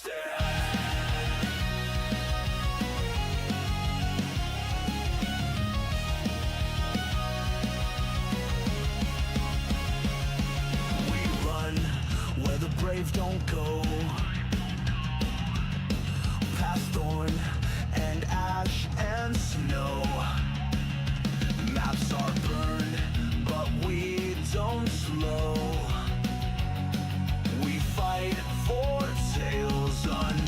We run where the brave don't go, past thorn and ash and snow. Maps are burned, but we don't slow. We fight for tales unknown.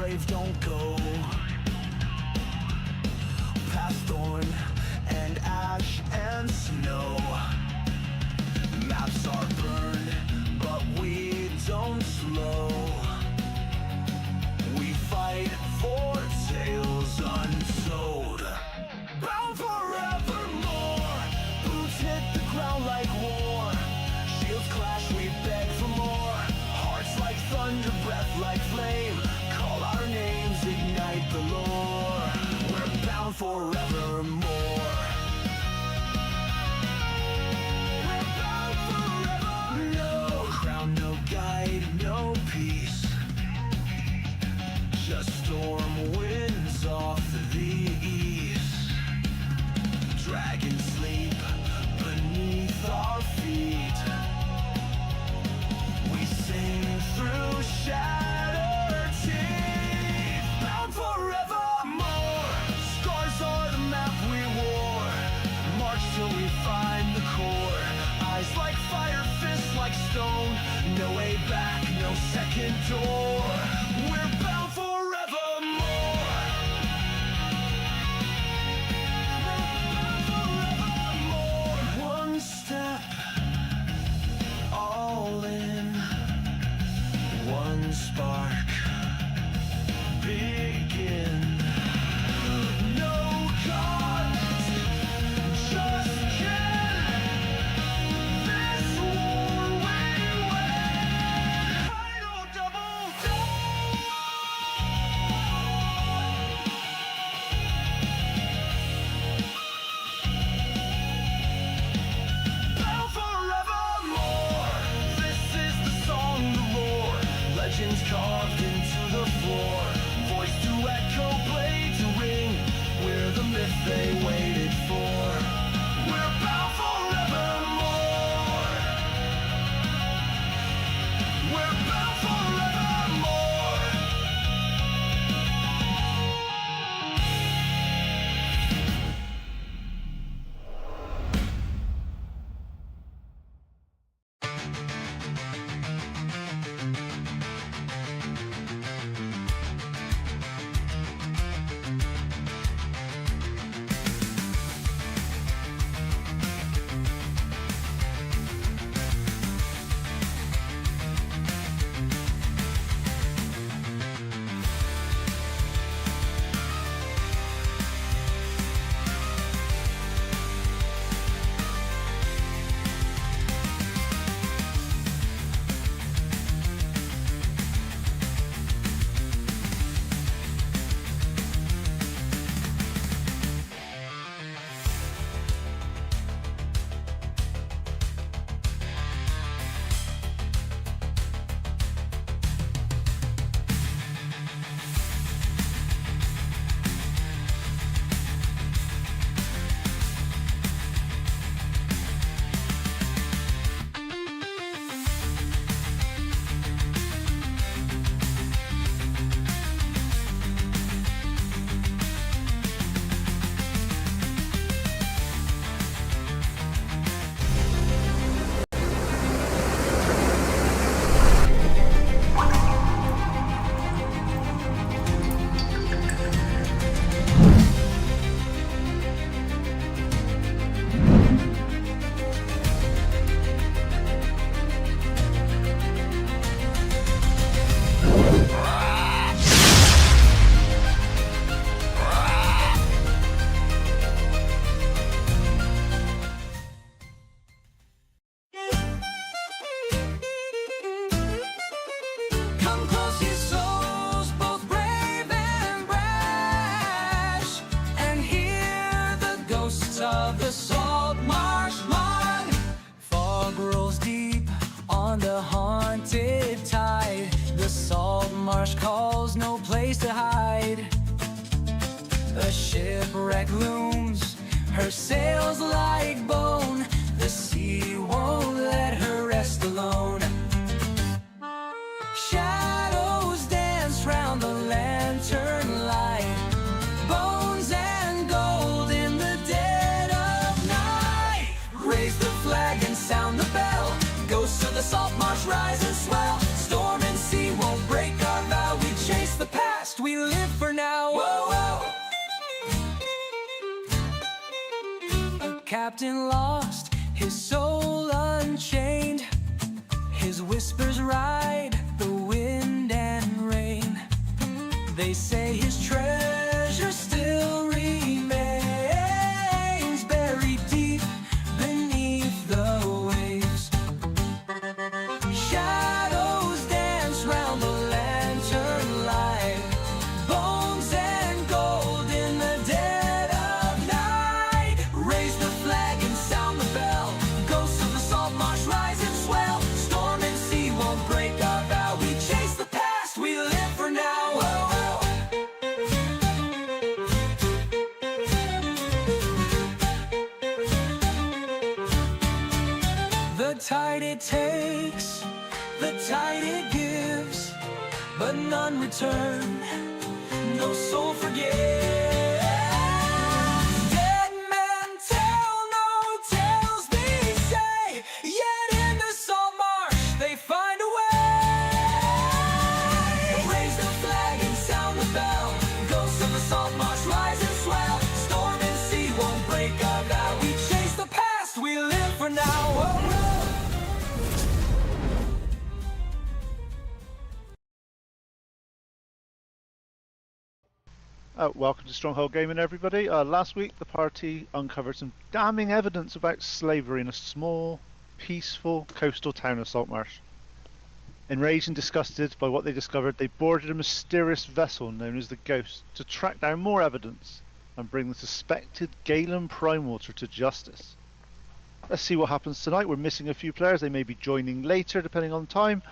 brave don't go. Past thorn and ash and snow. Maps are burned, but we don't slow. We fight for tales untold. Bound forevermore. Boots hit the ground like war. Shields clash, we beg for more. Hearts like thunder, breath like flame. Call our names, ignite the lore. We're bound forevermore. We're bound forever. No crown, no guide, no peace. Just storm winds off the east. Dragons sleep beneath our feet. We sing through shattered teeth. Bound forevermore. Scars are the map we wore. March till we find the core. Eyes like fire, fists like stone. No way back, no second door. We're bound forevermore. One step, all in. One spark, begin. No gods, just kin. This war we win. Final double down. Bound forevermore. This is the song, the roar. Legends carved into the floor. Voice to echo, blade to ring. We're the myth they waited for. We're bound forevermore. We're bound forevermore. Come close, ye souls, both brave and brash, and hear the ghosts of the Saltmarsh mud. Fog rolls deep on the haunted tide. The Saltmarsh calls, no place to hide. A shipwreck looms, her sails like bone. The sea won't let her rest alone. Shadows dance round the lantern light. Bones and gold in the dead of night. Raise the flag and sound the bell. Ghosts of the Saltmarsh rise and swell. Storm and sea won't break our vow. We chase the past we live for now. Whoa, whoa. A captain lost, his soul unchained. His whispers ride the wind and rain. They say his treasure still remains buried deep beneath the waves. Shadows dance round the lantern light, bones and gold in the dead of night. Raise the flag and sound the bell, ghosts of the Saltmarsh rise and swell. Storm and sea won't break our vow, we chase the past, we live for now. Whoa, whoa. The tide it takes, the tide it gives, but none return, no soul forgives. Dead men tell no tales, they say, yet in the Saltmarsh they find a way. Raise the flag and sound the bell, ghosts of the Saltmarsh rise and swell. Storm and sea won't break our vow, we chase the past, we live for now. Whoa, whoa. Welcome to Stronghold Gaming, everybody. Last week, the party uncovered some damning evidence about slavery in a small, peaceful coastal town of Saltmarsh. Enraged and disgusted by what they discovered, they boarded a mysterious vessel known as the Ghost to track down more evidence and bring the suspected Galen Primewater to justice. Let's see what happens tonight. We're missing a few players. They may be joining later, depending on time,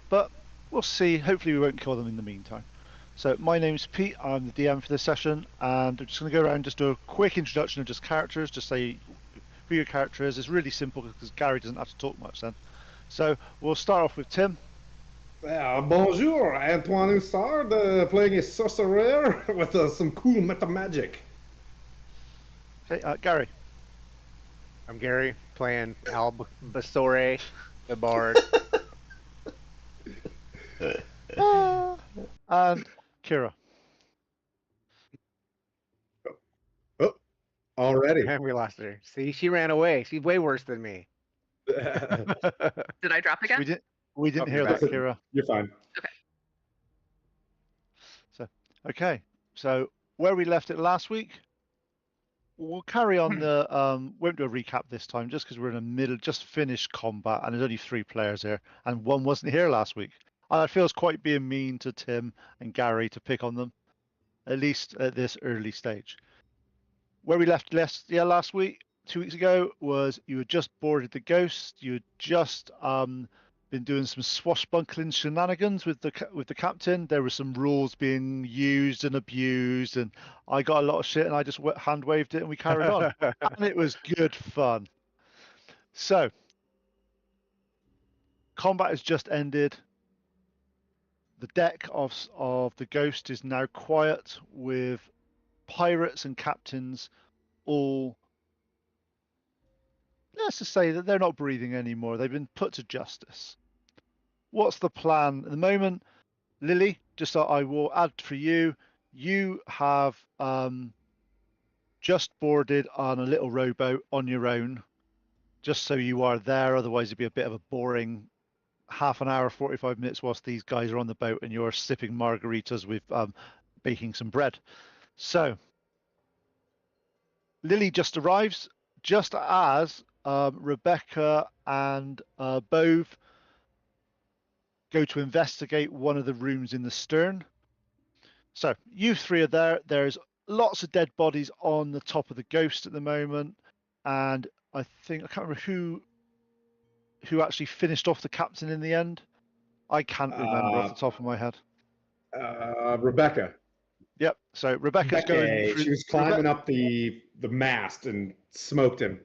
but we'll see. Hopefully, we won't kill them in the meantime. So my name's Pete, I'm the DM for this session, and I'm just going to go around and just do a quick introduction of just characters, just say who your character is. It's really simple because Gary doesn't have to talk much then. So we'll start off with Tim. Bonjour, Antoine Hussard, playing a sorcerer with some cool meta magic. Okay, Gary. I'm Gary, playing Albasore, the bard. And Kira. Oh, already. And we lost her. See, she ran away. She's way worse than me. Did I drop again? We didn't Oh, hear you're that, back. Kira. You're fine. Okay, so where we left it last week, we'll carry on the won't do a recap this time just because we're in the middle, just finished combat, and there's only 3 players here, and one wasn't here last week. And it feels quite being mean to Tim and Gary to pick on them, at least at this early stage. Where we left last week, 2 weeks ago, was you had just boarded the Ghost. You had just been doing some swashbuckling shenanigans with the captain. There were some rules being used and abused, and I got a lot of shit, and I just hand waved it, and we carried on, and it was good fun. So, combat has just ended. The deck of the Ghost is now quiet, with pirates and captains all, let's just say that they're not breathing anymore. They've been put to justice. What's the plan at the moment? Lily, just so I will add for you, you have just boarded on a little rowboat on your own, just so you are there. Otherwise, it'd be a bit of a boring half an hour, 45 minutes whilst these guys are on the boat and you're sipping margaritas with baking some bread. So, Lily just arrives just as Rebecca and Bove go to investigate one of the rooms in the stern. So you 3 are there. There's lots of dead bodies on the top of the Ghost at the moment, and I can't remember who actually finished off the captain in the end. I can't remember off the top of my head. Rebecca. Yep. So Rebecca's going through. She was climbing up the mast and smoked him.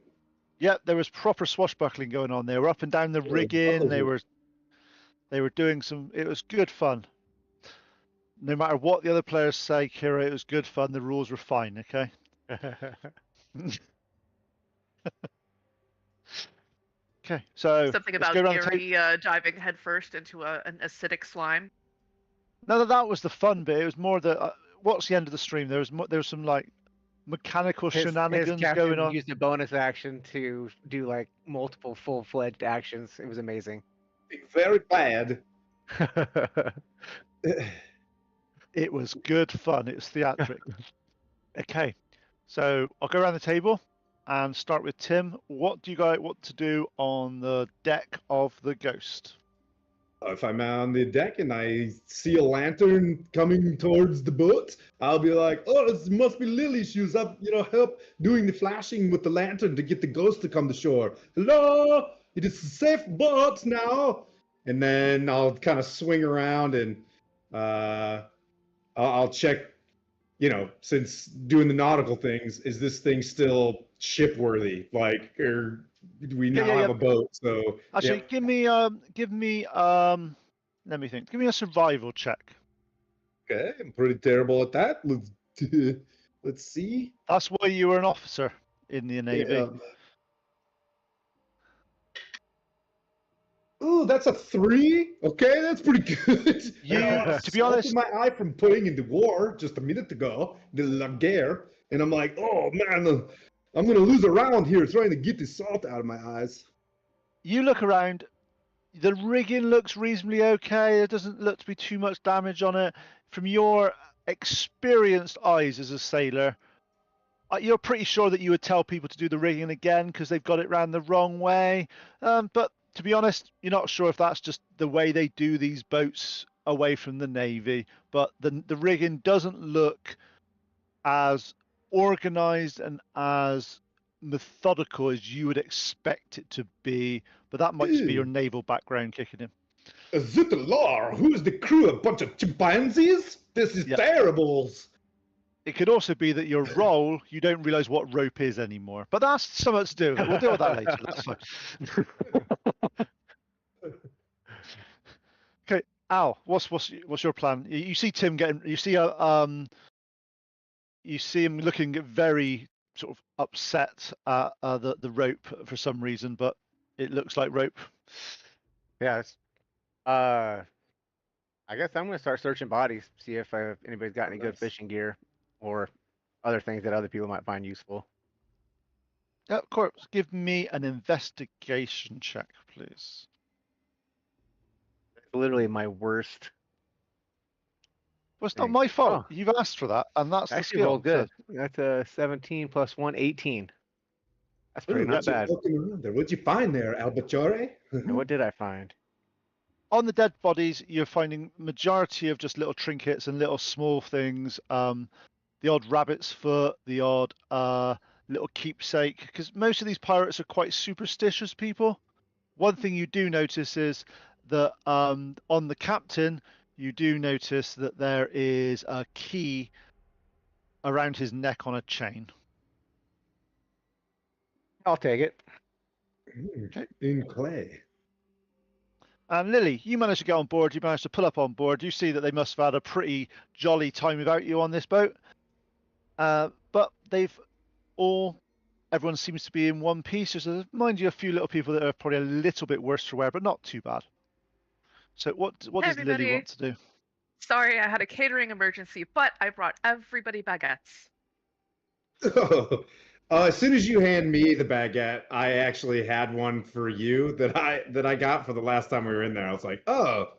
Yep, there was proper swashbuckling going on. They were up and down the rigging. They were doing some. It was good fun. No matter what the other players say, Kira, it was good fun. The rules were fine. Okay. Okay, so Something about Gary diving headfirst into an acidic slime. No, that was the fun bit. It was more the what's the end of the stream? There was some like mechanical His shenanigans captain going on. used a bonus action to do like multiple full-fledged actions. It was amazing. Very bad. It was good fun. It was theatric. Okay, so I'll go around the table and start with Tim. What do you guys want to do on the deck of the Ghost? If I'm on the deck and I see a lantern coming towards the boat, I'll be like, "Oh, this must be Lily. She was up, help doing the flashing with the lantern to get the ghost to come to shore. Hello, it is a safe boat now." And then I'll kind of swing around and I'll check. Since doing the nautical things, is this thing still shipworthy? Like, or do we now have a boat? So actually, give me let me think. Give me a survival check. Okay, I'm pretty terrible at that. Let's see. That's why you were an officer in the Navy. Oh, that's a 3. Okay, that's pretty good. To be honest, my eye from putting into war just a minute ago, the La Guerre, and I'm like, oh man, I'm gonna lose a round here trying to get this salt out of my eyes. You look around. The rigging looks reasonably okay. There doesn't look to be too much damage on it. From your experienced eyes as a sailor, you're pretty sure that you would tell people to do the rigging again because they've got it round the wrong way. But to be honest, you're not sure if that's just the way they do these boats away from the Navy. But the rigging doesn't look as organized and as methodical as you would expect it to be. But that might just be your naval background kicking in. Is it the law? Who is the crew? A bunch of chimpanzees? This is terrible. It could also be that your role, you don't realize what rope is anymore. But that's something to do with it. We'll deal with that later. That's fine. Okay, Al, what's your plan? You see Tim getting, you see him looking very sort of upset at the rope for some reason, but it looks like rope. Yeah, I guess I'm gonna start searching bodies, see if anybody's got any good fishing gear or other things that other people might find useful. Of course, give me an investigation check, please. It's literally my worst. Well, it's not my fault. You've asked for that, and that's actually the skill. rolled good. That's a 17 plus 1, 18. That's pretty not bad. What'd you find there, Albacore? And what did I find? On the dead bodies, you're finding majority of just little trinkets and little small things. The odd rabbit's foot, the odd little keepsake, because most of these pirates are quite superstitious people. One thing you do notice is that on the captain, you do notice that there is a key around his neck on a chain. I'll take it. Okay. In clay. And Lily, you managed to get on board. You managed to pull up on board. You see that they must have had a pretty jolly time without you on this boat. But everyone seems to be in one piece. There's, mind you, a few little people that are probably a little bit worse for wear, but not too bad. So what does Lily want to do? Sorry, I had a catering emergency, but I brought everybody baguettes. As soon as you hand me the baguette, I actually had one for you that I got for the last time we were in there. I was like, oh,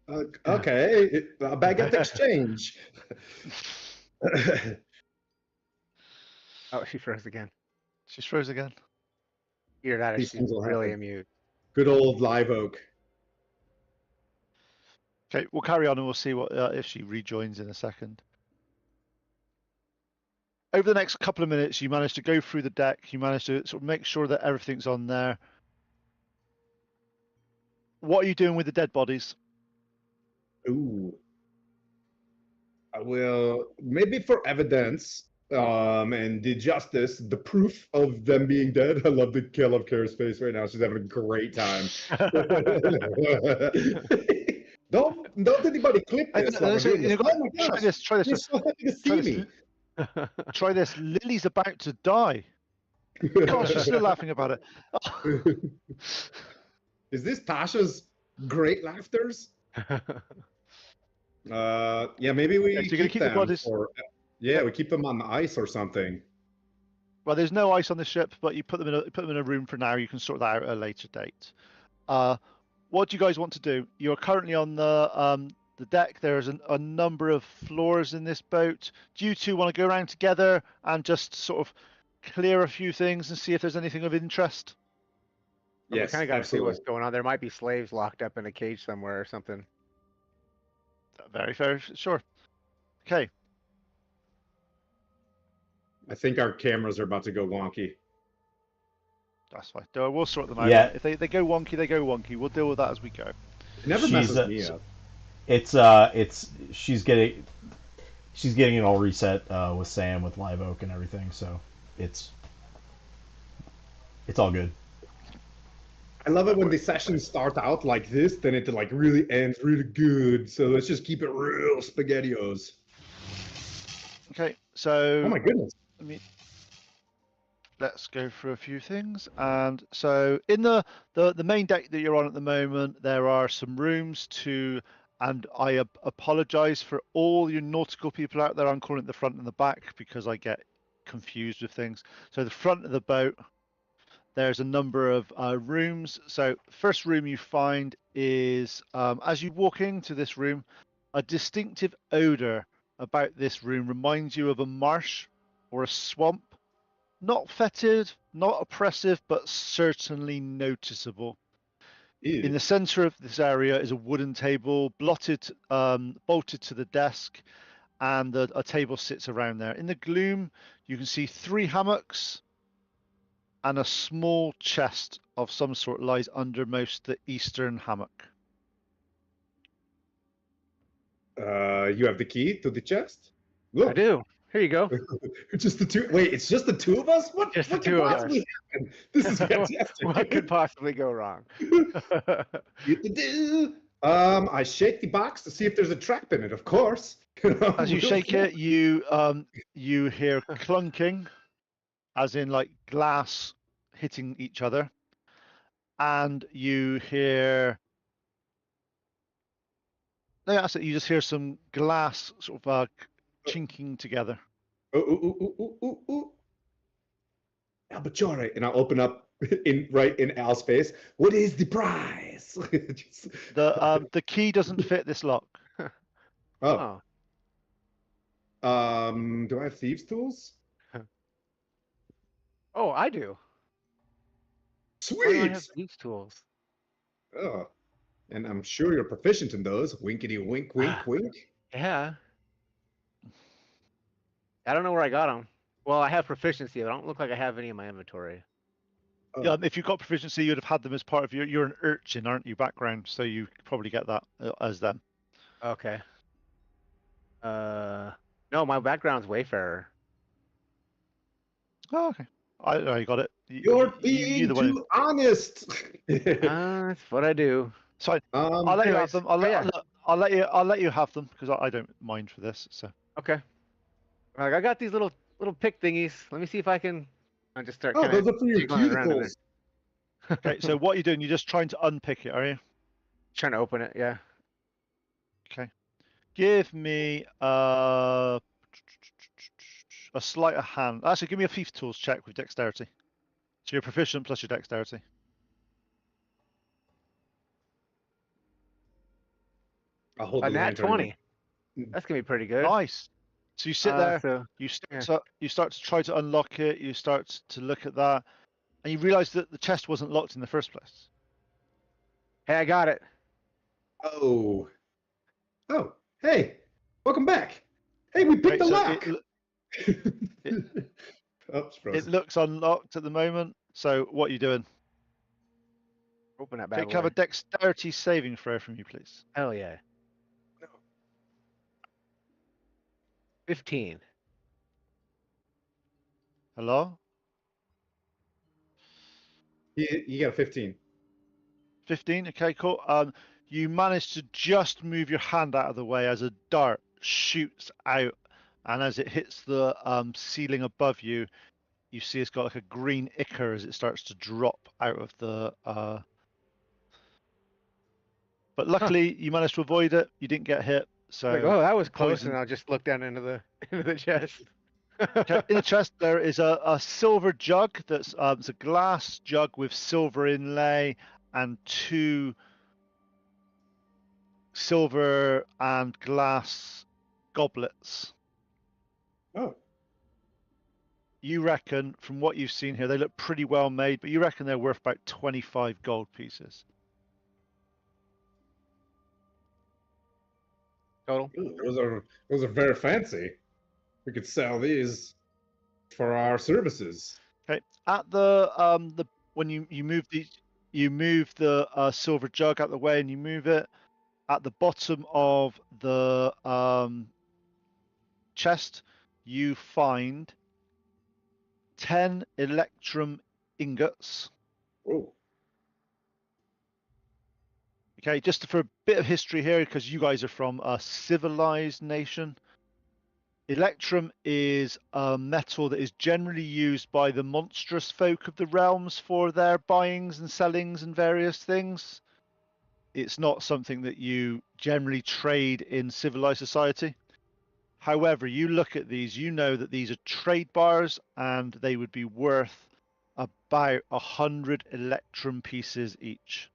okay, a baguette exchange. Oh, she froze again. She froze again. Either that or These she's things will really happen. amused. Good old live oak. Okay, we'll carry on and we'll see what if she rejoins in a second. Over the next couple of minutes, you manage to go through the deck. You manage to sort of make sure that everything's on there. What are you doing with the dead bodies? Ooh. I will, maybe for evidence, and the justice, the proof of them being dead. I love the kill of Kara's face right now. She's having a great time. Don't anybody clip this. Try this. You're so happy to see me. Try this. Lily's about to die. Gosh, she's still laughing about it. Is this Tasha's great laughters? Yeah, maybe we Okay, so you're gonna keep keep the them bodies. for. Yeah, we keep them on the ice or something. Well, there's no ice on the ship, but you put them in a room for now. You can sort that out at a later date. What do you guys want to do? You're currently on the deck. There's a number of floors in this boat. Do you two want to go around together and just sort of clear a few things and see if there's anything of interest? We Yes, kind of got to see absolutely. what's going on. There might be slaves locked up in a cage somewhere or something. Very fair. Sure. Okay. I think our cameras are about to go wonky. That's fine. We'll sort them out. Yeah. If they go wonky, they go wonky. We'll deal with that as we go. It never She's, messes me up. It's she's getting it all reset with Sam with Live Oak and everything, so it's all good. I love it when the sessions start out like this, then it like really ends really good. So let's just keep it real spaghettios. Okay. So Oh my goodness. let's go through a few things. And so in the main deck that you're on at the moment, there are some rooms to, and I apologize for all you nautical people out there. I'm calling it the front and the back because I get confused with things. So the front of the boat, there's a number of rooms. So first room you find is, as you walk into this room, a distinctive odor about this room reminds you of a marsh or a swamp. Not fetid, not oppressive, but certainly noticeable. Ew. In the center of this area is a wooden table, bolted to the desk, and a table sits around there. In the gloom, you can see 3 hammocks, and a small chest of some sort lies undermost the eastern hammock. You have the key to the chest? Look, I do. Here you go. It's just the two. Wait, it's just the two of us? What? Just the what could two of us. possibly happen? This is fantastic. What could possibly go wrong? I shake the box to see if there's a trap in it. Of course. As you shake it, you hear clunking, as in like glass hitting each other, and you hear. No, that's it. You just hear some glass sort of chinking together. Ooh. Albacore, and I'll open up in Al's face. What is the prize? Just- The key doesn't fit this lock. oh. Oh. Do I have thieves' tools? Oh, I do. Why do I Sweet. have these tools? Oh, and I'm sure you're proficient in those. Winkety wink, wink, wink. Yeah. I don't know where I got them. Well, I have proficiency, but I don't look like I have any in my inventory. Oh. If you've got proficiency, you'd have had them as part of you're an urchin, aren't you? Background, so you could probably get that as them. Okay. No, my background's Wayfarer. Oh, okay. I got it. You're being too honest. That's what I do. So Um, I'll let you anyways, have them. I'll let you have them because I don't mind for this. So Okay. Like, I got these little pick thingies. Let me see if I can. I just start. oh, kinda those are for your jiggling around in there. cuticles. okay. So what you're doing? You're just trying to unpick it, are you? Trying to open it. Yeah. Okay. Give me a sleight of hand. Actually, give me a thief tools check with dexterity. So you're proficient plus your dexterity. I'll hold A the nat lantern. 20. That's gonna be pretty good. Nice. So you sit there. So, You start to try to unlock it. You start to look at that, and you realise that the chest wasn't locked in the first place. hey, I got it. Oh. Oh, hey, welcome back. Hey, we picked Right, the so lock. Oh, it's it frozen. looks unlocked at the moment. So what are you doing? Open that bad Can I have boy. a dexterity saving throw from you, please? Hell yeah. 15. Hello? You got a 15. 15. Okay, cool. You manage to just move your hand out of the way as a dart shoots out, and as it hits the ceiling above you, you see it's got like a green ichor as it starts to drop out of the. But luckily, you managed to avoid it. You didn't get hit. So Like, oh, that was close, poison. and I'll just look down into the into the chest. Okay, in the chest there is a silver jug that's it's a glass jug with silver inlay and 2 silver and glass goblets. Oh, You reckon, from what you've seen here, they look pretty well made, but you reckon they're worth about 25 gold pieces. Total. ooh, those are very fancy. We could sell these for our services. Okay, at the when you move the silver jug out the way and you move it at the bottom of the chest, you find 10 electrum ingots. Oh, Okay, just for a bit of history here, because you guys are from a civilized nation. Electrum is a metal that is generally used by the monstrous folk of the realms for their buyings and sellings and various things. It's not something that you generally trade in civilized society. However, you look at these, you know that these are trade bars and they would be worth about 100 electrum pieces each.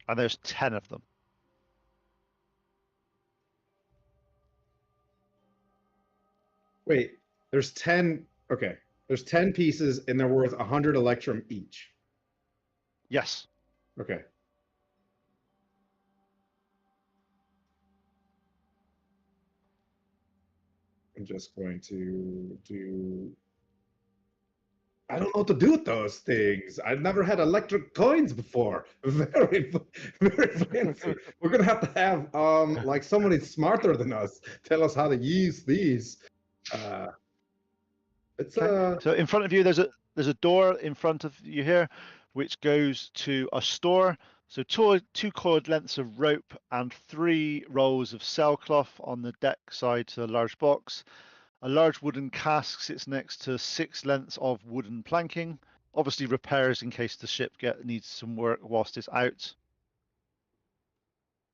And there's 10 of them. wait. There's 10. Okay. There's 10 pieces, and they're worth 100 electrum each. Yes. Okay. I'm just going to do. I don't know what to do with those things. I've never had electric coins before. Very, very fancy. We're gonna have like somebody smarter than us tell us how to use these. It's So in front of you, there's a door in front of you here, which goes to a store. So two coiled lengths of rope and 3 rolls of sailcloth on the deck side to the large box. A large wooden cask sits next to 6 lengths of wooden planking. Obviously repairs in case the ship needs some work whilst it's out.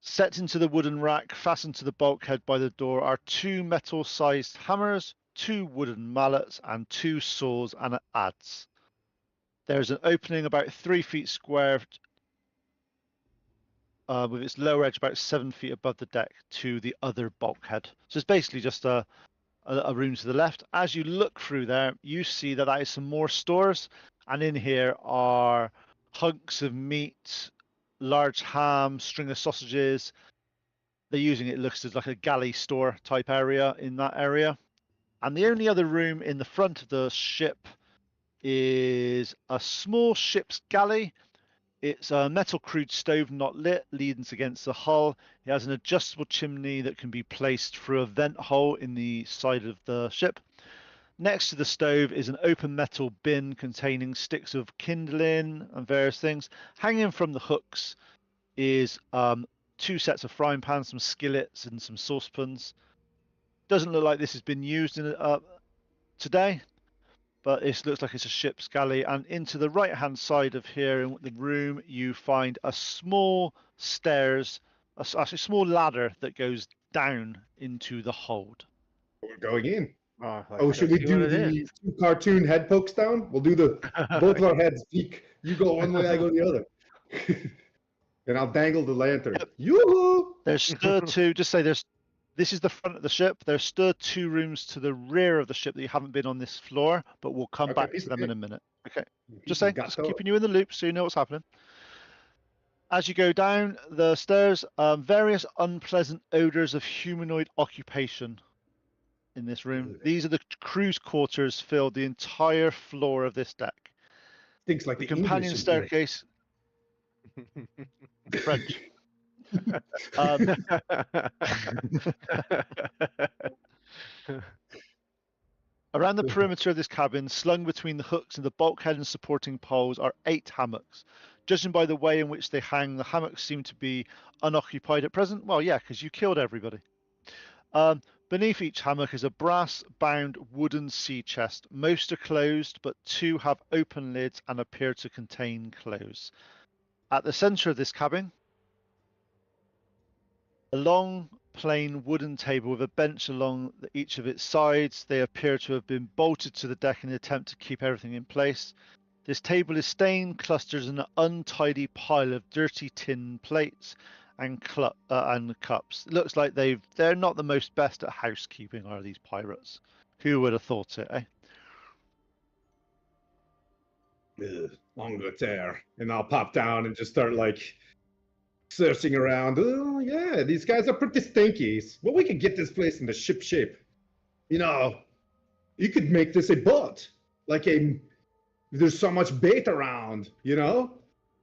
Set into the wooden rack, fastened to the bulkhead by the door, are 2 metal-sized hammers, 2 wooden mallets, and 2 saws and adze. There's an opening about 3 feet square with its lower edge about 7 feet above the deck to the other bulkhead. So it's basically just a room to the left. As you look through there, you see that is some more stores, and in here are hunks of meat, large ham, string of sausages. They're using it looks as like a galley store type area in that area. And the only other room in the front of the ship is a small ship's galley. It's a metal crude stove not lit, leans against the hull. It has an adjustable chimney that can be placed through a vent hole in the side of the ship. Next to the stove is an open metal bin containing sticks of kindling and various things. Hanging from the hooks is 2 sets of frying pans, some skillets, and some saucepans. Doesn't look like this has been used today, but it looks like it's a ship's galley. And into the right-hand side of here in the room, you find a small stairs, actually a small ladder that goes down into the hold. we're going in. Oh, Oh, should we do the 2 cartoon head pokes down? We'll do the both of our heads peek. You go one way, I go the other. And I'll dangle the lantern. Yep. Yoo-hoo! There's still 2. Just say this is the front of the ship. There's still 2 rooms to the rear of the ship that you haven't been on this floor, but we'll come back to them in a minute. Okay. Just keeping you in the loop so you know what's happening. As you go down the stairs, various unpleasant odors of humanoid occupation in this room. These are the crew's quarters, filled the entire floor of this deck. Things like The the companion English staircase. French. Around the perimeter of this cabin, slung between the hooks and the bulkhead and supporting poles, are 8 hammocks. Judging by the way in which they hang, the hammocks seem to be unoccupied at present. Well, yeah, because you killed everybody. Beneath each hammock is a brass-bound wooden sea chest. Most are closed, but 2 have open lids and appear to contain clothes. At the center of this cabin, A long, plain wooden table with a bench along each of its sides. They appear to have been bolted to the deck in an attempt to keep everything in place. This table is stained, clusters in an untidy pile of dirty tin plates and cups. It looks like they're not the most best at housekeeping, are these pirates? Who would have thought it, eh? Angleterre. And I'll pop down and just start like searching around. Oh yeah, these guys are pretty stinky. Well, we could get this place into ship shape. You know, you could make this a boat. There's so much bait around, you know?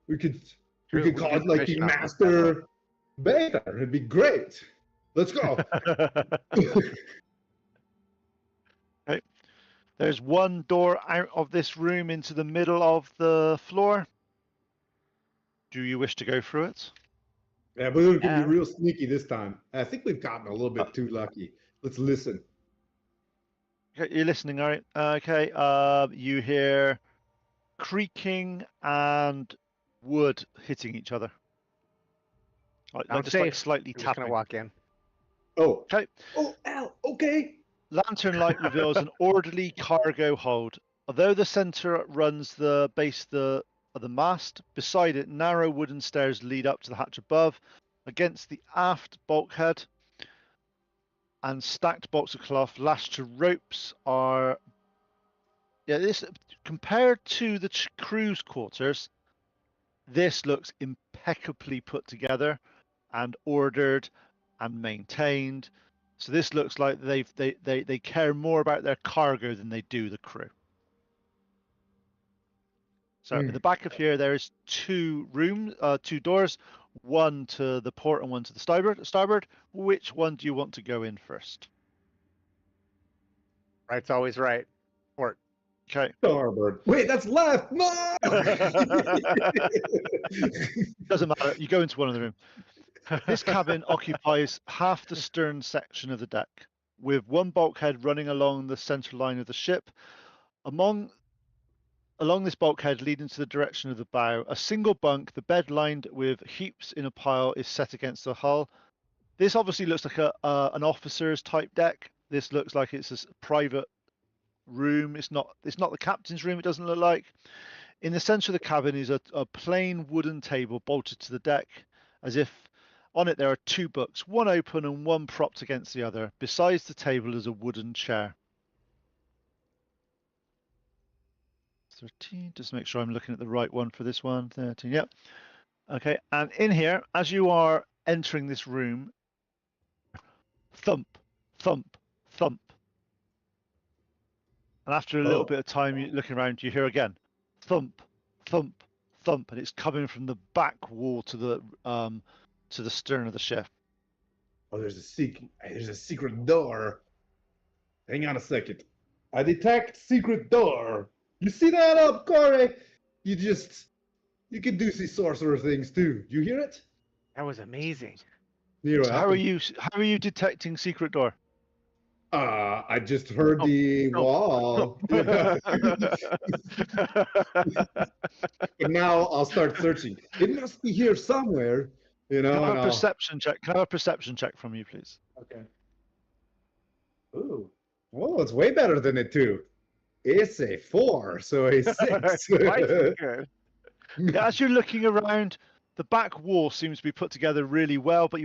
We could call it like the master baiter. It'd be great. Let's go. Okay. There's one door out of this room into the middle of the floor. Do you wish to go through it? Yeah, but we're gonna be real sneaky this time. I think we've gotten a little bit too lucky. Let's listen. Okay, you're listening, all right? Okay. You hear creaking and wood hitting each other. Like just like slightly I'm just tapping. gonna walk in. Oh. Okay. Oh, Al. Okay. Lantern light reveals an orderly cargo hold. Although the center runs the base of the mast, beside it, narrow wooden stairs lead up to the hatch above. Against the aft bulkhead and stacked bolts of cloth lashed to ropes are. Yeah, this compared to the crew's quarters, this looks impeccably put together and ordered and maintained. So this looks like they care more about their cargo than they do the crew. So at the back of here, there's two doors, one to the port and one to the starboard. Which one do you want to go in first? Right's always right. Port. Okay. Starboard. Wait, that's left. No. Doesn't matter. You go into one of the rooms. This cabin occupies half the stern section of the deck, with one bulkhead running along the center line of the ship. Along this bulkhead leading to the direction of the bow, a single bunk, the bed lined with heaps in a pile, is set against the hull. This obviously looks like an officer's type deck. This looks like it's a private room. It's not the captain's room. It doesn't look like. In the center of the cabin is a plain wooden table bolted to the deck, as if on it there are two books, one open and one propped against the other. Besides the table is a wooden chair. 13, just make sure I'm looking at the right one for this one. 13, yep. Okay, and in here, as you are entering this room, thump, thump, thump. And after a little bit of time looking around, you hear again, thump, thump, thump, and it's coming from the back wall to the stern of the ship. Oh, there's a secret door. Hang on a second. I detect secret door. You see that up, Corey? You can do these sorcerer things too. You hear it? That was amazing. You know, So how are you detecting secret door? I just heard the wall. But now I'll start searching. It must be here somewhere. You know. Can I have a perception check? Can I have a perception check from you, please? Okay. Ooh. Well, it's way better than a 2. It's a 4, so a 6. Twice as good. Yeah, as you're looking around, the back wall seems to be put together really well, but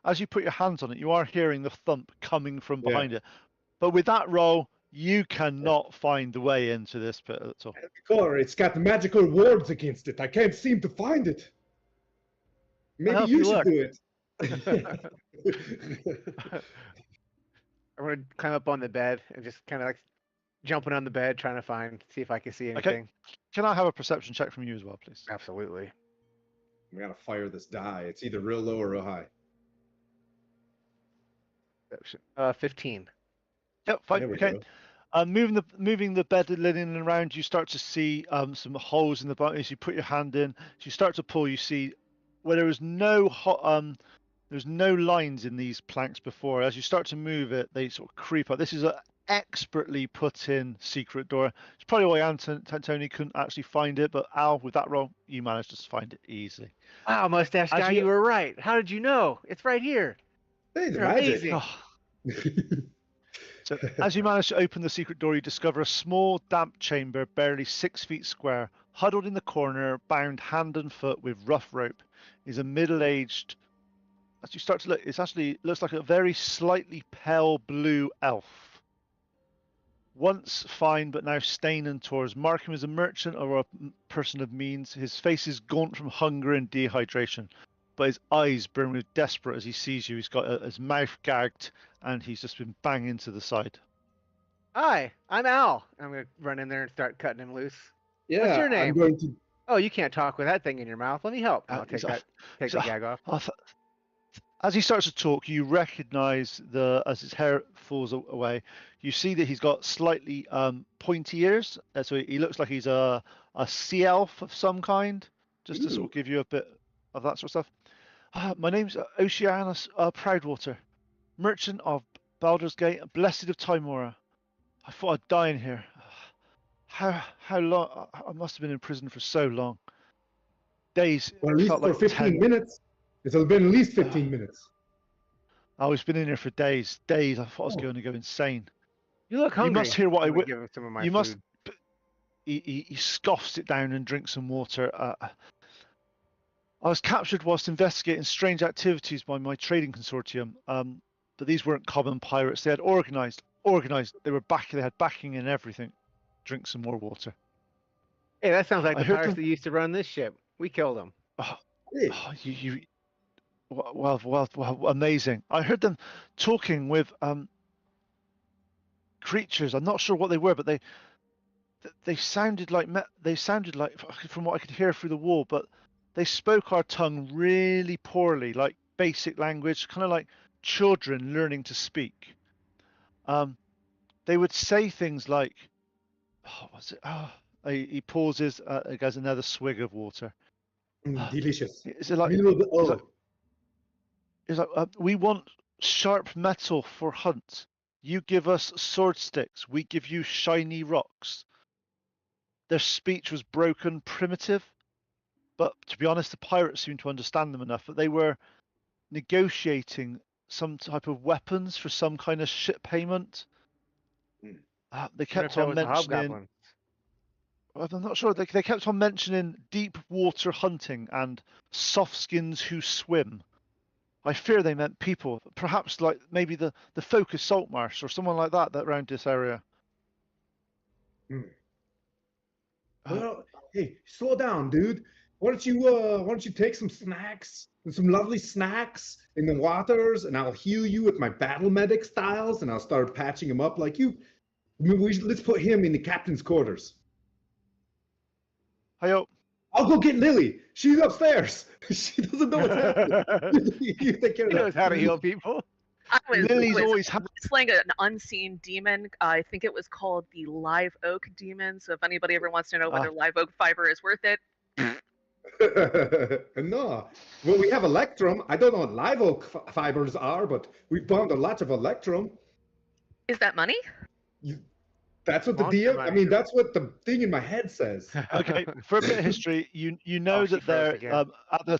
as you put your hands on it, you are hearing the thump coming from behind it. But with that roll, you cannot find the way into this pit at all. Corey, it's got magical wards against it. I can't seem to find it. Maybe you should do it. I'm gonna climb up on the bed and just kind of like jumping on the bed, trying to see if I can see anything. Okay. Can I have a perception check from you as well, please? Absolutely. We gotta fire this die. It's either real low or real high. 15. Yep, fine. Okay. Moving the bed linen around, you start to see some holes in the bottom. As you put your hand in, as you start to pull, you see where there's no lines in these planks before. As you start to move it, they sort of creep up. This is an expertly put in secret door. It's probably why Tony couldn't actually find it, but Al, with that roll, you managed to find it easily. Wow, mustache guy, you were right. How did you know? It's right here. Hey, the You're magic. amazing. Oh. So, as you manage to open the secret door, you discover a small, damp chamber, barely 6 feet square. Huddled in the corner, bound hand and foot with rough rope, is a middle-aged. As you start to look, looks like a very slightly pale blue elf. Once fine, but now stained and torn. Mark him as a merchant or a person of means. His face is gaunt from hunger and dehydration, but his eyes burn with desperate as he sees you. He's got his mouth gagged, and he's just been banged into the side. Hi, I'm Al. I'm gonna run in there and start cutting him loose. Yeah, What's your I'm name? going to. Oh, you can't talk with that thing in your mouth. Let me help. I'll take He's that. off. Take the gag off. As he starts to talk, you recognize as his hair falls away, you see that he's got slightly pointy ears. So he looks like he's a sea elf of some kind, just to sort of give you a bit of that sort of stuff. My name's Oceanus Proudwater, merchant of Baldur's Gate, blessed of Timora. I thought I'd die in here. How long? I must have been in prison for so long. Days. Well, at least felt for like 15 10. minutes. It's been at least 15 minutes. I've been in here for days. I thought I was going to go insane. You look hungry. You must hear what I'm I gonna will. give him some of my You food. must. He scoffs it down and drinks some water. I was captured whilst investigating strange activities by my trading consortium. But these weren't common pirates. They had organized. They had backing and everything. Drink some more water. Hey, that sounds like I the heard pirates them- that used to run this ship. We killed them. Hey, Well, amazing. I heard them talking with creatures. I'm not sure what they were, but they sounded like from what I could hear through the wall, but they spoke our tongue really poorly, like basic language, kind of like children learning to speak. They would say things like, what's it? He pauses, gets another swig of water. delicious. Is it like? It's like we want sharp metal for hunt. You give us sword sticks. We give you shiny rocks. Their speech was broken, primitive, but to be honest, the pirates seemed to understand them enough that they were negotiating some type of weapons for some kind of ship payment. They kept on mentioning. I'm not sure. They kept on mentioning deep water hunting and soft skins who swim. I fear they meant people, perhaps like maybe the folk of Saltmarsh or someone like that around this area. Well, hey, slow down, dude. Why don't you take some snacks and some lovely snacks in the waters, and I'll heal you with my battle medic styles, and I'll start patching him up like you. Let's put him in the captain's quarters. Hi-yo. I'll go get Lily. She's upstairs. She doesn't know what's happening. You take care of He that. knows how to heal people. I was, Lily's was always happy. wrestling an unseen demon. I think it was called the Live Oak Demon. So if anybody ever wants to know whether live oak fiber is worth it, No. Well, we have electrum. I don't know what live oak fibers are, but we found a lot of electrum. is that money? That's what the Monster DM. I money. mean, that's what the thing in my head says. Okay, for a bit of history, you know she that froze they're again. at the.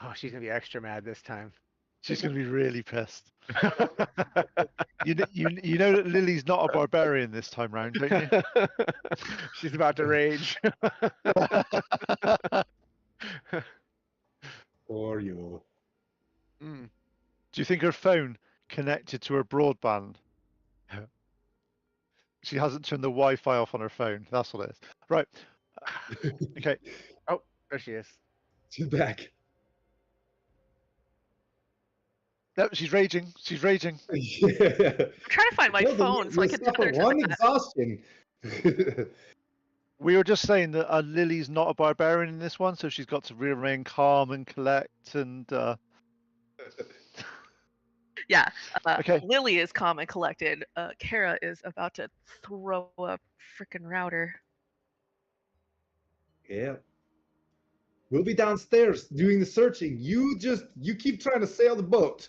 Oh, she's gonna be extra mad this time. She's going to be really pissed. You know that Lily's not a barbarian this time round, don't you? She's about to rage. Or you. Mm. Do you think her phone connected to her broadband? She hasn't turned the Wi-Fi off on her phone. That's what it is. Right. Okay. Oh, there she is. She's back. No, she's raging. She's raging. Yeah. I'm trying to find my phone so I can suffer tether to one the back. exhaustion. We were just saying that Lily's not a barbarian in this one, so she's got to remain calm and collect and. Yeah. Okay. Lily is calm and collected. Kara is about to throw a freaking router. Yeah. We'll be downstairs doing the searching. You keep trying to sail the boat.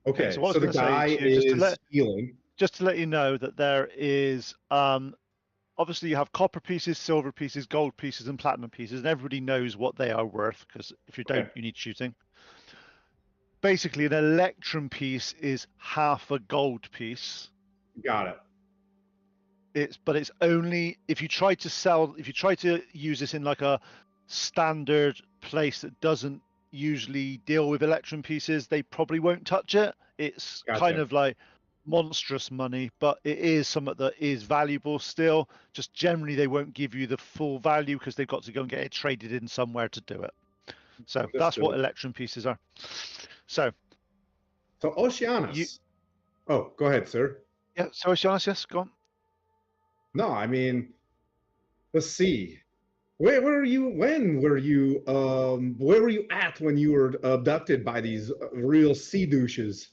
Okay, so what I was so the gonna say guy to you, is healing. Just to let you know that there is on obviously you have copper pieces, silver pieces, gold pieces, and platinum pieces, and everybody knows what they are worth, because if you don't, Okay. you need shooting. Basically, an electrum piece is half a gold piece. Got it. But it's only if you try to use this in like a standard place that doesn't usually deal with electrum pieces, they probably won't touch it. It's Gotcha. kind of like monstrous money, but it is something that is valuable still. Just generally they won't give you the full value because they've got to go and get it traded in somewhere to do it. So that's what Understood. electrum pieces are. So Oceanus. Oh, go ahead, sir. yeah, so Oceanus, yes, go on. No, I mean, let's see. Where were you? When were you? Where were you at when you were abducted by these real sea douches?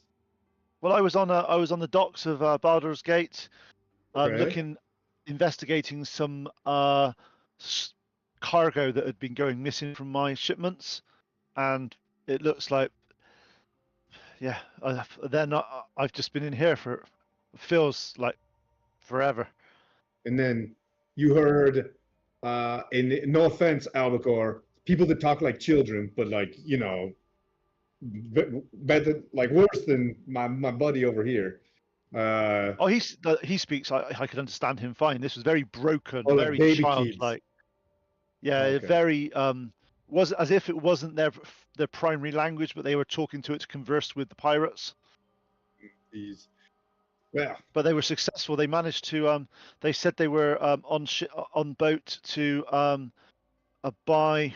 Well, I was on the docks of Baldur's Gate, Okay. investigating some cargo that had been going missing from my shipments, and it looks like, yeah, I've just been in here for, feels like forever. And then you heard, in no offense, Albacore, people that talk like children, but like better, like worse than my buddy over here. Oh, he speaks. I could understand him fine. This was very broken, Oh, like very baby childlike. Yeah, Okay. very was as if it wasn't their primary language, but they were talking to it to converse with the pirates. These, well, But they were successful. They managed to. They said they were on boat to buy,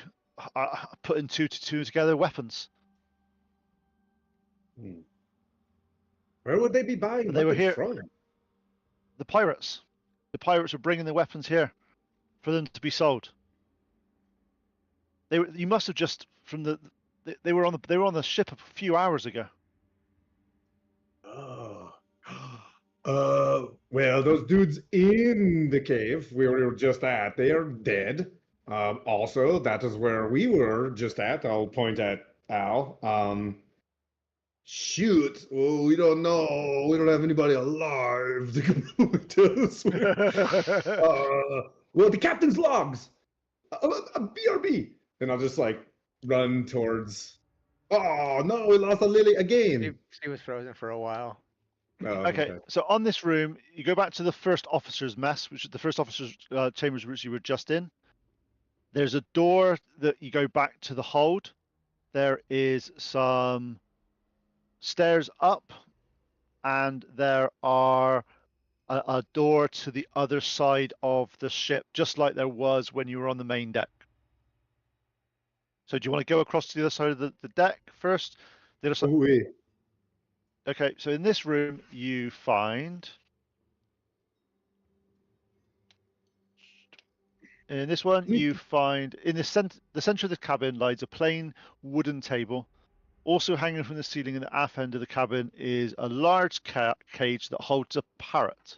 putting two to two together weapons. where would they be buying But they were weapons here. from? The pirates. The pirates were bringing the weapons here for them to be sold. You must have just from they were on the ship a few hours ago. Oh. Well, those dudes in the cave we were just at, they are dead. Also, that is where we were just at. I'll point at Al. Shoot. Well, we don't know. We don't have anybody alive to come with us. Well, the captain's logs. A BRB. And I'll just like run towards. Oh no, we lost a Lily again. She was frozen for a while. Oh, Okay, so on this room, you go back to the first officer's mess, which is the first officer's chambers, which you were just in. There's a door that you go back to the hold. There is some stairs up, and there are a door to the other side of the ship, just like there was when you were on the main deck. So do you want to go across to the other side of the deck first? The other side. Ooh-wee. Okay, so in this room you find, in this one you find in the center of the cabin lies a plain wooden table. Also hanging from the ceiling in the aft end of the cabin is a large cage that holds a parrot.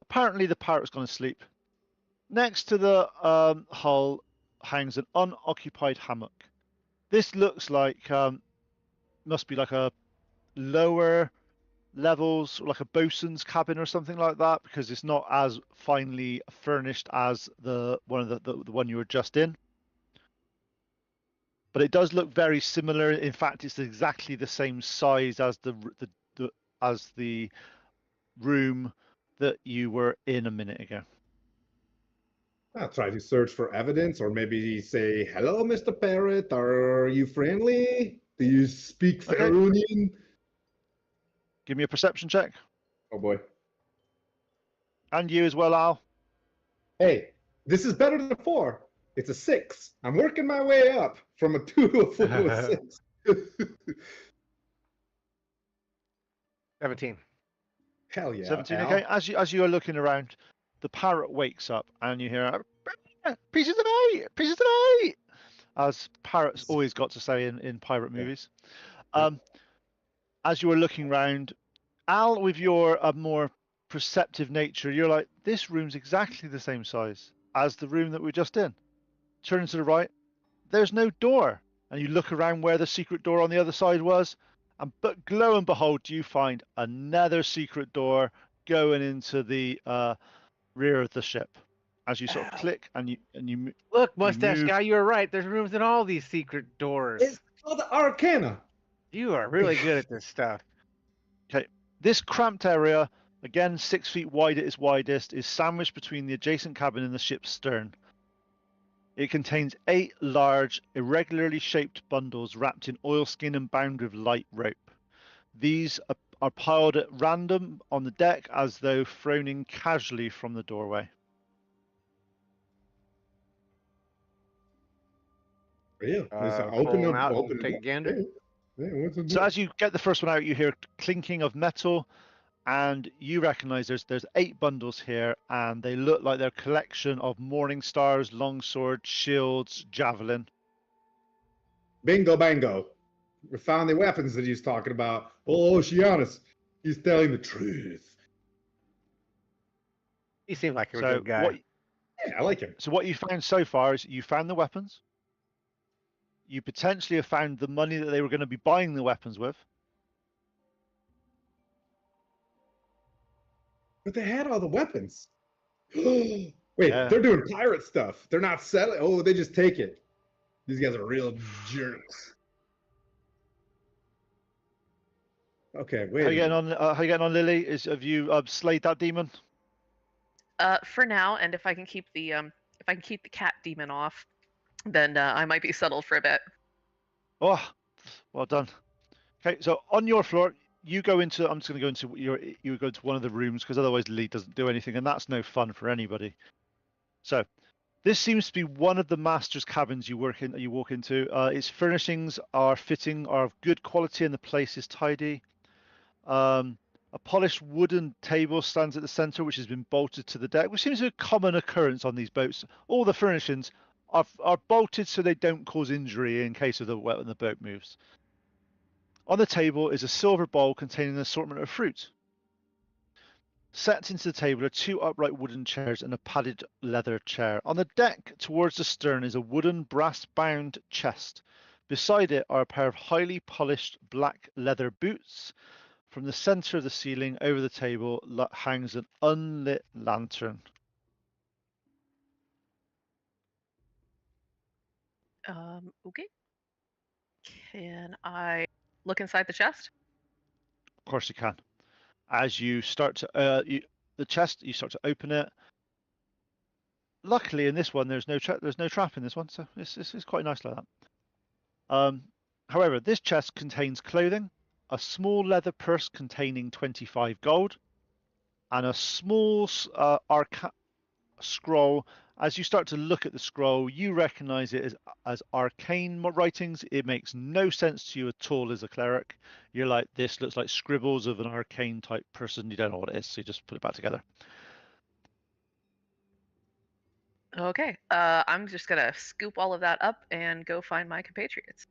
Apparently the parrot's gone to sleep. Next to the hull hangs an unoccupied hammock. This looks like must be like a lower levels, like a bosun's cabin or something like that, because it's not as finely furnished as the one you were just in. But it does look very similar. In fact, it's exactly the same size as the room that you were in a minute ago. I'll try to search for evidence, or maybe say, "Hello, Mr. Parrot. Are you friendly? Do you speak Okay. Farunian?" Give me a perception check. Oh boy. And you as well, Al. Hey, this is better than a 4. It's a 6. I'm working my way up from a 2 to a 4 to a 6. 17. Hell yeah. 17. Al. Okay. As you are looking around, the parrot wakes up and you hear pieces of 8, pieces of 8, as parrots always got to say in pirate movies. As you are looking around, Al, with your more perceptive nature, you're like, this room's exactly the same size as the room that we're just in. Turn to the right, there's no door. And you look around where the secret door on the other side was, but lo and behold, you find another secret door going into the rear of the ship. As you sort of Ow. click and you Look, mustache move. guy, you were right. There's rooms in all these secret doors. It's called the Arcana. You are really good at this stuff. Okay, this cramped area, again 6 feet wide at its widest, is sandwiched between the adjacent cabin and the ship's stern. It contains 8 large, irregularly shaped bundles wrapped in oilskin and bound with light rope. These are piled at random on the deck as though thrown in casually from the doorway. Yeah, Pull open them up, out and open take it a gander. Yeah, what's it So do? as you get the first one out, you hear clinking of metal, and you recognise there's 8 bundles here, and they look like they're a collection of morning stars, longswords, shields, javelin. Bingo, bango. We found the weapons that he's talking about. Oh, Oceanus. He's telling the truth. He seemed like a So good guy. what Yeah, I like him. So what you found so far is you found the weapons. You potentially have found the money that they were going to be buying the weapons with. But they had all the weapons. Wait, Yeah. they're doing pirate stuff. They're not selling. Oh, they just take it. These guys are real jerks. Okay, wait. How a you getting minute. on? How you getting on, Lily? Have you slayed that demon? For now, and if I can keep the cat demon off, then I might be settled for a bit. Oh, well done. Okay, so on your floor, you go into. I'm just going to go into you go into one of the rooms because otherwise Lee doesn't do anything, and that's no fun for anybody. So, this seems to be one of the master's cabins you walk into. Its furnishings are of good quality, and the place is tidy. A polished wooden table stands at the center, which has been bolted to the deck, which seems a common occurrence on these boats. All the furnishings are bolted so they don't cause injury in case of when the boat moves. On the table is a silver bowl containing an assortment of fruit. Set into the table are 2 upright wooden chairs and a padded leather chair. On the deck towards the stern is a wooden brass-bound chest. Beside it are a pair of highly polished black leather boots. From the center of the ceiling over the table hangs an unlit lantern. Okay. Can I look inside the chest? Of course you can. As you start to the chest, you start to open it. Luckily, in this one, there's no trap in this one, so it's quite nice like that. However, this chest contains clothing, a small leather purse containing 25 gold, and a small scroll. As you start to look at the scroll, you recognize it as arcane writings. It makes no sense to you at all as a cleric. You're like, this looks like scribbles of an arcane type person. You don't know what it is, so you just put it back together. Okay. I'm just gonna scoop all of that up and go find my compatriots.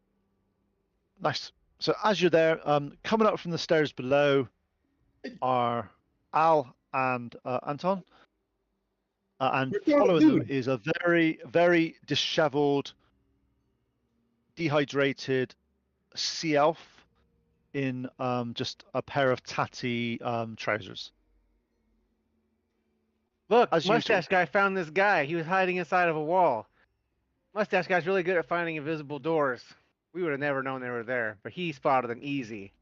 Nice. So as you're there, coming up from the stairs below are Al and Anton. And following them is a very, very disheveled, dehydrated sea elf in just a pair of tatty trousers. Look, As you mustache guy found this guy. He was hiding inside of a wall. Mustache guy's really good at finding invisible doors. We would have never known they were there, but he spotted them easy.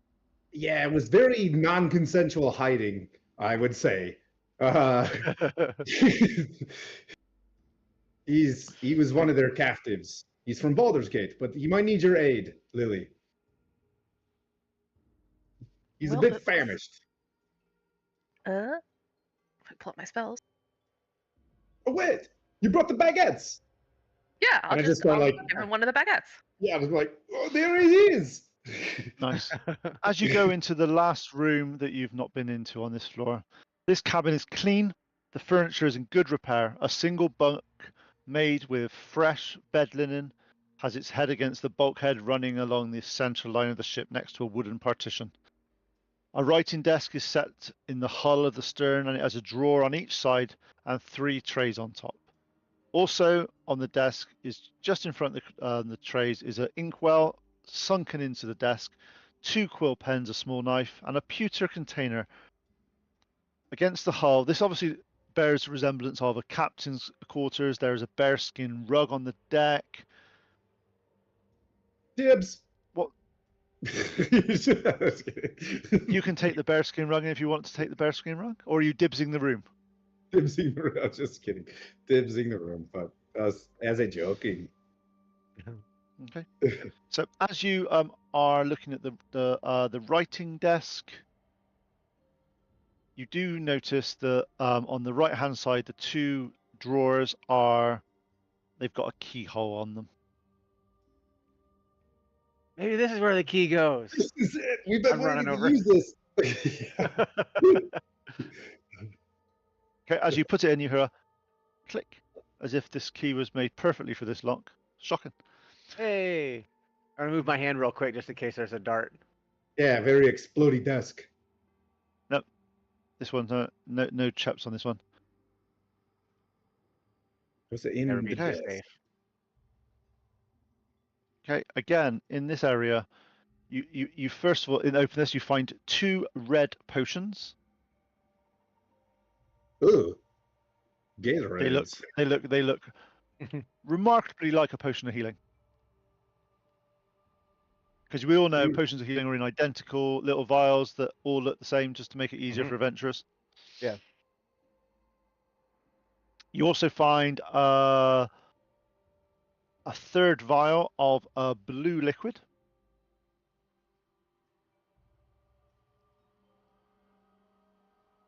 Yeah, it was very non-consensual hiding, I would say. He was one of their captives. He's from Baldur's Gate, but he might need your aid, Lily. He's a bit famished. If I pull up my spells. Oh wait, you brought the baguettes. Yeah, And I I'll just go I'll like- give him one of the baguettes. Yeah, I was like, oh, there he is. Nice. As you go into the last room that you've not been into on this floor, this cabin is clean. The furniture is in good repair. A single bunk made with fresh bed linen has its head against the bulkhead running along the central line of the ship next to a wooden partition. A writing desk is set in the hull of the stern, and it has a drawer on each side and 3 trays on top. Also on the desk is just in front of the trays is an inkwell sunken into the desk, 2 quill pens, a small knife, and a pewter container. Against the hull, this obviously bears resemblance of a captain's quarters. There's a bearskin rug on the deck. Dibs. What? Just kidding. You can take the bearskin rug if you want to take the bearskin rug, or are you dibsing the room? Dibsing the room. I'm just kidding. Dibsing the room, but as a joking. Okay. So as you are looking at the writing desk, you do notice that on the right hand side, the two drawers they've got a keyhole on them. Maybe this is where the key goes. This is it. We've been I'm waiting running to over. use this. Okay, as you put it in, you hear a click, as if this key was made perfectly for this lock. Shocking. Hey, I'm gonna move my hand real quick just in case there's a dart. Yeah, very explodey desk. This one, no chaps on this one. Was it in Never the be too desk? safe. Okay, again, in this area, you first of all, in openness, you find 2 red potions. Ooh. Gatorade. They look remarkably like a potion of healing. Because we all know potions of healing are in identical little vials that all look the same, just to make it easier for adventurers. Yeah. You also find a 3rd vial of a blue liquid.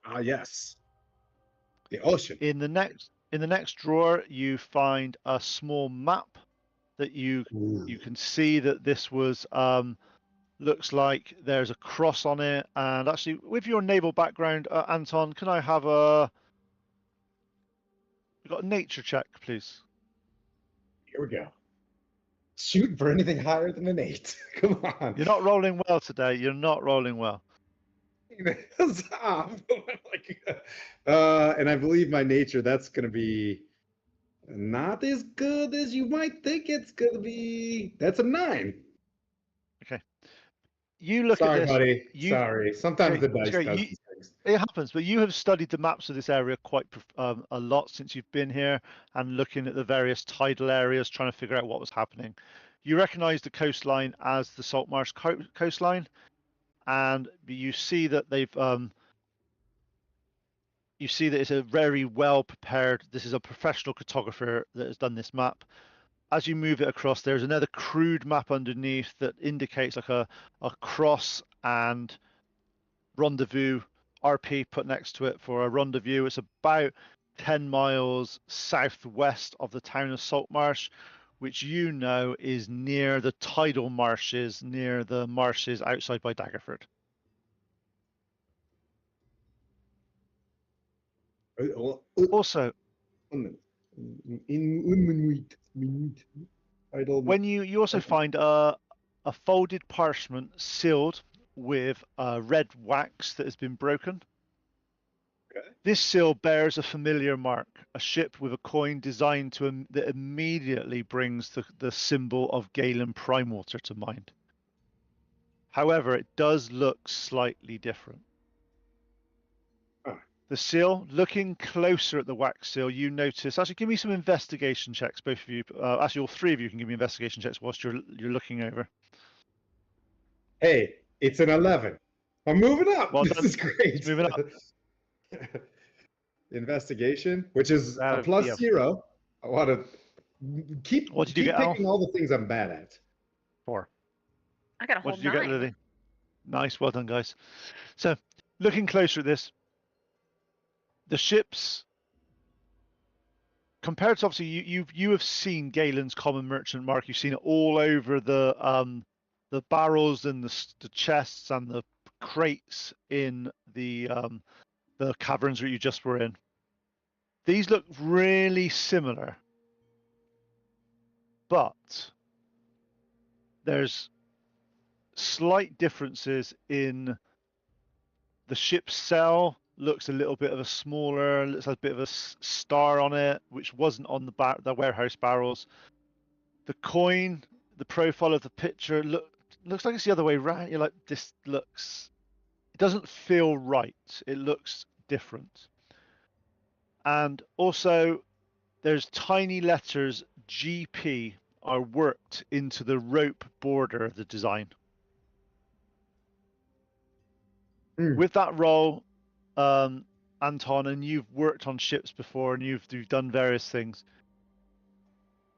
Ah, yes. The ocean. In the next drawer, you find a small map that you can see that this was looks like there's a cross on it. And actually, with your naval background, Anton, can I have we've got a nature check, please? Here we go. Shoot for anything higher than an 8. Come on. You're not rolling well today. You're not rolling well. Stop. And I believe my nature, that's going to be not as good as you might think it's going to be. That's a 9. Okay. You look Sorry, at this. buddy. Sorry. Sometimes the dice okay, does these things. It happens, but you have studied the maps of this area quite a lot since you've been here and looking at the various tidal areas, trying to figure out what was happening. You recognize the coastline as the Saltmarsh coastline, and you see that you see that it's a very well prepared. This is a professional cartographer that has done this map. As you move it across, there's another crude map underneath that indicates like a cross and rendezvous RP put next to it for a rendezvous. It's about 10 miles southwest of the town of Saltmarsh, which you know is near the tidal marshes, near the marshes outside by Daggerford. Also, when you also find a folded parchment sealed with red wax that has been broken. Okay. This seal bears a familiar mark, a ship with a coin designed that immediately brings the symbol of Galen Primewater to mind. However, it does look slightly different. The seal, looking closer at the wax seal, you notice. Actually, give me some investigation checks, both of you. Actually, all 3 of you can give me investigation checks whilst you're looking over. Hey, it's an 11. I'm moving up. Well This done. is great. It's moving up. Investigation, which is a That'd plus be a- 0. I want to keep What did you get, picking Al? all the things I'm bad at. 4. I got a whole What did you 9. get, Lily? Nice, well done, guys. So, looking closer at this, the ships, compared to obviously you have seen Galen's common merchant mark. You've seen it all over the barrels and the chests and the crates in the caverns that you just were in. These look really similar, but there's slight differences in the ship's cell. Looks a little bit of a smaller, looks like a bit of a star on it, which wasn't on the warehouse barrels. The coin, the profile of the picture looks like it's the other way around. You're like, it doesn't feel right. It looks different. And also, there's tiny letters GP are worked into the rope border of the design. With that roll, Anton, and you've worked on ships before and you've done various things.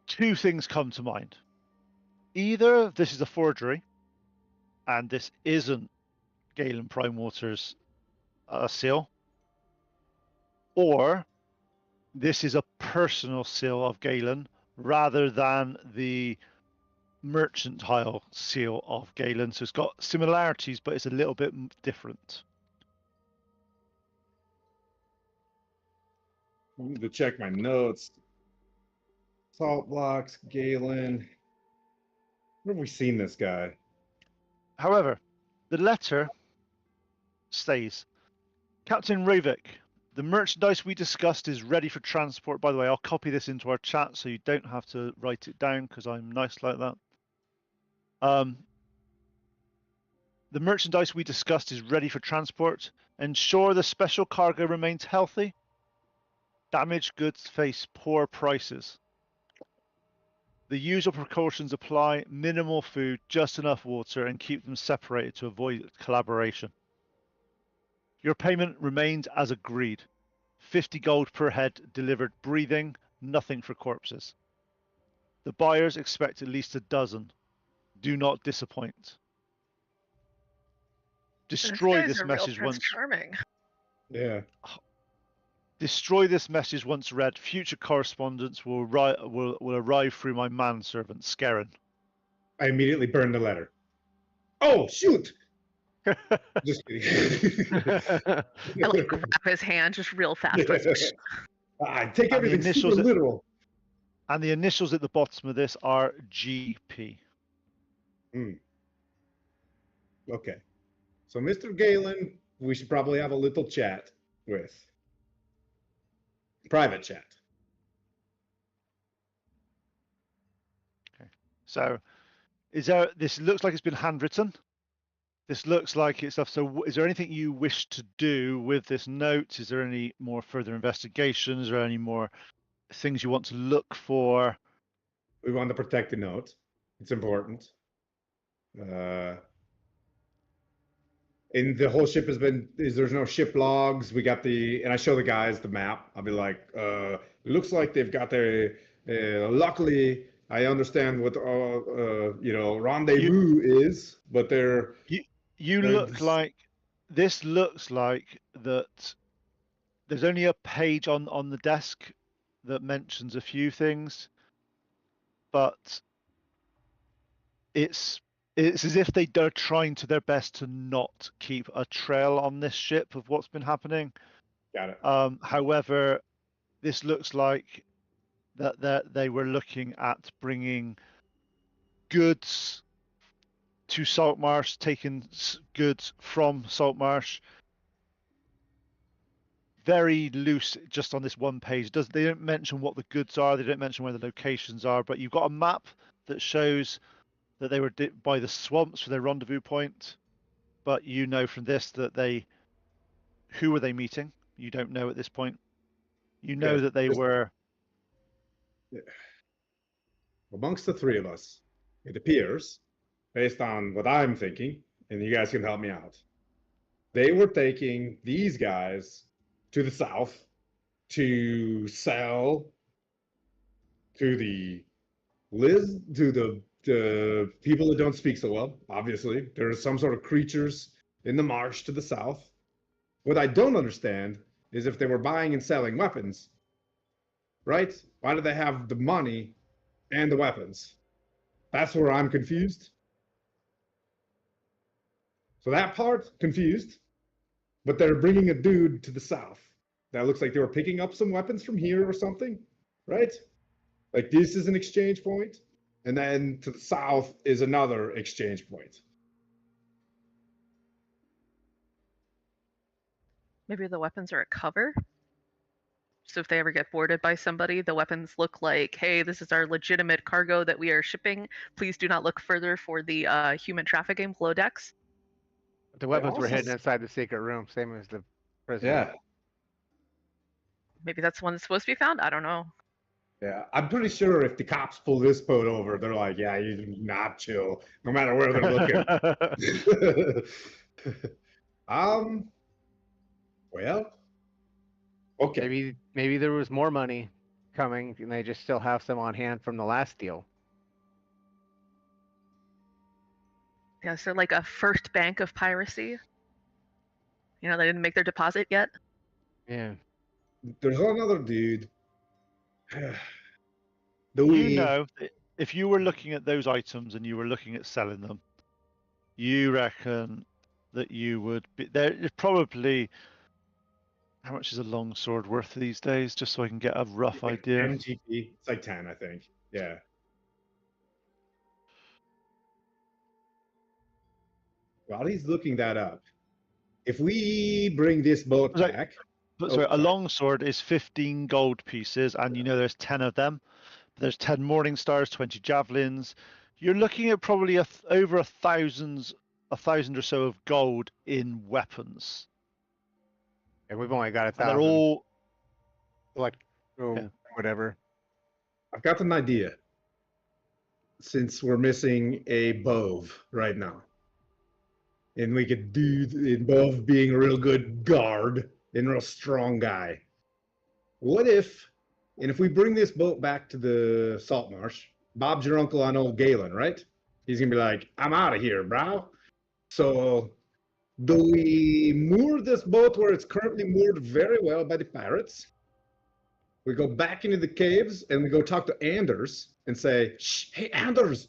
Two things come to mind. Either this is a forgery, and this isn't Galen Primewater's seal, or this is a personal seal of Galen rather than the mercantile seal of Galen. So it's got similarities, but it's a little bit different. I need to check my notes. Salt blocks, Galen. Where have we seen this guy? However, the letter stays. Captain Ravik, the merchandise we discussed is ready for transport. By the way, I'll copy this into our chat so you don't have to write it down because I'm nice like that. The merchandise we discussed is ready for transport. Ensure the special cargo remains healthy. Damaged goods face poor prices. The usual precautions apply: minimal food, just enough water, and keep them separated to avoid collaboration. Your payment remains as agreed. 50 gold per head delivered breathing, nothing for corpses. The buyers expect at least a dozen. Do not disappoint. Destroy this message once. Charming. Yeah. Destroy this message once read. Future correspondence will arrive through my manservant, Skerrin. I immediately burned the letter. Oh, shoot! Just kidding. I like grab his hand just real fast. I take everything super literal. And the initials at the bottom of this are GP. Okay. So Mr. Galen, we should probably have a little chat with. Private chat. Okay. So this looks like it's been handwritten. This looks like it's stuff. So is there anything you wish to do with this note? Is there any more further investigations or any more things you want to look for? We want to protect the note. It's important. And the whole ship there's no ship logs. We got and I show the guys the map. I'll be like, it looks like they've got their, luckily, I understand what, rendezvous is, but they're. This looks like that there's only a page on the desk that mentions a few things, but it's as if they're trying to their best to not keep a trail on this ship of what's been happening. Got it. However, this looks like that they were looking at bringing goods to Saltmarsh, taking goods from Saltmarsh. Very loose, just on this one page. They don't mention what the goods are. They don't mention where the locations are. But you've got a map that shows that they were by the swamps for their rendezvous point, but you know from this that who were they meeting? You don't know at this point. You know that they were. Amongst the three of us, it appears, based on what I'm thinking, and you guys can help me out, they were taking these guys to the south to sell to the people that don't speak so well. Obviously, there are some sort of creatures in the marsh to the south. What I don't understand is if they were buying and selling weapons, right? Why do they have the money and the weapons? That's where I'm confused. So that part, confused. But they're bringing a dude to the south. That looks like they were picking up some weapons from here or something, right? Like this is an exchange point. And then to the south is another exchange point. Maybe the weapons are a cover. So if they ever get boarded by somebody, the weapons look like, hey, this is our legitimate cargo that we are shipping. Please do not look further for the human trafficking below decks. The weapons were hidden inside the secret room, same as the prison. Yeah. Maybe that's the one that's supposed to be found. I don't know. Yeah, I'm pretty sure if the cops pull this boat over, they're like, yeah, you do not chill, no matter where they're looking. Well, okay. Maybe there was more money coming, and they just still have some on hand from the last deal. Yeah, is there like a first bank of piracy? You know, they didn't make their deposit yet. Yeah. There's another dude. You know, if you were looking at those items and you were looking at selling them, you reckon that you would be there? Probably. How much is a long sword worth these days? Just so I can get a rough idea. 10 GP. It's like 10, I think. Yeah. While he's looking that up, if we bring this boat Sorry, back, But sorry, a long sword is 15 gold pieces, and you know there's 10 of them. There's 10 morning stars, 20 javelins. You're looking at probably over a thousand or so of gold in weapons. And we've only got And 1,000. they're all Like, Yeah. whatever. I've got an idea. Since we're missing a Bove right now, and we could do in Bove being a real good guard and a real strong guy. What if, and if we bring this boat back to the Saltmarsh, Bob's your uncle on old Galen, right? He's gonna be like, I'm out of here, bro. So do we moor this boat where it's currently moored very well by the pirates? We go back into the caves and we go talk to Anders and say, Shh, hey, Anders,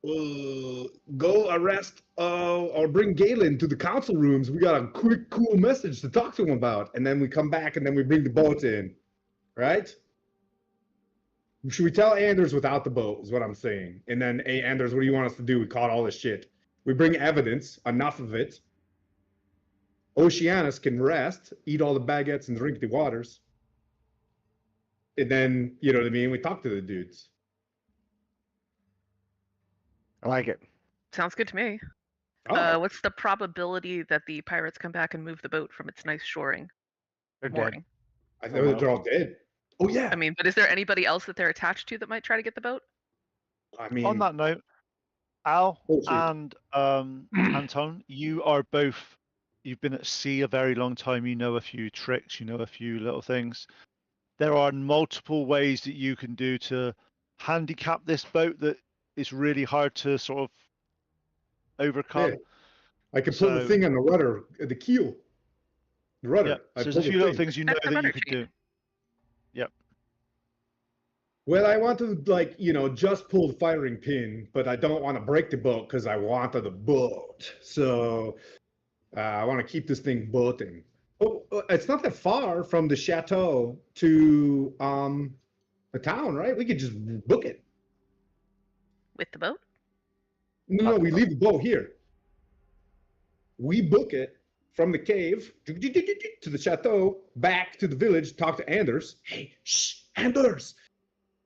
go arrest or bring Galen to the council rooms. We got a quick, cool message to talk to him about. And then we come back and then we bring the boat in, right? Should we tell Anders without the boat is what I'm saying. And then, hey, Anders, what do you want us to do? We caught all this shit. We bring evidence, enough of it. Oceanus can rest, eat all the baguettes and drink the waters. And then, you know what I mean? We talk to the dudes. I like it. Sounds good to me. Oh, What's the probability that the pirates come back and move the boat from its nice shoring? They're dead. Mooring? I thought they're all dead. Oh, yeah. I mean, but is there anybody else that they're attached to that might try to get the boat? I mean, on that note. Al Oh, shoot. and Anton, you are both. You've been at sea a very long time. You know a few tricks. You know a few little things. There are multiple ways that you can do to handicap this boat that is really hard to sort of overcome. Yeah. I can put the So- thing on the rudder, the keel. The rudder. Yeah, I so there's pull a the few little thing. things you know That's the that you rudder could cheat. do. Yep. Well, I want to, like, you know, just pull the firing pin, but I don't want to break the boat because I wanted the boat. So I want to keep this thing boating. Oh, it's not that far from the chateau to the town, right? We could just book it. With the boat? No, we leave the boat here. We book it from the cave to the chateau, back to the village, talk to Anders. Hey, shh, Anders,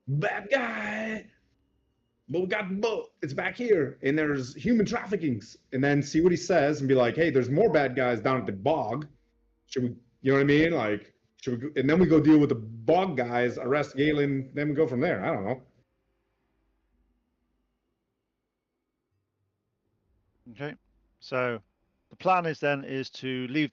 bad guy. But we got the boat. It's back here, and there's human traffickings. And then see what he says and be like, hey, there's more bad guys down at the bog. Should we, you know what I mean? Like, should we, and then we go deal with the bog guys, arrest Galen, then we go from there. I don't know. Okay. So the plan is to leave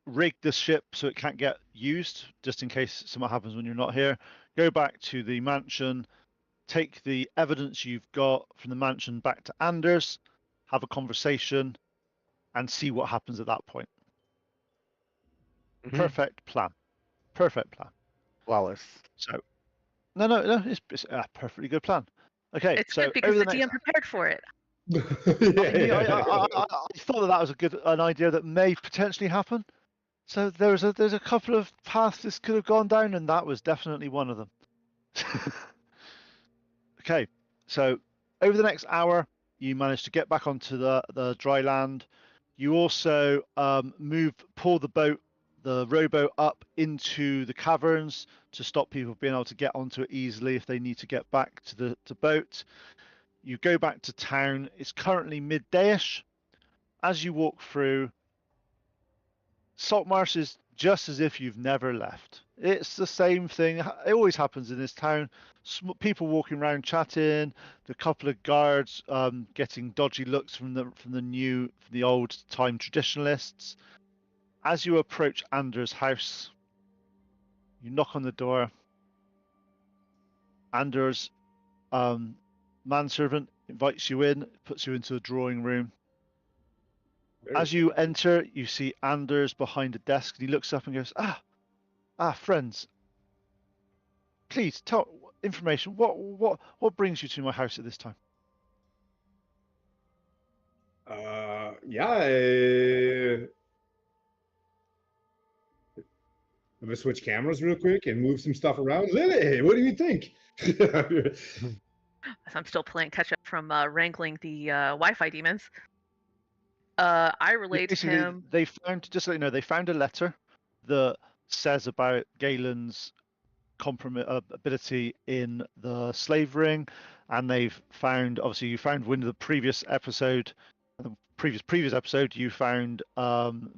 rig the ship so it can't get used, just in case something happens when you're not here. Go back to the mansion, take the evidence you've got from the mansion back to Anders, have a conversation, and see what happens at that point. Mhm. Perfect plan. Perfect plan. Flawless. So, no, it's a perfectly good plan. Okay, It's so good because over the the DM next, prepared for it. I thought that was an idea that may potentially happen. So there's a couple of paths this could have gone down, and that was definitely one of them. Okay, so over the next hour, you manage to get back onto the dry land. You also pull the rowboat up into the caverns to stop people being able to get onto it easily if they need to get back to the boat. You go back to town. It's currently midday-ish. As you walk through, Saltmarsh is just as if you've never left. It's the same thing. It always happens in this town. People walking around chatting. The couple of guards getting dodgy looks from the old time traditionalists. As you approach Anders' house, you knock on the door. Anders' manservant invites you in, puts you into a drawing room. As you enter, you see Anders behind a desk, and he looks up and goes, friends. Please tell information. What brings you to my house at this time? Yeah. I'm gonna switch cameras real quick and move some stuff around. Lily, what do you think? I'm still playing catch up from wrangling the Wi-Fi demons. I relate to Basically, him. they found, just so you know, they found a letter that says about Galen's ability in the slave ring, and they've found, obviously, you found in the previous episode, the previous episode, you found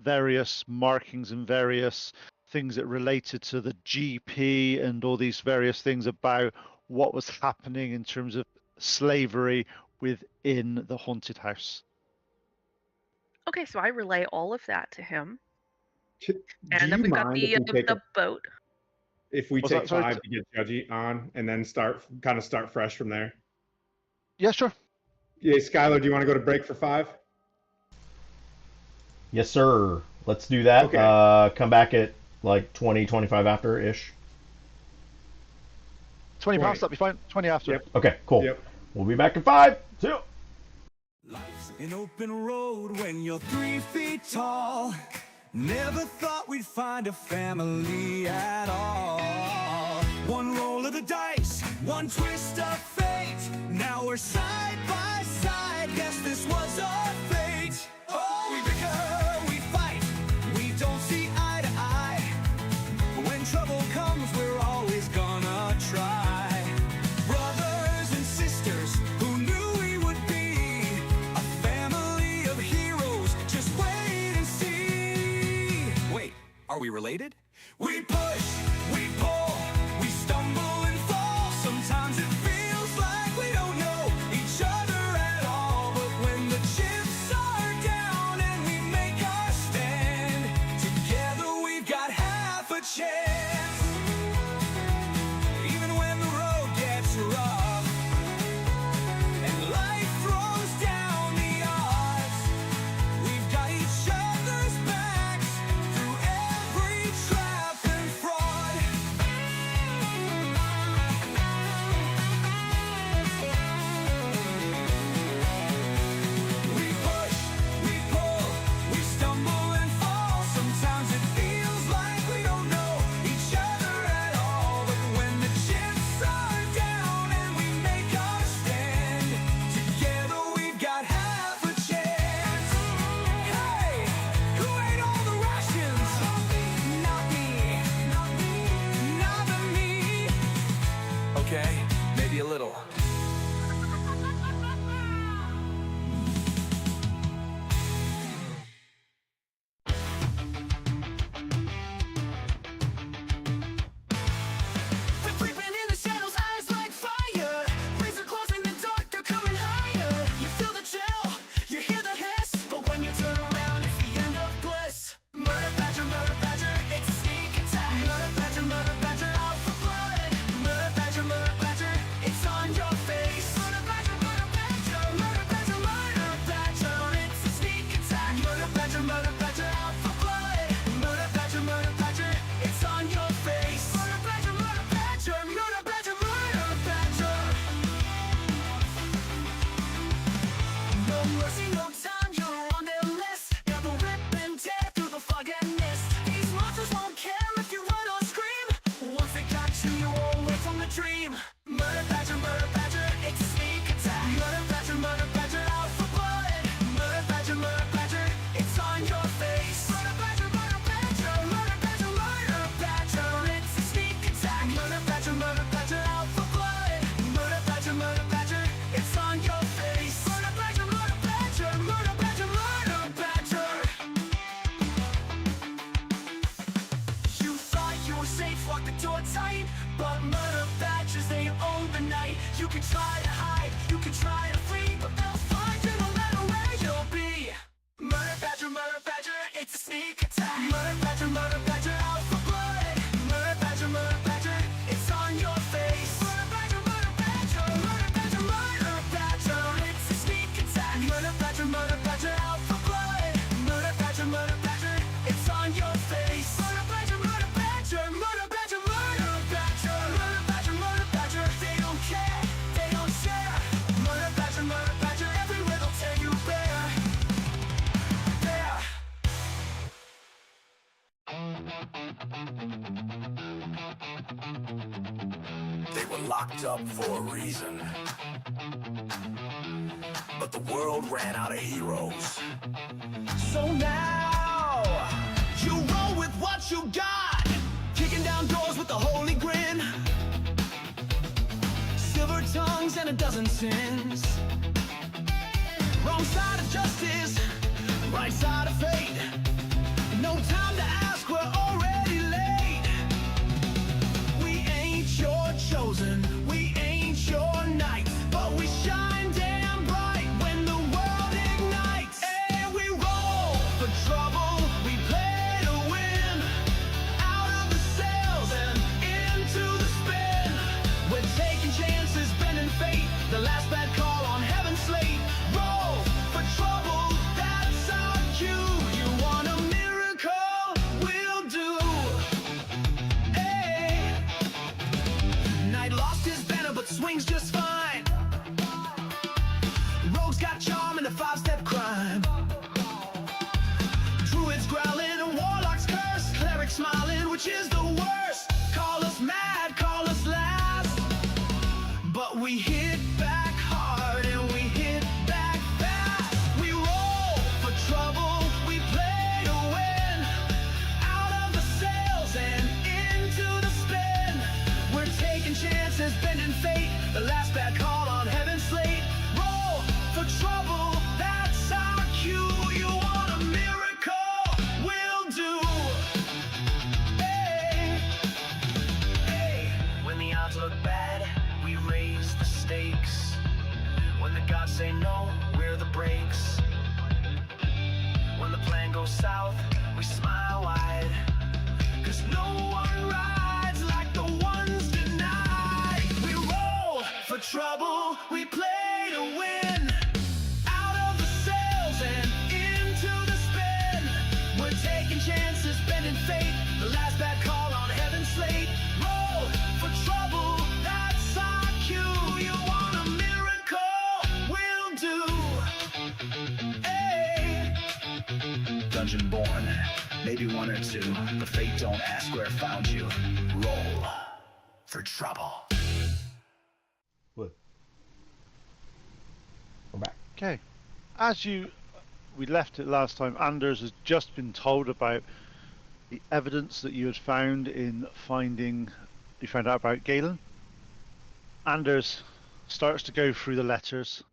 various markings and various things that related to the GP and all these various things about what was happening in terms of slavery within the haunted house. Okay, so I relay all of that to him. Do And then you we've got mind if we take the boat. if we Was take that- sorry, 5 to get Judgy on and then start fresh from there? Yeah, sure. Yeah, Skylar, do you want to go to break for 5? Yes, sir. Let's do that. Okay. Come back at like 20, 25 after-ish. 20 20. past, that'd be fine. 20 after. Yep. Okay, cool. Yep. We'll be back in 5. 2. Life's an open road when you're 3 feet tall. Never thought we'd find a family at all. One roll of the dice, one twist of fate. Now we're side by side. Guess this was our fate. Oh, we bicker, we fight. We don't see eye to eye. But when trouble comes, we're always gonna try. Brothers and sisters who knew we would be a family of heroes. Just wait and see. Wait, are we related? We push, we pull, we stumble and fall. Sometimes it feels like we don't know each other at all. But when the chips are down and we make our stand, together we've got half a chance. Even when the road gets rough and life throws down the odds, we've got each other's backs through every trap and fraud. We push, we pull, we stumble and fall. Sometimes it feels like we don't know each other at all. But when the chips are down and we make our stand, together we've got half a chance. Hey, who ate all the rations? Not me, not me, not me. Okay, maybe a little. We're creeping in the shadows, eyes like fire. Razor claws in the dark, they're coming higher. You feel the chill, you hear the hiss, but when you turn around, it's the end of bliss. Murder badger, it's a sneak attack. Murder badger, out for blood. Murder badger, it's on your face. Murder badger, it's a sneak attack. Murder badger, out for blood. Murder badger, it's on your face. Murder badger, murder badger. No mercy, no time, you're on their list. Got the rip and tear through the fog and mist. These monsters won't care if you run or scream. Once they got you, you won't away from the dream. Murder badger, it's a sneak attack. Murder badger, out for blood. Murder badger, it's on your face. Murder badger, it's a sneak attack. Murder badger, out for blood. Murder badger, it's on your face. Murder badger, can try to hide, you can try to flee, but they'll find you no matter where you'll be. Murder badger, it's a sneak attack. Murder badger, out for blood. Murder badger, it's on your face. Murder badger, it's a sneak attack. Murder badger, out for blood. Murder badger, it's on your face. Murder badger, they don't care, they don't share. Murder badger, everywhere they'll tear you bare. There. They were locked up for a reason. But the world ran out of heroes. So now, you roll with what you got. Kicking down doors with a holy grin. Silver tongues and a dozen sins. Wrong side of justice, right side of fate. No time to ask, we're already late. We ain't your chosen, we ain't your knight, but we shine damn bright when the world ignites. And we roll for trouble, we play to win. Out of the sails and into the spin. We're taking chances, bending fate. The last bad call on heaven's slate. Roll for trouble, that's our cue. You want a miracle? We'll do. Hey. Knight lost his banner, but swings just fine. Rogue's got charm and a five-step crime. Druids growling and warlocks curse. Clerics smiling, which is the worst. Call us mad, call us last. But we hit back hard and we hit back fast. We roll for trouble, we play to win. Out of the sails and into the spin. We're taking chances, bending fate. The last bad call on heaven's slate. Roll for trouble, that's our cue. You want a miracle? We'll do. Hey, hey. When the odds look bad, we raise the stakes. When the gods say no, we're the brakes. When the plan goes south, we smile wide. 'Cause no one rides like the ones denied. We roll for trouble, we play to win. Out of the sails and into the spin. We're taking chances, bending fate. The last bad call on heaven's slate. Roll for trouble, that's our cue. You want a miracle? We'll do. Hey. Dungeon born, maybe one or two, but fate don't ask where it found you. Roll for trouble. What? We're back. Okay. As we left it last time, Anders has just been told about the evidence that you had found in you found out about Galen. Anders starts to go through the letters.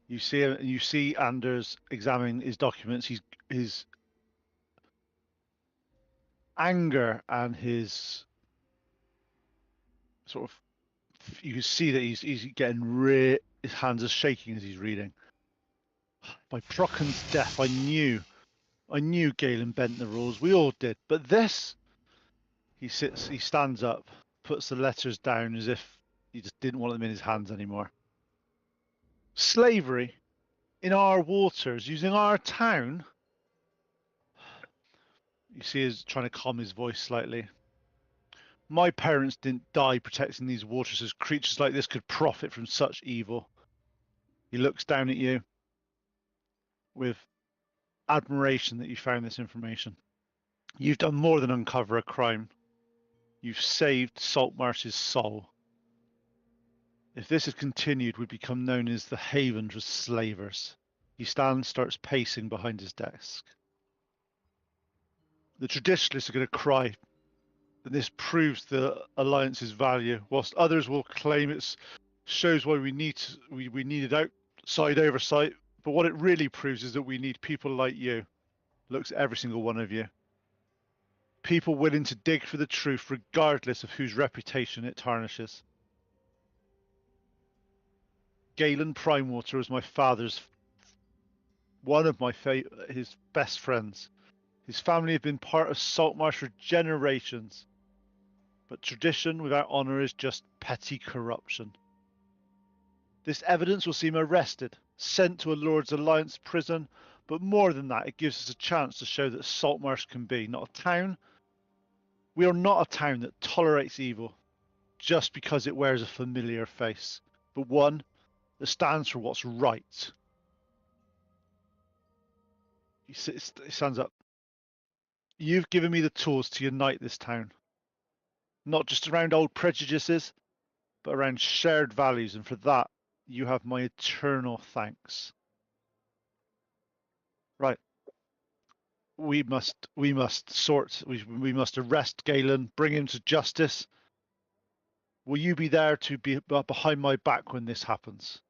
You see Anders examining his documents. His anger and his sort of, you can see that he's getting his hands are shaking as he's reading. By Procken's death, I knew Galen bent the rules. We all did. But this, he stands up, puts the letters down as if he just didn't want them in his hands anymore. Slavery in our waters, using our town. You see he's trying to calm his voice slightly. My parents didn't die protecting these waters as creatures like this could profit from such evil. He looks down at you with admiration that you found this information. You've done more than uncover a crime. You've saved Saltmarsh's soul. If this had continued, we'd become known as the haven for slavers. He starts pacing behind his desk. The traditionalists are going to cry that this proves the alliance's value, whilst others will claim it shows why we needed outside oversight. But what it really proves is that we need people like you. Looks at every single one of you. People willing to dig for the truth regardless of whose reputation it tarnishes. Galen Primewater was my father's, one of his best friends. His family have been part of Saltmarsh for generations. But tradition without honour is just petty corruption. This evidence will see him arrested, sent to a Lord's Alliance prison, but more than that, it gives us a chance to show that Saltmarsh can be not a town. We are not a town that tolerates evil just because it wears a familiar face, but one that stands for what's right. He stands up. You've given me the tools to unite this town. Not just around old prejudices, but around shared values, and for that, you have my eternal thanks. Right. We must arrest Galen, bring him to justice. Will you be there to be behind my back when this happens?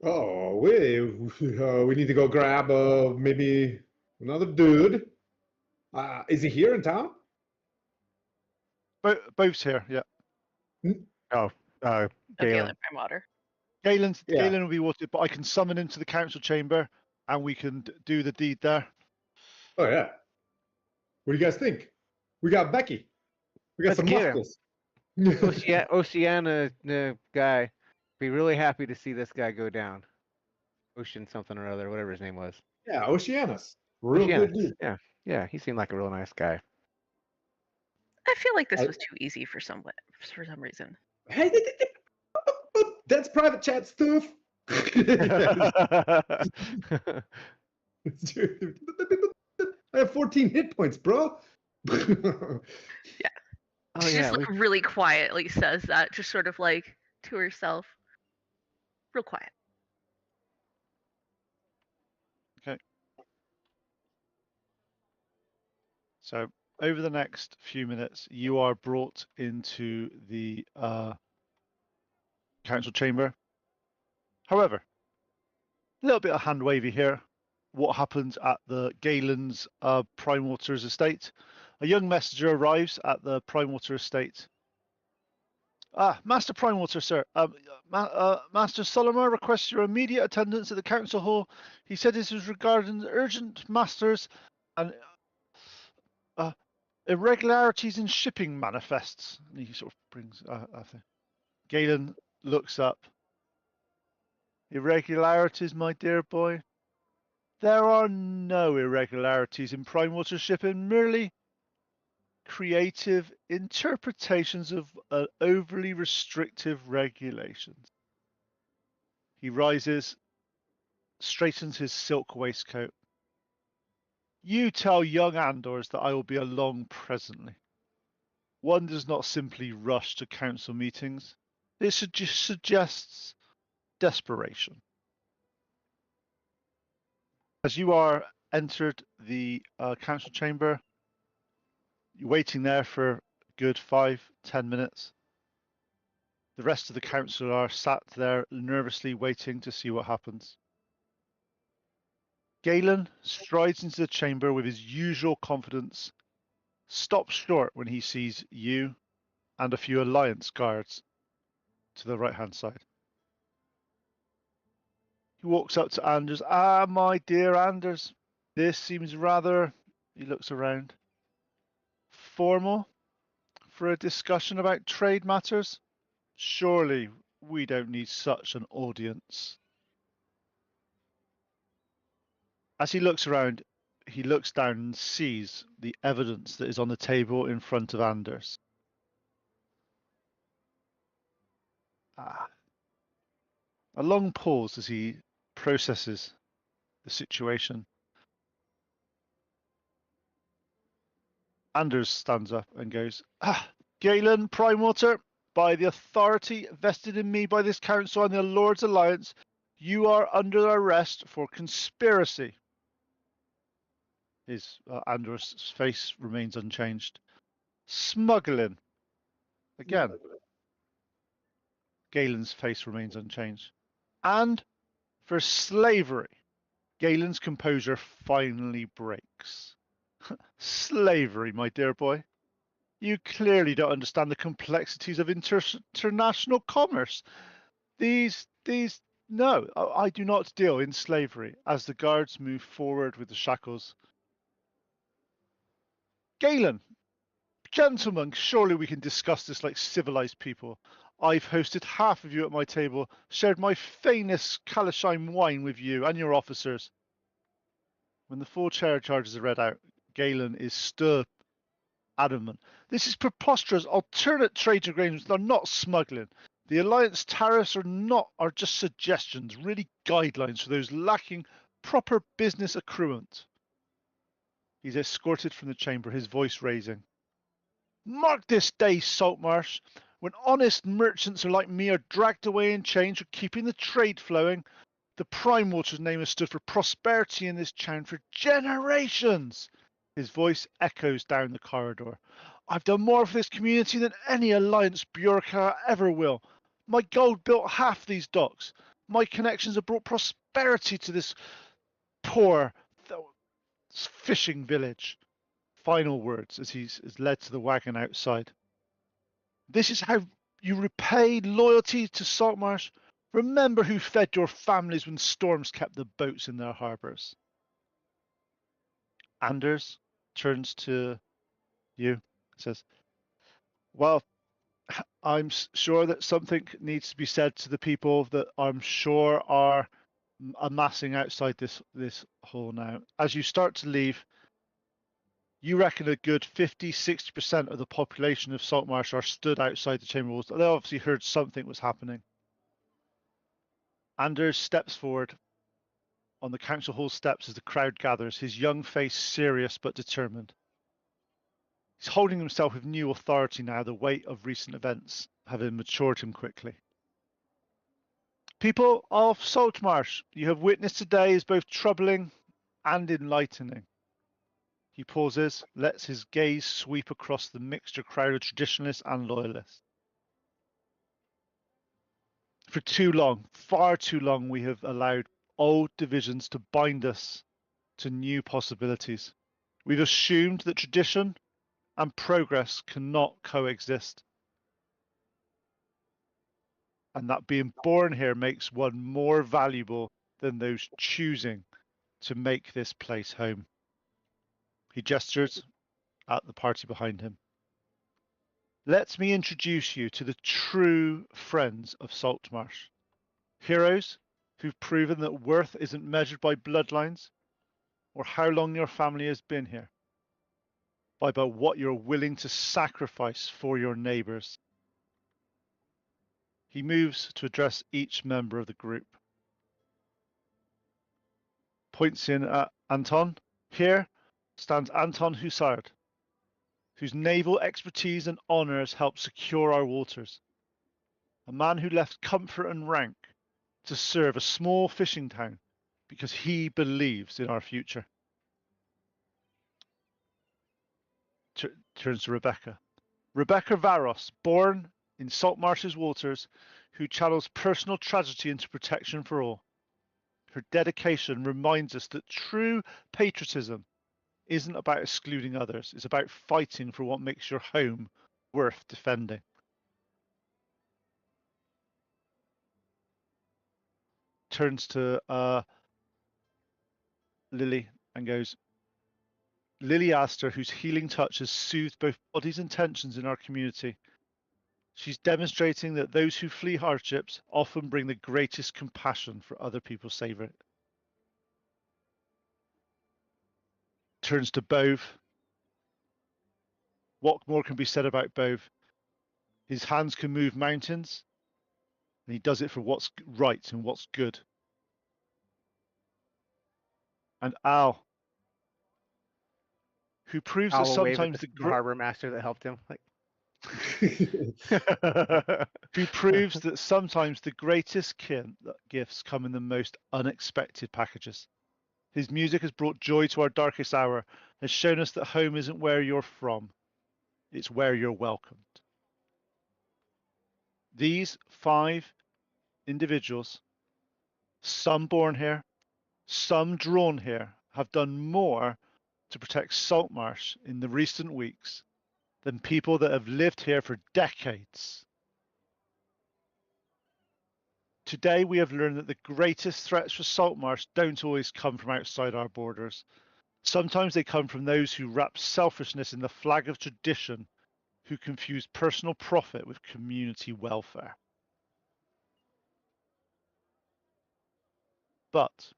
Oh, we need to go grab maybe another dude. Is he here in town? Both's here, yeah. Oh, Okay, Galen. like prime water. Galen Yeah. will be watered, but I can summon him to the council chamber, and we can do the deed there. Oh yeah. What do you guys think? We got Becky. We got Let's some get him. muscles. Oceana guy. Be really happy to see this guy go down. Ocean something or other, whatever his name was. Yeah, Oceanus. Real Oceanus. good dude. Yeah, he seemed like a real nice guy. I feel like this I- was too easy for some reason. Hey, that's private chat stuff. I have 14 hit points, bro. Oh She yeah, just like really quietly says that, just sort of like to herself. Real quiet. So over the next few minutes, you are brought into the council chamber. However, a little bit of hand wavy here. What happens at the Galen's Primewater's estate? A young messenger arrives at the Primewater estate. Master Primewater, sir. Master Saltmarsh requests your immediate attendance at the council hall. He said this is regarding urgent masters and irregularities in shipping manifests. And he sort of brings a thing. Galen looks up. Irregularities, my dear boy? There are no irregularities in Primewater shipping, merely creative interpretations of overly restrictive regulations. He rises, straightens his silk waistcoat. You tell young Andors that I will be along presently. One does not simply rush to council meetings. It suggests desperation. As you are entered the council chamber, you're waiting there for a good 5-10 minutes. The rest of the council are sat there nervously waiting to see what happens. Galen strides into the chamber with his usual confidence, stops short when he sees you and a few Alliance guards to the right-hand side. He walks up to Anders. My dear Anders, this seems rather, he looks around, formal for a discussion about trade matters. Surely we don't need such an audience. As he looks around, he looks down and sees the evidence that is on the table in front of Anders. A long pause as he processes the situation. Anders stands up and goes, Galen Primewater, by the authority vested in me by this council and the Lord's Alliance, you are under arrest for conspiracy. Anders' face remains unchanged. Smuggling. Again. Galen's face remains unchanged. And for slavery. Galen's composure finally breaks. Slavery, my dear boy. You clearly don't understand the complexities of international commerce. These No, I do not deal in slavery. As the guards move forward with the shackles. Galen, gentlemen, surely we can discuss this like civilized people. I've hosted half of you at my table, shared my famous Kalashime wine with you and your officers. When the 4 chair charges are read out, Galen is still adamant. This is preposterous. Alternate trade agreements are not smuggling. The alliance tariffs are just suggestions, really guidelines for those lacking proper business accruent. He's escorted from the chamber, his voice raising. Mark this day, Saltmarsh, when honest merchants like me are dragged away in chains for keeping the trade flowing. The Prime Water's name has stood for prosperity in this town for generations. His voice echoes down the corridor. I've done more for this community than any alliance bureaucrat ever will. My gold built half these docks. My connections have brought prosperity to this poor fishing village. Final words as he's led to the wagon outside. This is how you repay loyalty to Saltmarsh. Remember who fed your families when storms kept the boats in their harbours. Anders turns to you and says, well, I'm sure that something needs to be said to the people that I'm sure are amassing outside this hall now. As you start to leave, you reckon a good 50-60% of the population of Saltmarsh are stood outside the chamber walls. They obviously heard something was happening. Anders steps forward on the council hall steps as the crowd gathers, his young face serious but determined. He's holding himself with new authority now, the weight of recent events having matured him quickly. People of Saltmarsh, you have witnessed today is both troubling and enlightening. He pauses, lets his gaze sweep across the mixture crowd of traditionalists and loyalists. For too long, far too long, we have allowed old divisions to bind us to new possibilities. We've assumed that tradition and progress cannot coexist. And that being born here makes one more valuable than those choosing to make this place home. He gestures at the party behind him. Let me introduce you to the true friends of Saltmarsh. Heroes who've proven that worth isn't measured by bloodlines or how long your family has been here, but by what you're willing to sacrifice for your neighbours. He moves to address each member of the group. Points in at Anton. Here stands Anton Hussard, whose naval expertise and honours helped secure our waters. A man who left comfort and rank to serve a small fishing town because he believes in our future. Turns to Rebecca. Rebecca Varos, born in Saltmarsh's waters, who channels personal tragedy into protection for all. Her dedication reminds us that true patriotism isn't about excluding others, it's about fighting for what makes your home worth defending. Turns to Lily and goes, Lily Astor, whose healing touch has soothed both bodies and tensions in our community. She's demonstrating that those who flee hardships often bring the greatest compassion for other people's safety. Turns to Bove. What more can be said about Bove? His hands can move mountains, and he does it for what's right and what's good. And Al, who proves that sometimes the harbor master that helped him. Like, who proves that sometimes the greatest gifts come in the most unexpected packages. His music has brought joy to our darkest hour, has shown us that home isn't where you're from, it's where you're welcomed. These 5 individuals, some born here, some drawn here, have done more to protect Saltmarsh in the recent weeks than people that have lived here for decades. Today we have learned that the greatest threats for Saltmarsh don't always come from outside our borders. Sometimes they come from those who wrap selfishness in the flag of tradition, who confuse personal profit with community welfare. But,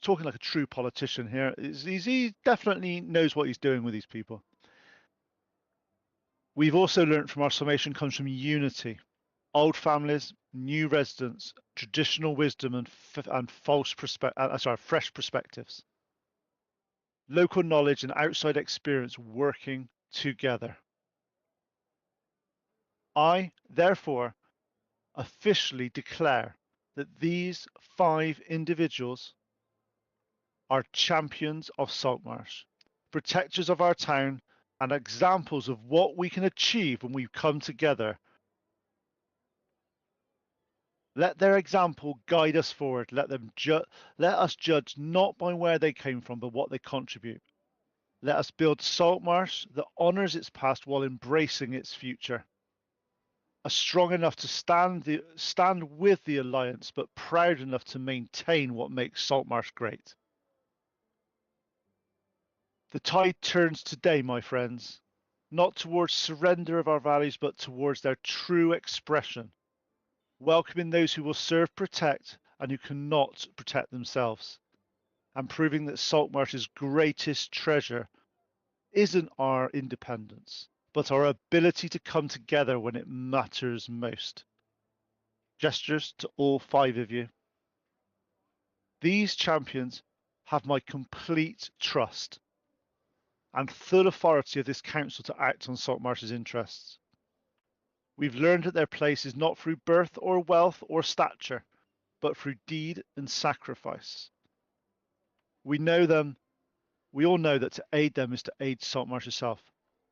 talking like a true politician here, he definitely knows what he's doing with these people. We've also learned from our summation comes from unity. Old families, new residents, traditional wisdom, and fresh perspectives. Local knowledge and outside experience working together. I, therefore, officially declare that these 5 individuals are champions of Saltmarsh, protectors of our town, and examples of what we can achieve when we come together. Let their example guide us forward. Let us judge not by where they came from, but what they contribute. Let us build Saltmarsh that honours its past while embracing its future. Strong enough to stand with the Alliance, but proud enough to maintain what makes Saltmarsh great. The tide turns today, my friends, not towards surrender of our values, but towards their true expression. Welcoming those who will serve, protect, and who cannot protect themselves, and proving that Saltmarsh's greatest treasure isn't our independence, but our ability to come together when it matters most. Gestures to all 5 of you. These champions have my complete trust and full authority of this council to act on Saltmarsh's interests. We've learned that their place is not through birth or wealth or stature, but through deed and sacrifice. We all know that to aid them is to aid Saltmarsh itself.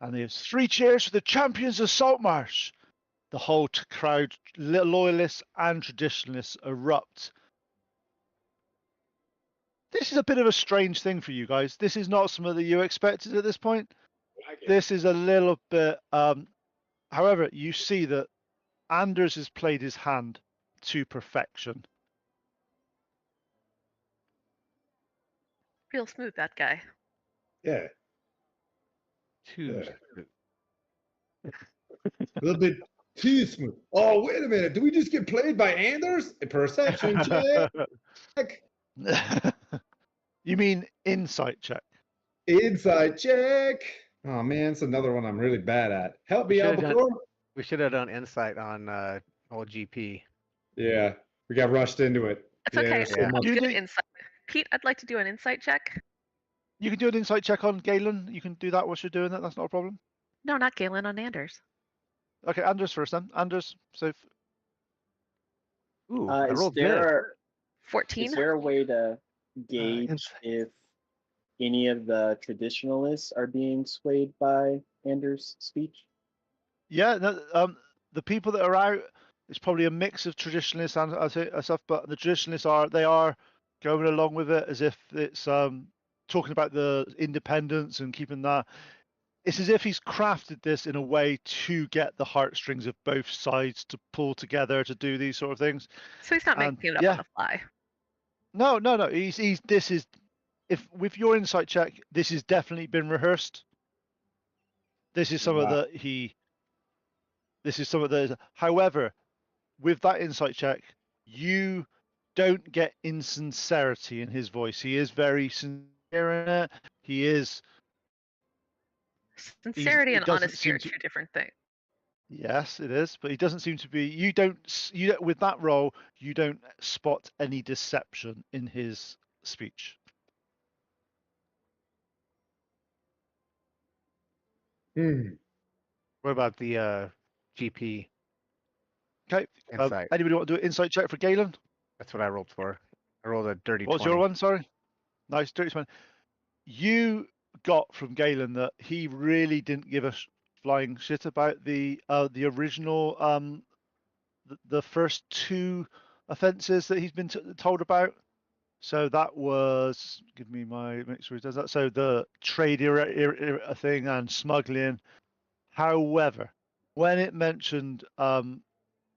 And there's 3 cheers for the champions of Saltmarsh. The whole crowd, loyalists and traditionalists, erupt. This is a bit of a strange thing for you guys. This is not something that you expected at this point. This is a little bit... however, you see that Anders has played his hand to perfection. Real smooth, that guy. Yeah. Too A little bit too smooth. Oh, wait a minute. Do we just get played by Anders? A perception check. You mean insight check? Inside check. Oh, man, it's another one I'm really bad at. Help me out, Should've before. We should have done insight on old GP. Yeah, we got rushed into it. It's okay. there's so I'll much- do an insight. Pete, I'd like to do an insight check. You can do an insight check on Galen. You can do that whilst you're doing that. That's not a problem. No, not Galen, on Anders. Okay, Anders first then. Anders, so Ooh, I Is rolled mid. there 14? is there a way to gauge insight. if any of the traditionalists are being swayed by Anders' speech? yeah, no, the people that are out, it's probably a mix of traditionalists and stuff, but the traditionalists are going along with it as if it's talking about the independence and keeping that. It's as if he's crafted this in a way to get the heartstrings of both sides to pull together to do these sort of things. So he's not making it up yeah. on the fly. No. This is, if with your insight check, this has definitely been rehearsed. This is something Wow. that. However, with that insight check, you don't get insincerity in his voice. He is very sincere in it. He is. Sincerity it and doesn't honesty seem are to- 2 different things. Yes, it is, but he doesn't seem to be. You don't with that role. You don't spot any deception in his speech. What about the GP Okay. insight? Anybody want to do an insight check for Galen? That's what I rolled for. I rolled a dirty What's 20. your one? Sorry. Nice, dirty 20. You got from Galen that he really didn't give a flying shit about the original the first 2 offences that he's been told about. So that was, give me make sure he does that. So the trade thing and smuggling. However, when it mentioned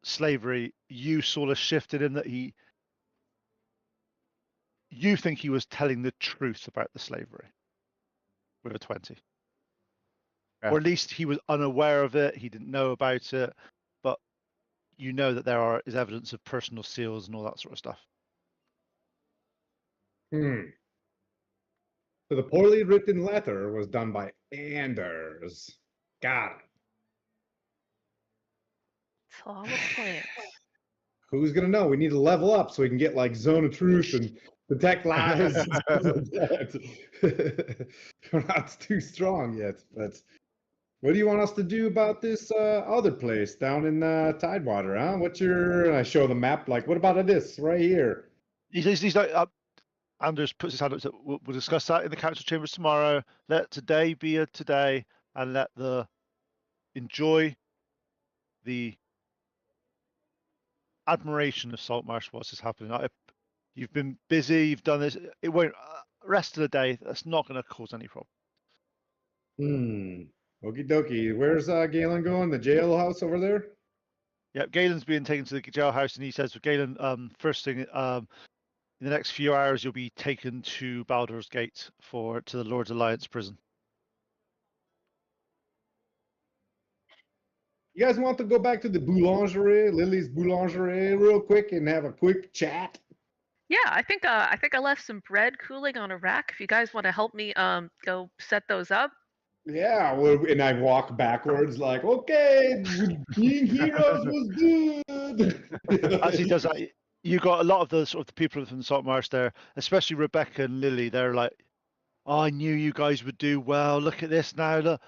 slavery, you sort of shifted in that you think he was telling the truth about the slavery with a 20. Yeah. Or at least he was unaware of it, he didn't know about it, but you know that there is evidence of personal seals and all that sort of stuff. So the poorly written letter was done by Anders. Got it. It's all a plan. Who's gonna know? We need to level up so we can get like Zone of Truth and Detect Lies. We're not too strong yet, but what do you want us to do about this other place down in Tidewater, huh? What's your... I show the map, like, what about this right here? He's like, Anders puts his hand up, so we'll discuss that in the council chambers tomorrow. Let today be a today, and let enjoy the admiration of Saltmarsh whilst it's happening. You've been busy, you've done this. It won't, rest of the day, that's not going to cause any problem. Okie dokie. Where's Galen going? The jailhouse over there? Yep, Galen's being taken to the jailhouse, and he says, Galen, first thing, in the next few hours, you'll be taken to Baldur's Gate to the Lord's Alliance prison. You guys want to go back to the boulangerie, Lily's boulangerie, real quick and have a quick chat? Yeah, I think I left some bread cooling on a rack. If you guys want to help me go set those up. Yeah, well, and I walk backwards like, okay, being heroes was good. As he does that, you got a lot of the sort of the people from the Saltmarsh there, especially Rebecca and Lily. They're like, "Oh, I knew you guys would do well. Look at this now. Look,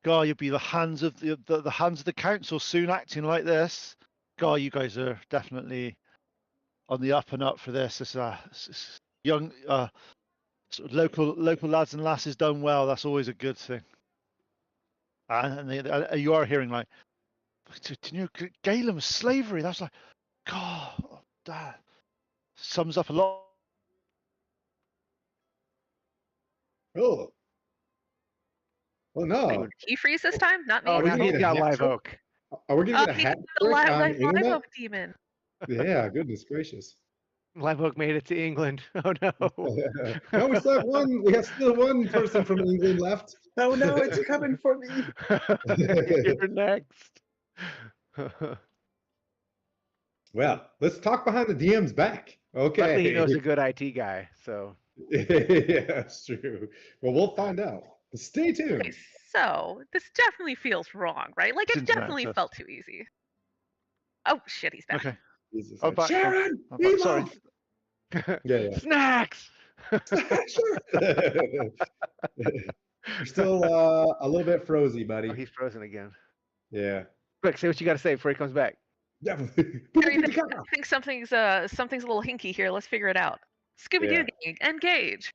God, you'll be the hands of the hands of the council soon, acting like this. God, you guys are definitely on the up and up for this. This young, sort of local lads and lasses done well. That's always a good thing." And you are hearing like, "You know, Galen was slavery." That's like, God, that sums up a lot. Oh. Oh no. He freeze this time, not me. Oh, we now gonna he's get a got hat live trick? oak. Are we gonna get a He hat got the trick on live internet? oak demon. Yeah, goodness gracious. Live oak made it to England. Oh no. No, we still have one. We have still one person from England left. Oh no, it's coming for me. You're next. Well, let's talk behind the DM's back. Okay. Luckily, he knows a good IT guy, so. Yeah, that's true. Well, we'll find out. Stay tuned. Okay, so this definitely feels wrong, right? Like it Internet definitely access. felt too easy. Oh shit, he's back. Okay. Jesus, I'm back. Sharon, I'm back. Sorry. Yeah. Snacks. Sure. You're still a little bit frozy, buddy. Oh, he's frozen again. Yeah. Quick, say what you got to say before he comes back. Definitely. I think something's a little hinky here. Let's figure it out. Scooby-Doo gang, engage.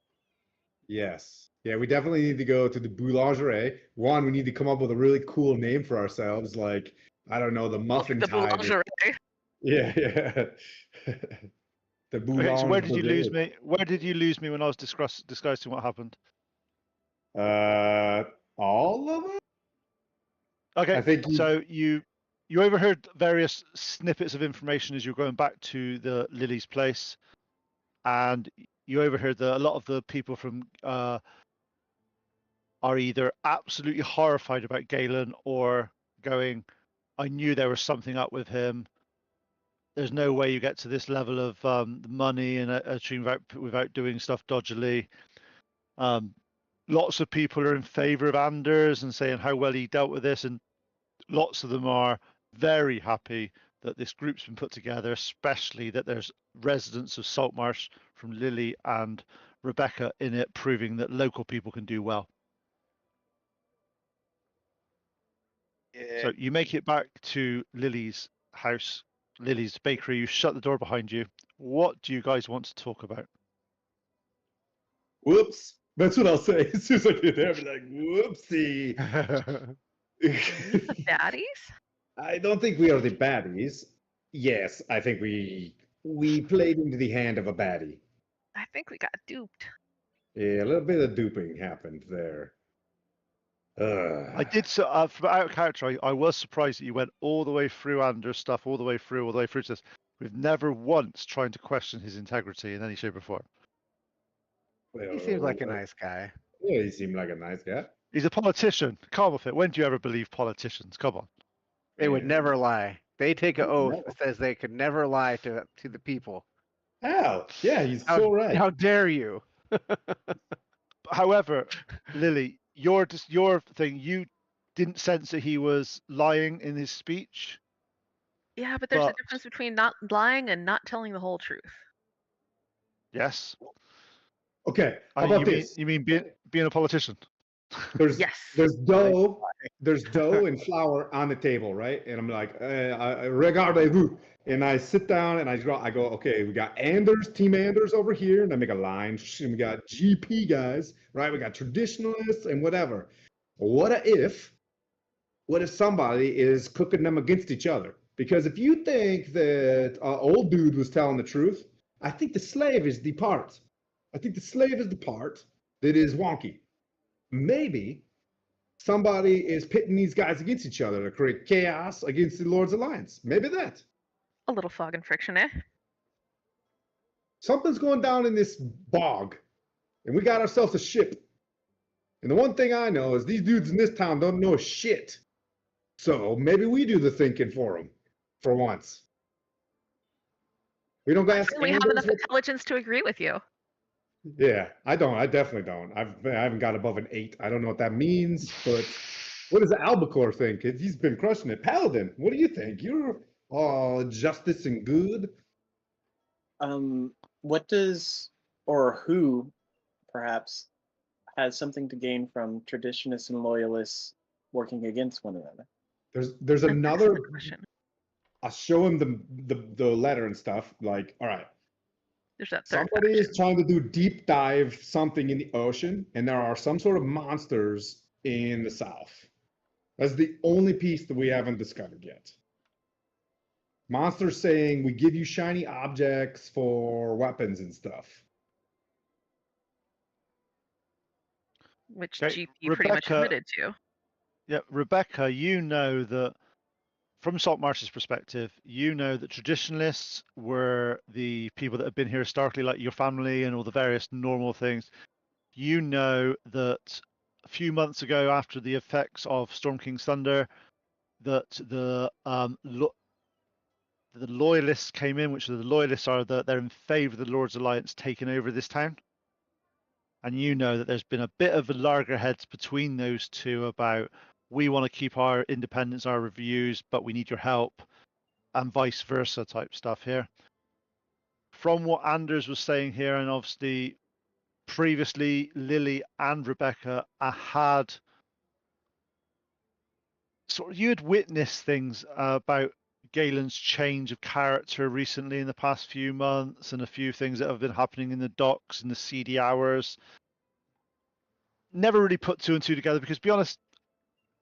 Yes. Yeah, we definitely need to go to the boulangerie. One, we need to come up with a really cool name for ourselves, like, I don't know, the muffin The tide. boulangerie. Yeah. The Okay, so where did you lose boulangerie. me? Where did you lose me when I was discussing what happened? All of them? Okay, I think so you overheard various snippets of information as you were going back to the Lily's place, and you overheard that a lot of the people from are either absolutely horrified about Galen or going, "I knew there was something up with him. There's no way you get to this level of money and achieving without doing stuff dodgily." Lots of people are in favor of Anders and saying how well he dealt with this, and lots of them are very happy that this group's been put together, especially that there's residents of Saltmarsh from Lily and Rebecca in it, proving that local people can do well. So you make it back to Lily's house, Lily's bakery. You shut the door behind you. What do you guys want to talk about? Whoops. That's what I'll say. As soon as I get there, I'll be like, whoopsie. The baddies? I don't think we are the baddies. Yes, I think we played into the hand of a baddie. I think we got duped. Yeah, a little bit of duping happened there. I did so from out of character. I was surprised that you went all the way through Anders' stuff, all the way through to this. We've never once tried to question his integrity in any shape or form. He seems like a nice guy. Yeah, he seemed like a nice guy. He's a politician. Come off it. When do you ever believe politicians? Come on. They would Yeah. never lie. They take an oath No. that says they could never lie to the people. How? Yeah, he's How, so right. how dare you? However, Lily, your thing, you didn't sense that he was lying in his speech. Yeah, but there's a But- difference between not lying and not telling the whole truth. Yes. Okay, how about you this? mean being a politician? There's Yes. there's dough and flour on the table, right? And I'm like, regardez-vous. And I sit down and I go, okay, we got Team Anders over here, and I make a line. And we got GP guys, right? We got traditionalists and whatever. What if somebody is cooking them against each other? Because if you think that old dude was telling the truth, I think the slave is the part. I think the slave is the part that is wonky. Maybe somebody is pitting these guys against each other to create chaos against the Lord's Alliance. Maybe that. A little fog and friction, eh? Something's going down in this bog, and we got ourselves a ship. And the one thing I know is these dudes in this town don't know shit. So maybe we do the thinking for them, for once. We don't ask. We have enough intelligence to agree with you. Yeah, I don't. I definitely don't. I haven't got above an 8. I don't know what that means, but what does Albacore think? He's been crushing it. Paladin, what do you think? You're justice and good. What does, or who, perhaps, has something to gain from traditionists and loyalists working against one another? There's An another. excellent question. I'll show him the letter and stuff. Like, all right, There's that third somebody is faction. trying to do deep dive something in the ocean, and there are some sort of monsters in the south. That's the only piece that we haven't discovered yet. Monsters saying we give you shiny objects for weapons and stuff. Which Okay, GP pretty much Rebecca- admitted to. Yeah, Rebecca, you know that from Saltmarsh's perspective, you know that traditionalists were the people that have been here historically, like your family and all the various normal things. You know that a few months ago, after the effects of Storm King's Thunder, that the loyalists came in, which the loyalists are they're in favour of the Lord's Alliance taking over this town. And you know that there's been a bit of a loggerheads between those two about we want to keep our independence, our reviews, but we need your help, and vice versa type stuff here. From what Anders was saying here, and obviously previously Lily and Rebecca had you had witnessed things about Galen's change of character recently in the past few months, and a few things that have been happening in the docks and the seedy hours. Never really put two and two together because, to be honest,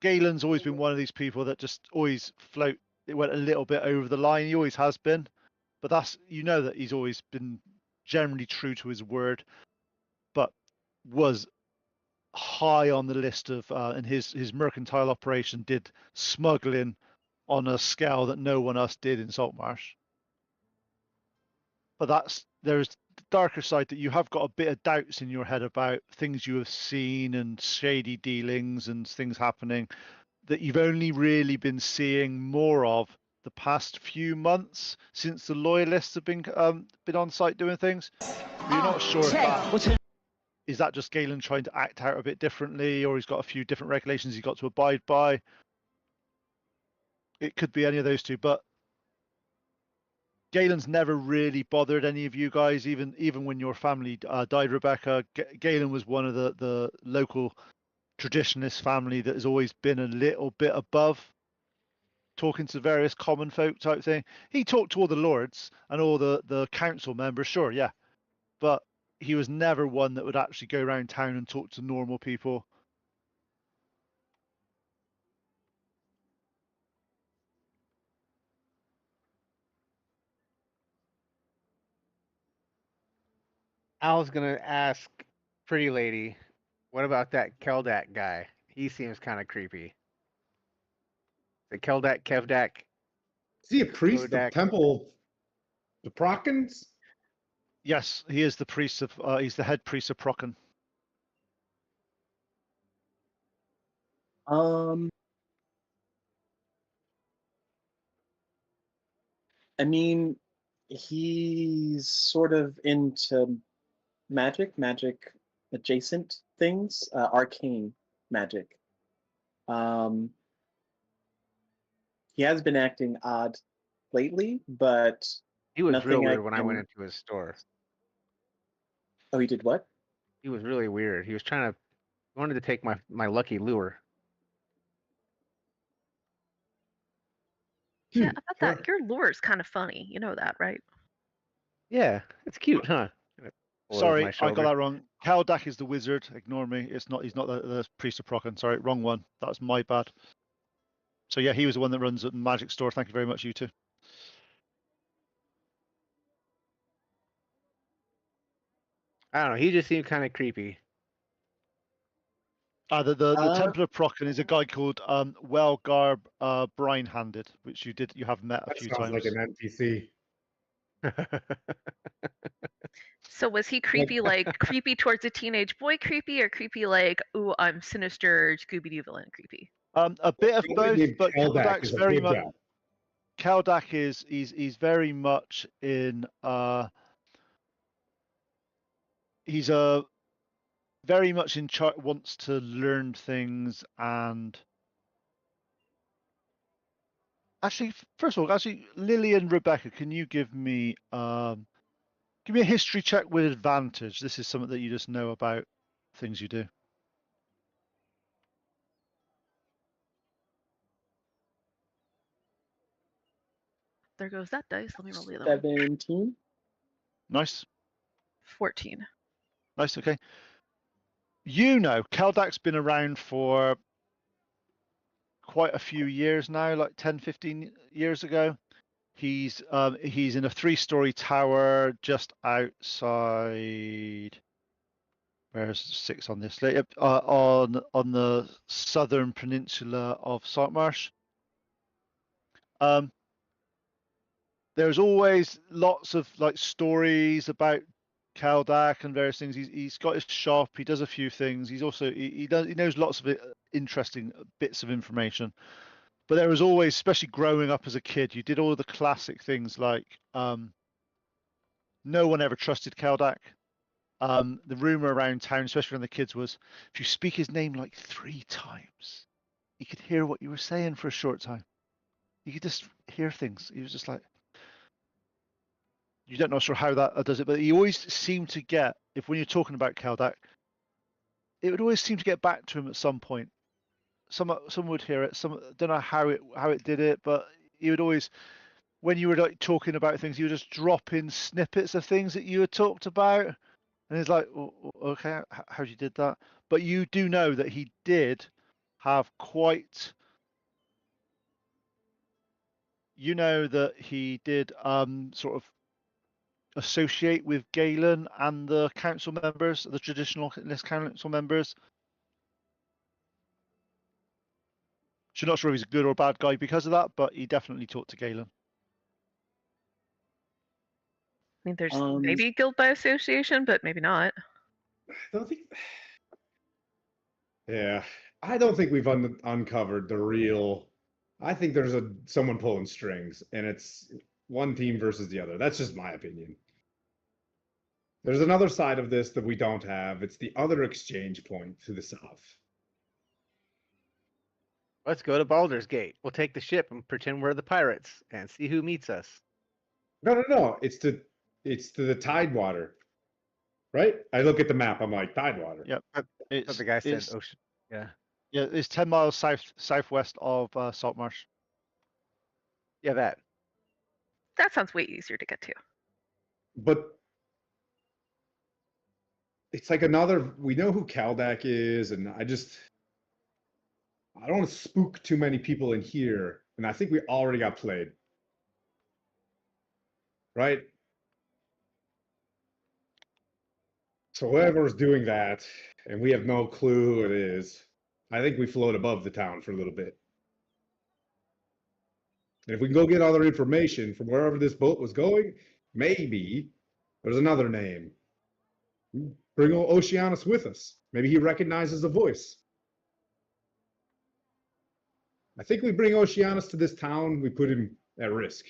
Galen's always been one of these people that just always float. It went a little bit over the line. He always has been, but that's that he's always been generally true to his word. But was high on the list of and his mercantile operation did smuggling on a scale that no one else did in Saltmarsh. But there's the darker side that you have got a bit of doubts in your head about things you have seen and shady dealings and things happening that you've only really been seeing more of the past few months since the loyalists have been on site doing things. But you're not sure if is that just Galen trying to act out a bit differently, or he's got a few different regulations he's got to abide by. It could be any of those two, but Galen's never really bothered any of you guys, even when your family died, Rebecca. Galen was one of the local traditionalist family that has always been a little bit above talking to various common folk type thing. He talked to all the lords and all the council members, sure, yeah. But he was never one that would actually go around town and talk to normal people. I was gonna ask Pretty Lady, what about that Keldak guy? He seems kind of creepy. The Keldak, Kevdak, Is he a priest of Kodak. Temple the Prockens? Yes, he is the priest of. He's the head priest of Procken. I mean, he's sort of into magic adjacent things, arcane magic. He has been acting odd lately, but He was real nothing I weird when I went can- into his store. oh, he did what? He was really weird. He was trying to he wanted to take my lucky lure. Yeah, Hmm, about sure. that. Your lure's kind of funny. You know that, right? Yeah, it's cute, huh? And it pulled over Sorry, my I got shoulder. that wrong. Kaldak is the wizard. Ignore me. It's not. He's not the priest of Procken. Sorry, wrong one. That's my bad. So yeah, he was the one that runs the magic store. Thank you very much, you two. I don't know. He just seemed kind of creepy. The Temple of Procken is a guy called Wellgarb Brine-handed, which you have met a That few sounds times. like an NPC. So was he creepy, like creepy towards a teenage boy creepy, or creepy like, ooh, I'm sinister Scooby Doo villain creepy? A bit of Somebody both, named but Keldak Kaldak's is a very big much. guy. Kaldak is he's very much in. He's a very much in charge. Wants to learn things and. Actually, first of all, Lily and Rebecca, can you give me a history check with advantage? This is something that you just know about things you do. There goes that dice. Let me roll the other one. 17. Nice, 14. nice. Okay. You know, Keldak's been around for quite a few years now, like 10, 15 years ago. He's in a 3-story tower just outside. Where's 6 on this? On the southern peninsula of Saltmarsh. There's always lots of like stories about Kaldak and various things. He's got his shop. He does a few things. He's also he knows lots of interesting bits of information. But there was always, especially growing up as a kid, you did all the classic things like no one ever trusted Kaldak. The rumor around town, especially around the kids, was if you speak his name like 3 times, he could hear what you were saying for a short time. You could just hear things. He was just like, you don't know sure how that does it, but he always seemed to get, if when you're talking about Kaldak, it would always seem to get back to him at some point. Some would hear it. Some don't know how it did it, but he would always, when you were like talking about things, you would just drop in snippets of things that you had talked about, and it's like, okay, how you did that? But you do know that he did have quite. You know that he did sort of associate with Galen and the council members, the traditional list council members. So not sure if he's a good or bad guy because of that, but he definitely talked to Galen. I mean, there's Um, maybe guild by association, but maybe not. I don't think. Yeah, I don't think we've uncovered the real. I think there's someone pulling strings, and it's one team versus the other. That's just my opinion. There's another side of this that we don't have. It's the other exchange point to the south. Let's go to Baldur's Gate. We'll take the ship and pretend we're the pirates and see who meets us. No. It's to the Tidewater, right? I look at the map. I'm like Tidewater. Yep. But the guy said ocean. Yeah. Yeah, it's 10 miles southwest of Saltmarsh. Yeah, that. That sounds way easier to get to. But it's like another. We know who Kaldak is, and I don't want to spook too many people in here, and I think we already got played. Right? So whoever's doing that, and we have no clue who it is, I think we float above the town for a little bit. And if we can go get other information from wherever this boat was going, maybe there's another name. Bring Oceanus with us. Maybe he recognizes a voice. I think we bring Oceanus to this town, we put him at risk.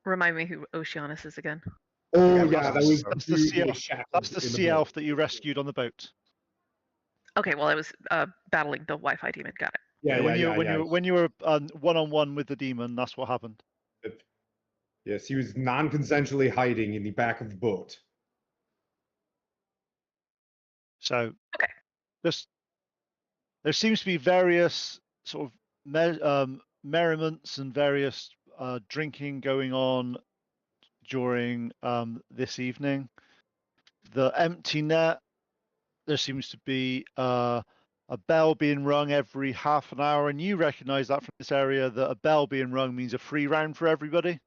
Remind me who Oceanus is again. Oh Yeah, yeah, that was that's the the dude sea who was elf. shackled That's the in sea boat. elf that you rescued on the boat. Okay, well, I was battling the Wi-Fi demon. Got it. Yeah, when you were one-on-one with the demon, that's what happened. Yes, he was non-consensually hiding in the back of the boat. So Okay. there seems to be various sort of merriments and various drinking going on during this evening. The empty net, there seems to be a bell being rung every half an hour, and you recognize that from this area, that a bell being rung means a free round for everybody.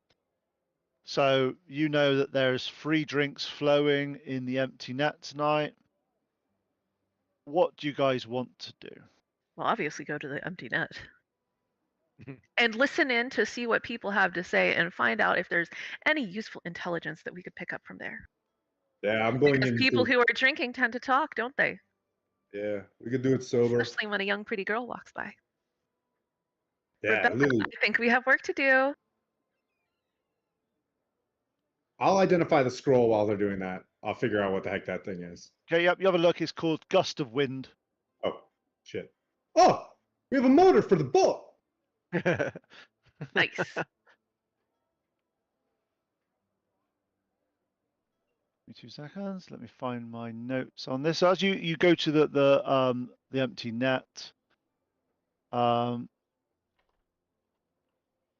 So you know that there's free drinks flowing in the empty net tonight. What do you guys want to do? Well, obviously go to the empty net. And listen in to see what people have to say and find out if there's any useful intelligence that we could pick up from there. Yeah, I'm going Because in. people who are drinking tend to talk, don't they? Yeah, we could do it sober. Especially when a young, pretty girl walks by. Yeah, Rebecca, Lily. I think we have work to do. I'll identify the scroll while they're doing that. I'll figure out what the heck that thing is. Okay, yep, you have a look. It's called Gust of Wind. Oh, shit. Oh, we have a motor for the boat. Nice. Give me 2 seconds. Let me find my notes on this. As you go to the empty net,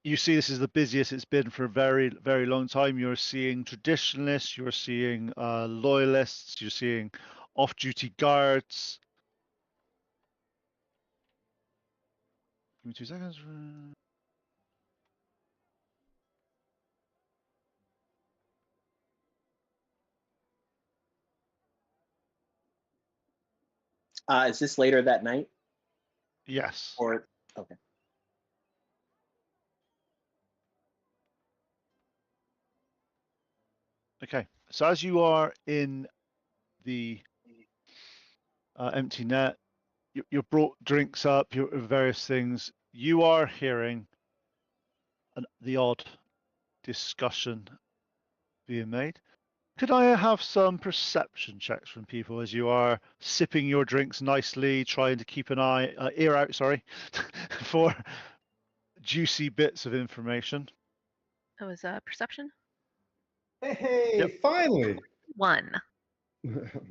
you see this is the busiest it's been for a very, very long time. You're seeing traditionalists, you're seeing loyalists, you're seeing off-duty guards. Give me 2 seconds. Is this later that night? Yes. Or okay. Okay. So as you are in the empty net, you're brought drinks up, your various things. You are hearing the odd discussion being made. Could I have some perception checks from people as you are sipping your drinks nicely, trying to keep an ear out, sorry, for juicy bits of information? That was perception. Hey, Yep. finally. 1.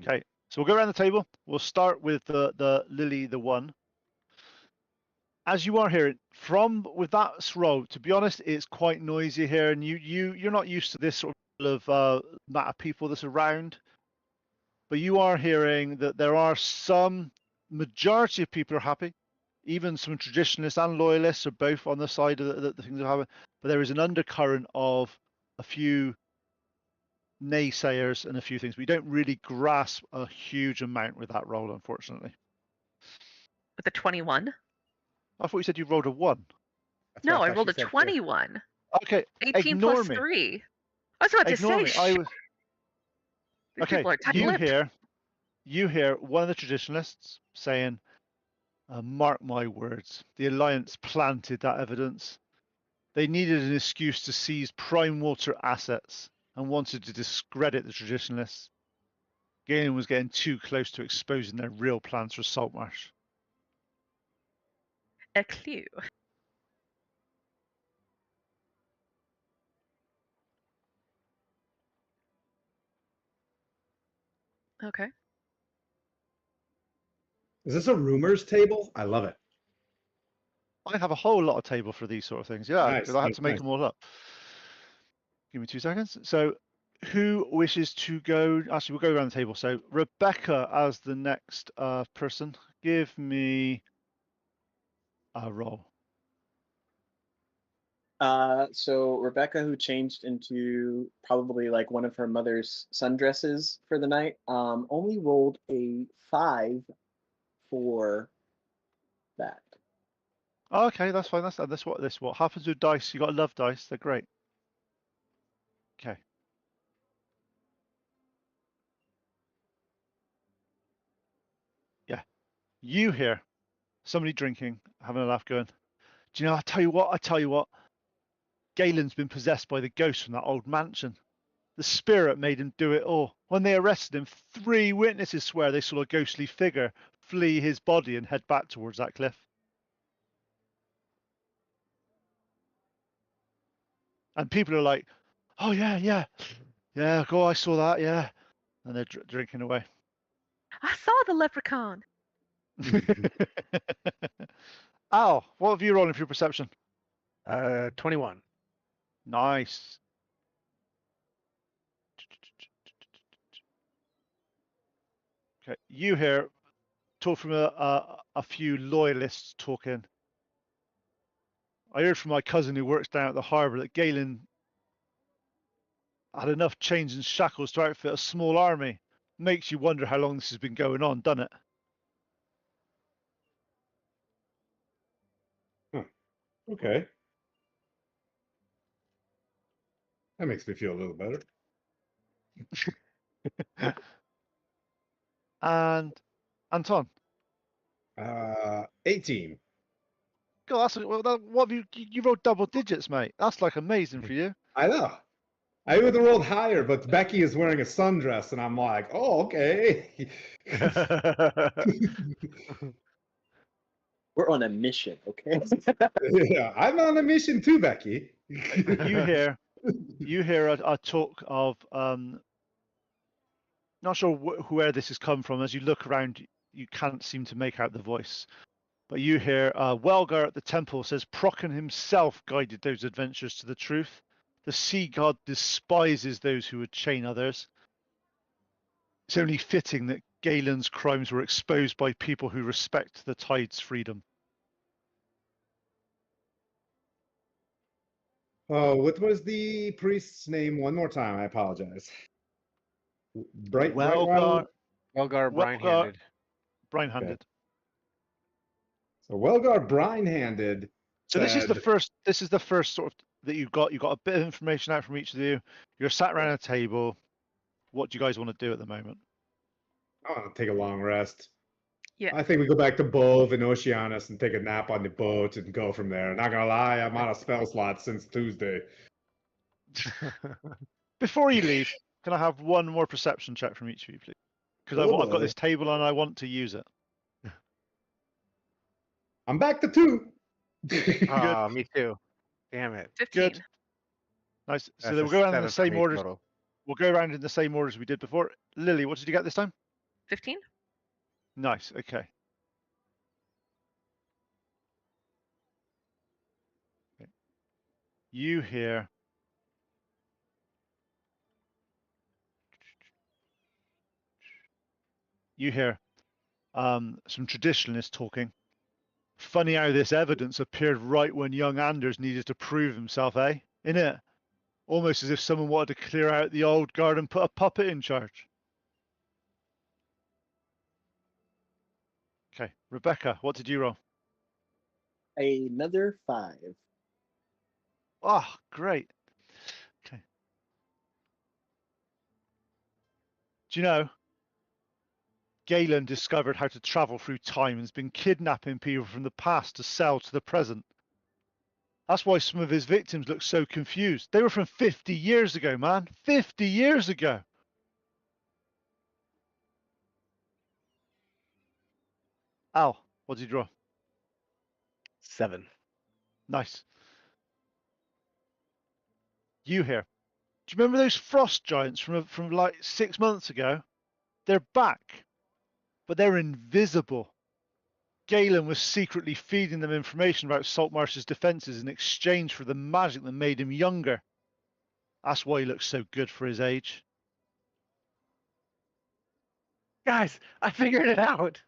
Okay, so we'll go around the table. We'll start with the Lily, the one. As you are hearing with that scroll, to be honest, it's quite noisy here, and you're not used to this sort of amount of people that's around. But you are hearing that there are some majority of people are happy, even some traditionalists and loyalists are both on the side of the things that happen. But there is an undercurrent of a few naysayers and a few things. We don't really grasp a huge amount with that roll, unfortunately. With a 21? I thought you said you rolled a 1. No, I thought rolled she a said too. 21. Okay, 18 ignore plus me. 3. I was about to Ignore say, me. shit, these Okay, people are tight-lipped. you hear one of the traditionalists saying, mark my words, the Alliance planted that evidence. They needed an excuse to seize prime water assets and wanted to discredit the traditionalists. Galen was getting too close to exposing their real plans for Saltmarsh. A clue. Okay. Is this a rumors table? I love it. I have a whole lot of table for these sort of things, yeah, because I had to make them all up. Give me 2 seconds. So who wishes to go? Actually, we'll go around the table. So Rebecca as the next person. Give me a roll. So Rebecca, who changed into probably like one of her mother's sundresses for the night, only rolled a 5 for that. Oh, okay, that's fine. That's what happens with dice. You got to love dice. They're great. Okay. Yeah. You hear somebody drinking, having a laugh, going, "Do you know? I tell you what. Galen's been possessed by the ghost from that old mansion. The spirit made him do it all. When they arrested him, 3 witnesses swear they saw a ghostly figure flee his body and head back towards that cliff." And people are like, "Oh yeah, go, I saw that, yeah," and they're drinking away. I saw the leprechaun. Al, what have you rolling for your perception? 21. Nice. Okay, you hear talk from a few loyalists talking. I heard from my cousin who works down at the harbour that Galen had enough chains and shackles to outfit a small army. Makes you wonder how long this has been going on, doesn't it? Okay. That makes me feel a little better. And Anton, 18. God, what have you rolled double digits, mate? That's like amazing for you. I know. I would have rolled higher, but Becky is wearing a sundress, and I'm like, oh, okay. We're on a mission, okay? Yeah, I'm on a mission too, Becky. You hear a talk of not sure where this has come from. As you look around, you can't seem to make out the voice. But you hear Welgar at the temple says Procon himself guided those adventurers to the truth. The sea god despises those who would chain others. It's only fitting that Galen's crimes were exposed by people who respect the tide's freedom. Oh, what was the priest's name? One more time. I apologize. Welgar, Elgar Brine-handed. Brine-handed. Okay. So Welgar Brine-handed. So this is the first sort of that you've got a bit of information out from each of you. You're sat around a table. What do you guys want to do at the moment? I want to take a long rest. Yeah. I think we go back to Bove and Oceanus and take a nap on the boat and go from there. Not gonna lie, I'm out of spell slots since Tuesday. Before you leave, can I have one more perception check from each of you, please? Because I've got this table and I want to use it. I'm back to 2. Oh, me too. Damn it. 15. Good. Nice. So That's then a we'll go around in 7 the for same me order. total. We'll go around in the same order as we did before. Lily, what did you get this time? 15? Nice. Okay. You hear some traditionalists talking. Funny how this evidence appeared right when young Anders needed to prove himself, eh? Innit? Almost as if someone wanted to clear out the old guard and put a puppet in charge. Okay, Rebecca, what did you roll? Another 5. Oh, great. Okay. Do you know, Galen discovered how to travel through time and has been kidnapping people from the past to sell to the present. That's why some of his victims look so confused. They were from 50 years ago, man. 50 years ago. Al, what did you draw? 7. Nice. You here. Do you remember those frost giants from like 6 months ago? They're back, but they're invisible. Galen was secretly feeding them information about Saltmarsh's defenses in exchange for the magic that made him younger. That's why he looks so good for his age. Guys, I figured it out.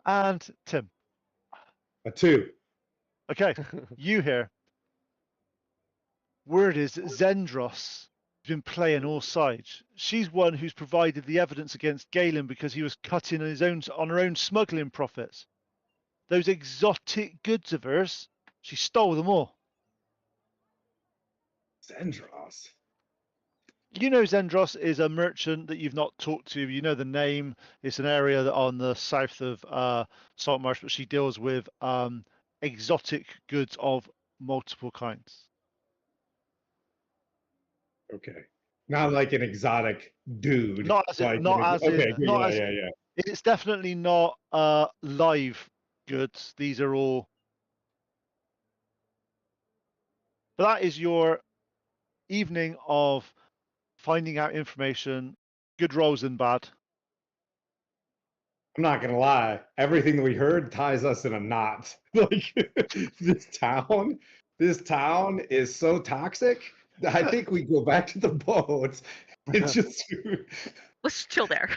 And Tim. A 2. Okay, you hear. Word is that Zendros has been playing all sides. She's one who's provided the evidence against Galen because he was cutting on her own smuggling profits. Those exotic goods of hers, she stole them all. Zendros. You know Zendros is a merchant that you've not talked to. You know the name. It's an area that on the south of Saltmarsh, but she deals with exotic goods of multiple kinds. Okay. Not like an exotic dude. Not as like, yeah. Yeah. It's definitely not live goods. These are all. But that is your evening of finding out information, good rolls and bad. I'm not gonna lie. Everything that we heard ties us in a knot. Like this town is so toxic. I think we go back to the boats. It's just Let's chill there.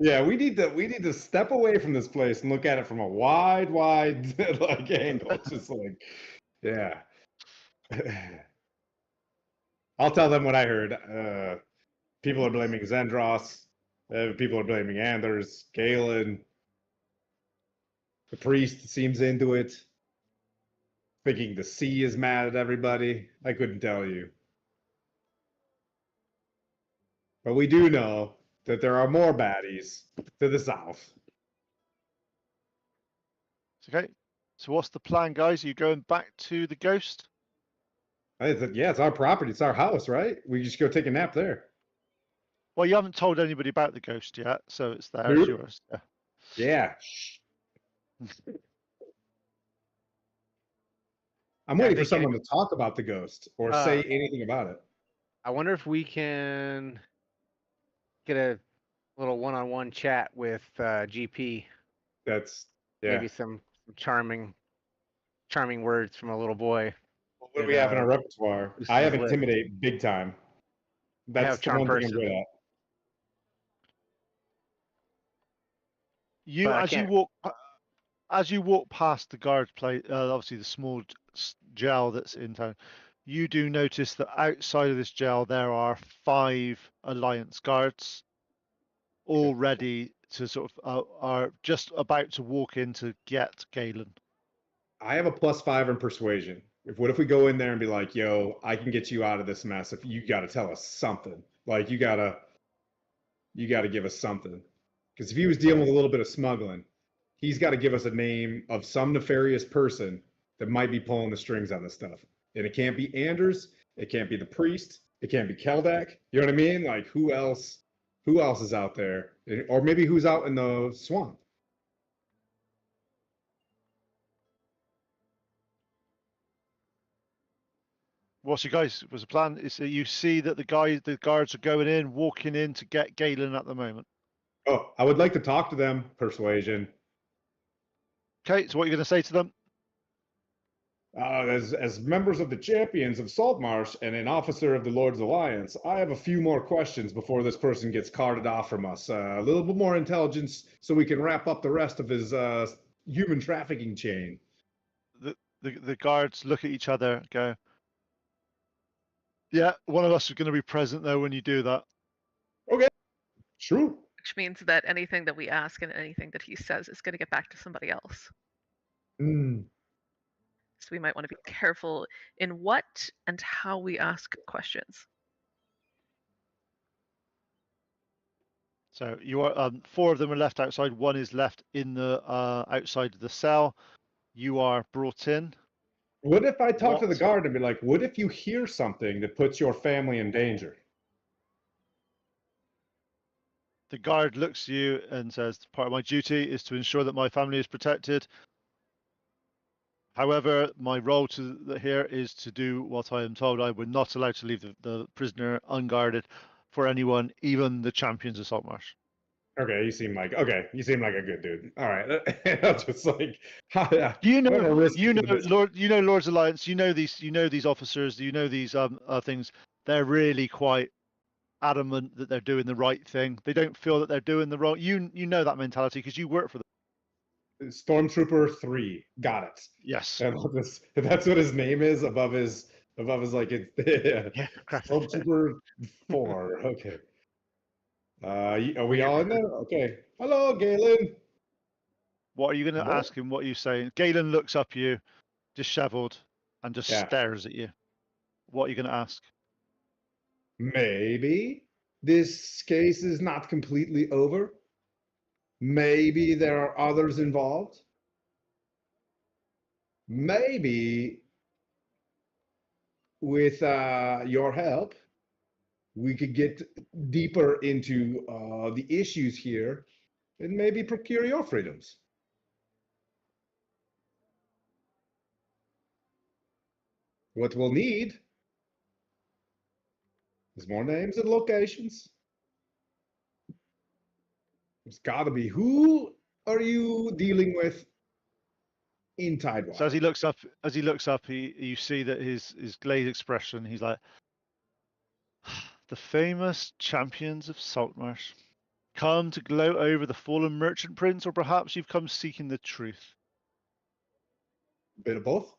yeah. We need to step away from this place and look at it from a wide like angle. It's just like yeah. I'll tell them what I heard. People are blaming Zendros. People are blaming Anders, Galen. The priest seems into it. Thinking the sea is mad at everybody. I couldn't tell you. But we do know that there are more baddies to the south. Okay. So what's the plan, guys? Are you going back to the ghost? Yeah, it's our property. It's our house, right? We just go take a nap there. Well, you haven't told anybody about the ghost yet, so it's there. Nope. It's yours. Yeah. Yeah. I'm waiting for someone to talk about the ghost or say anything about it. I wonder if we can get a little one-on-one chat with GP. That's yeah. Maybe some charming words from a little boy. What do we have in our repertoire? I have intimidate big time. That's the one thing I'm good at. As you walk past the guard place, obviously the small jail that's in town, you do notice that outside of this jail there are 5 Alliance guards, all ready to sort of are just about to walk in to get Galen. I have a +5 in persuasion. What if we go in there and be like, "Yo, I can get you out of this mess. If you got to tell us something, like you gotta give us something." Because if he was dealing with a little bit of smuggling, he's got to give us a name of some nefarious person that might be pulling the strings on this stuff. And it can't be Anders. It can't be the priest. It can't be Keldak. You know what I mean? Like who else is out there? Or maybe who's out in the swamp? What's your guys? Was the plan? Is that you see that the guards are going in, walking in to get Galen at the moment. Oh, I would like to talk to them. Persuasion. Okay, so what are you going to say to them? As members of the champions of Saltmarsh and an officer of the Lord's Alliance, I have a few more questions before this person gets carted off from us. A little bit more intelligence so we can wrap up the rest of his human trafficking chain. The guards look at each other, go, yeah, one of us is going to be present though when you do that. Okay, true. Which means that anything that we ask and anything that he says is going to get back to somebody else. So we might want to be careful in what and how we ask questions. So you are 4 of them are left outside. 1 is left in the outside of the cell. You are brought in. What if I talk to the guard and be like, "What if you hear something that puts your family in danger?" The guard looks at you and says, "Part of my duty is to ensure that my family is protected. However, my role here is to do what I am told. I would not allow to leave the prisoner unguarded for anyone, even the champions of Saltmarsh." Okay, you seem like a good dude. All right, I'm just like, Lord's Alliance. You know these officers. You know these things. They're really quite adamant that they're doing the right thing. They don't feel that they're doing the wrong. You know that mentality because you work for them. Stormtrooper 3. Got it. Yes. And that's what his name is above his like it's Yeah, Stormtrooper 4. Okay. Are we all in there? Okay. Hello, Galen. What are you going to What? ask him? What are you saying? Galen looks up at you, disheveled, and just Yeah. stares at you. What are you going to ask? Maybe this case is not completely over. Maybe there are others involved. Maybe with your help, we could get deeper into the issues here and maybe procure your freedoms. What we'll need is more names and locations. It's got to be. Who are you dealing with in Tidewater? So as he looks up, you see that his glazed expression. He's like, the famous champions of Saltmarsh, come to gloat over the fallen merchant prince, or perhaps you've come seeking the truth. Bit of both.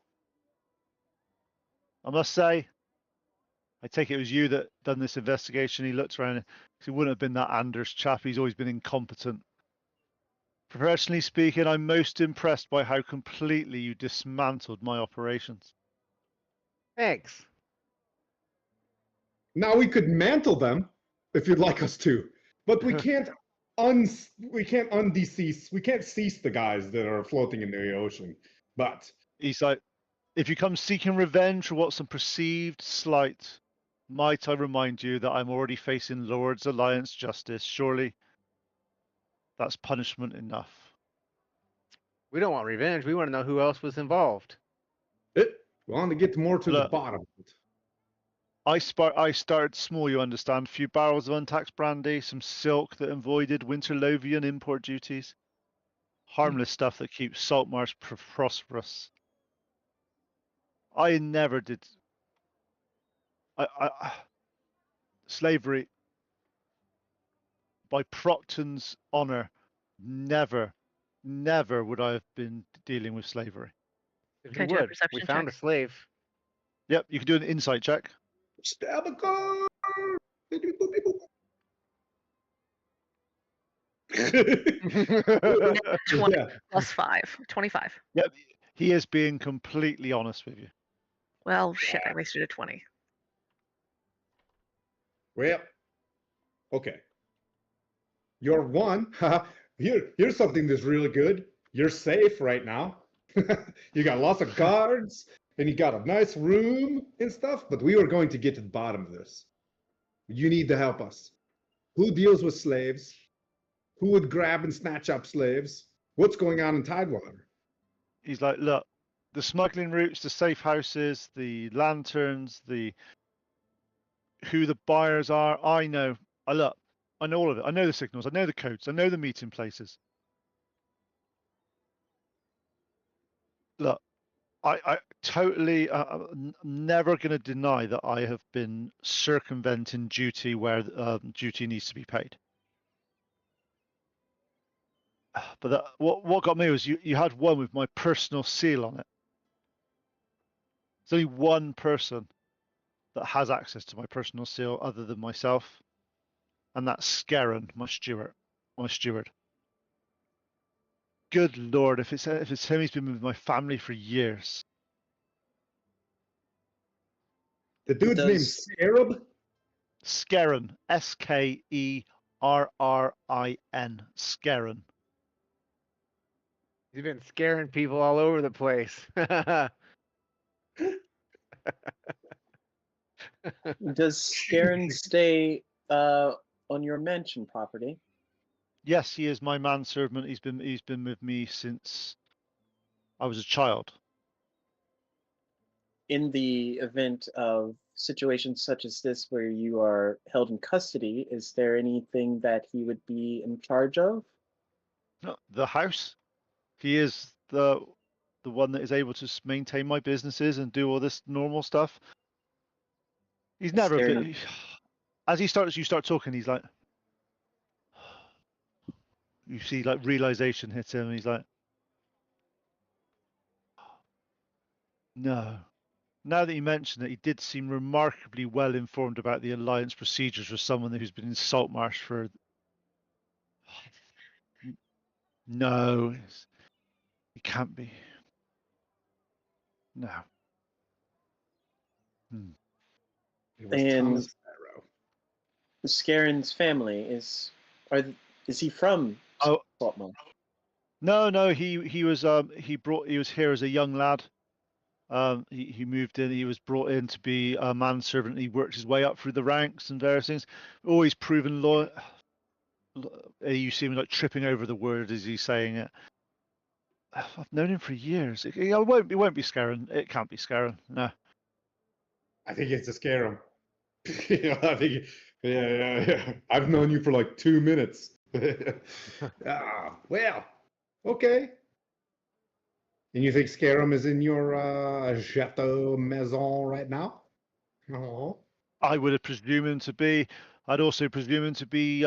I must say, I take it was you that done this investigation. He looked around. He wouldn't have been that Anders chap. He's always been incompetent. Professionally speaking, I'm most impressed by how completely you dismantled my operations. Thanks. Now we could mantle them if you'd like us to, but we can't undecease. We can't cease the guys that are floating in the ocean. But He's like, if you come seeking revenge for what's some perceived slight, might I remind you that I'm already facing Lord's Alliance justice? Surely that's punishment enough. We don't want revenge. We want to know who else was involved. we want to get more to the Look. bottom of it. I started small, you understand. A few barrels of untaxed brandy, some silk that avoided Winterlovian import duties. Harmless stuff that keeps Saltmarsh prosperous. I never did. Slavery, by Procton's honor, never would I have been dealing with slavery. If Can I you do a would, we perception found check? a slave. Yep, you can do an insight check. Stab a car. 20 Yeah. plus 5. 25. Yep, he is being completely honest with you. Well, shit, I wasted a 20. Well, okay. You're one. Here's something that's really good. You're safe right now. You got lots of guards, and you got a nice room and stuff, but we are going to get to the bottom of this. You need to help us. Who deals with slaves? Who would grab and snatch up slaves? What's going on in Tidewater? He's like, look, the smuggling routes, the safe houses, the lanterns, who the buyers are, I know. I know all of it. I know the signals. I know the codes. I know the meeting places. Look, I totally, I'm never going to deny that I have been circumventing duty where duty needs to be paid. But what got me was you had one with my personal seal on it. There's only one person that has access to my personal seal other than myself, and that's Scarron, my steward. Good Lord, if it's him, he's been with my family for years. The dude's name's Scarab? Scarron, Skerrin, Scarron. He's been scaring people all over the place. Does Scaron stay on your mansion property? Yes, he is my manservant. He's been with me since I was a child. In the event of situations such as this where you are held in custody, is there anything that he would be in charge of? No, the house. He is the one that is able to maintain my businesses and do all this normal stuff. He's never Fair been. As you start talking, he's like, you see, like realization hits him. And he's like, No. Now that you mention it, he did seem remarkably well informed about the Alliance procedures for someone who's been in Saltmarsh for... No, it can't be. No. It was And Thomas Sparrow. Scaren's family is he from Oh, Saltmarsh? no, he was here as a young lad. He moved in. He was brought in to be a manservant. He worked his way up through the ranks and various things. Always proven loyal. You see him like tripping over the word as he's saying it. I've known him for years. It won't be Scarron. It can't be Scarron. No. I think it's to scare him. I think, yeah. I've known you for like 2 minutes. Well, okay. And you think Scarum is in your Chateau Maison right now? Oh. I would have presumed him to be. I'd also presume him to be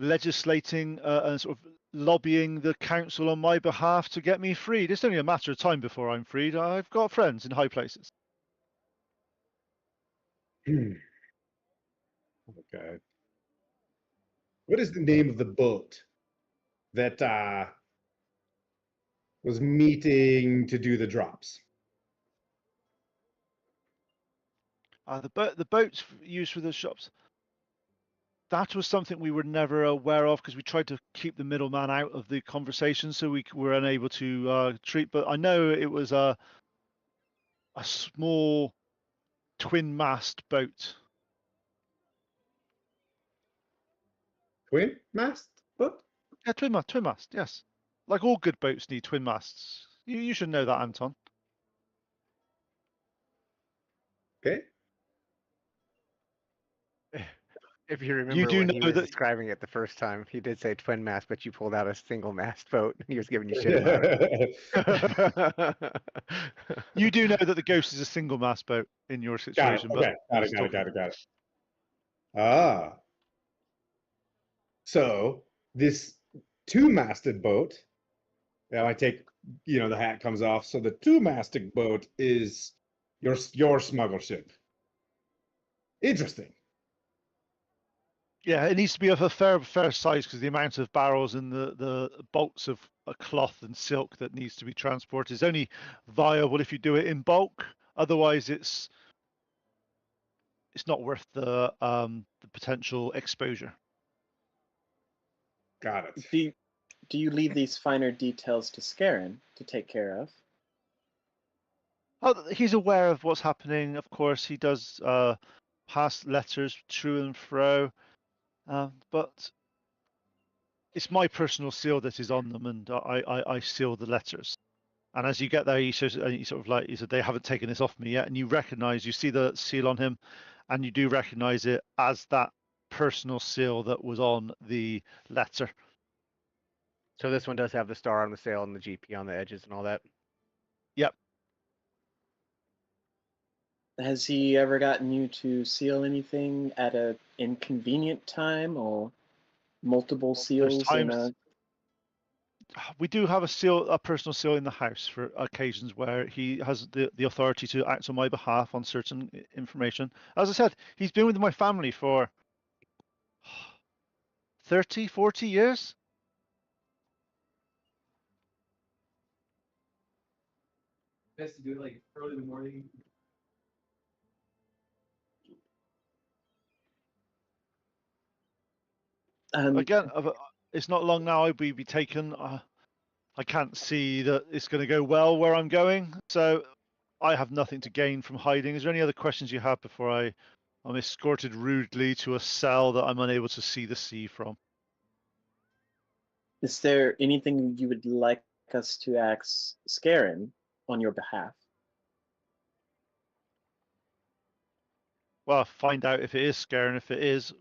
legislating and sort of lobbying the council on my behalf to get me freed. It's only a matter of time before I'm freed. I've got friends in high places. Okay. What is the name of the boat that was meeting to do the drops? The boats used for the shops. That was something we were never aware of because we tried to keep the middleman out of the conversation, so we were unable to treat. But I know it was a small twin-mast boat. Twin mast boat? Yeah, twin mast. Yes, like all good boats need twin masts. You should know that, Anton. Okay. If you remember You do when he know was that. describing it the first time, he did say twin mast, but you pulled out a single mast boat. He was giving you shit about it. You do know that the Ghost is a single mast boat in your Got it. situation, Okay. but Got it. Ah. So this two-masted boat. Now I take, the hat comes off. So the two-masted boat is your smuggle ship. Interesting. Yeah, it needs to be of a fair size because the amount of barrels and the bolts of a cloth and silk that needs to be transported is only viable if you do it in bulk. Otherwise, it's not worth the potential exposure. Got it. Do you leave these finer details to Scaren to take care of? Oh, he's aware of what's happening. Of course, he does pass letters to and fro. But it's my personal seal that is on them, and I seal the letters. And as you get there, he says, he said, they haven't taken this off me yet, and you see the seal on him, and you do recognize it as that personal seal that was on the letter. So this one does have the star on the sail and the GP on the edges and all that. Yep. Has he ever gotten you to seal anything at an inconvenient time, or multiple seals in a... We do have a personal seal in the house for occasions where he has the authority to act on my behalf on certain information. As I said, he's been with my family for 30, 40 years. Best to do it like early in the morning. Again, it's not long now. I'll be taken. I can't see that it's going to go well where I'm going, so I have nothing to gain from hiding. Is there any other questions you have before I'm escorted rudely to a cell that I'm unable to see the sea from? Is there anything you would like us to ask Scaren on your behalf? Well, find out if it is Scaren. If it is,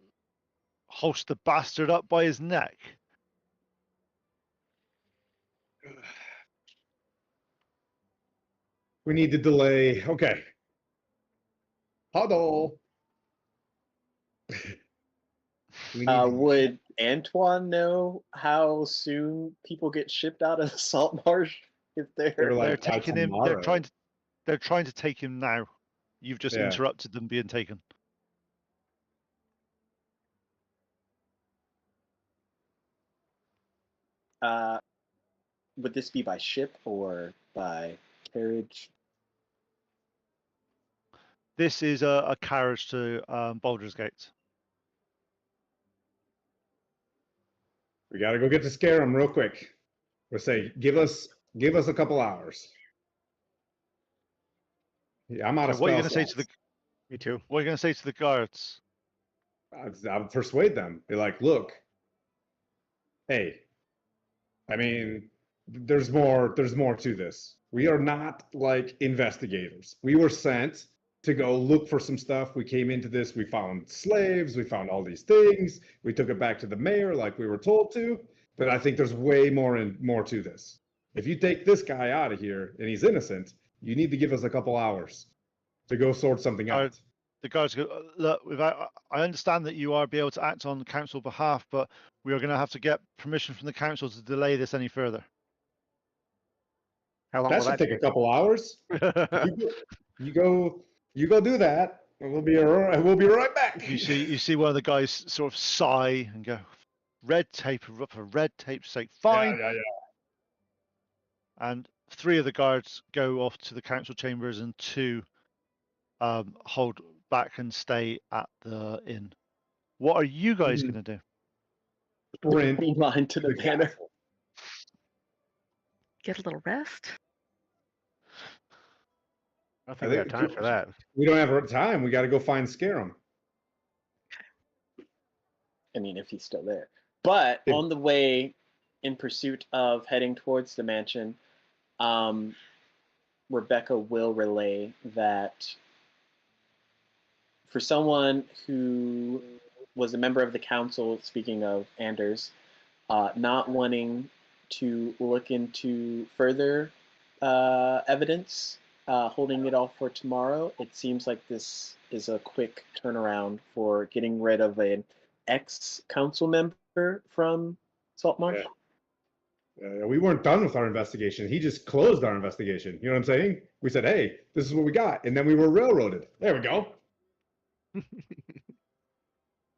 hoist the bastard up by his neck. We need to delay. Okay. Huddle. Would Antoine know how soon people get shipped out of Saltmarsh? if They they're were They're like, "By taking him. tomorrow." They're trying to take him now. You've just Yeah. interrupted them being taken. would this be by ship or by carriage? This is a carriage to Baldur's Gate. We gotta go get to scare him real quick. We'll say, give us a couple hours. Yeah, I'm out So of what are you spell going to say to the? slots. Me too. What are you going to say to the guards? I'll persuade them. Be like, look, hey, I mean, there's more to this. We are not like investigators. We were sent to go look for some stuff. We came into this, we found slaves, we found all these things. We took it back to the mayor like we were told to, but I think there's way more to this. If you take this guy out of here and he's innocent, you need to give us a couple hours to go sort something out. The guards go, look, I understand that you are be able to act on the council behalf, but we are going to have to get permission from the council to delay this any further. How long That will should that take a couple hours. You go do that, and we'll be right back. You see one of the guys sort of sigh and go, red tape for red tape's sake, fine. Yeah. And 3 of the guards go off to the council chambers, and 2 hold back and stay at the inn. What are you guys going to do? Sprint Line to the banner. castle. Get a little rest. I don't think we have time for that. We don't have time. We got to go find Scarum. I mean, if he's still there. But If- on the way, in pursuit of heading towards the mansion, Rebecca will relay that for someone who was a member of the council, speaking of Anders, not wanting to look into further evidence, holding it off for tomorrow, it seems like this is a quick turnaround for getting rid of an ex-council member from Saltmarsh. We weren't done with our investigation. He just closed our investigation. You know what I'm saying? We said, hey, this is what we got. And then we were railroaded. There we go.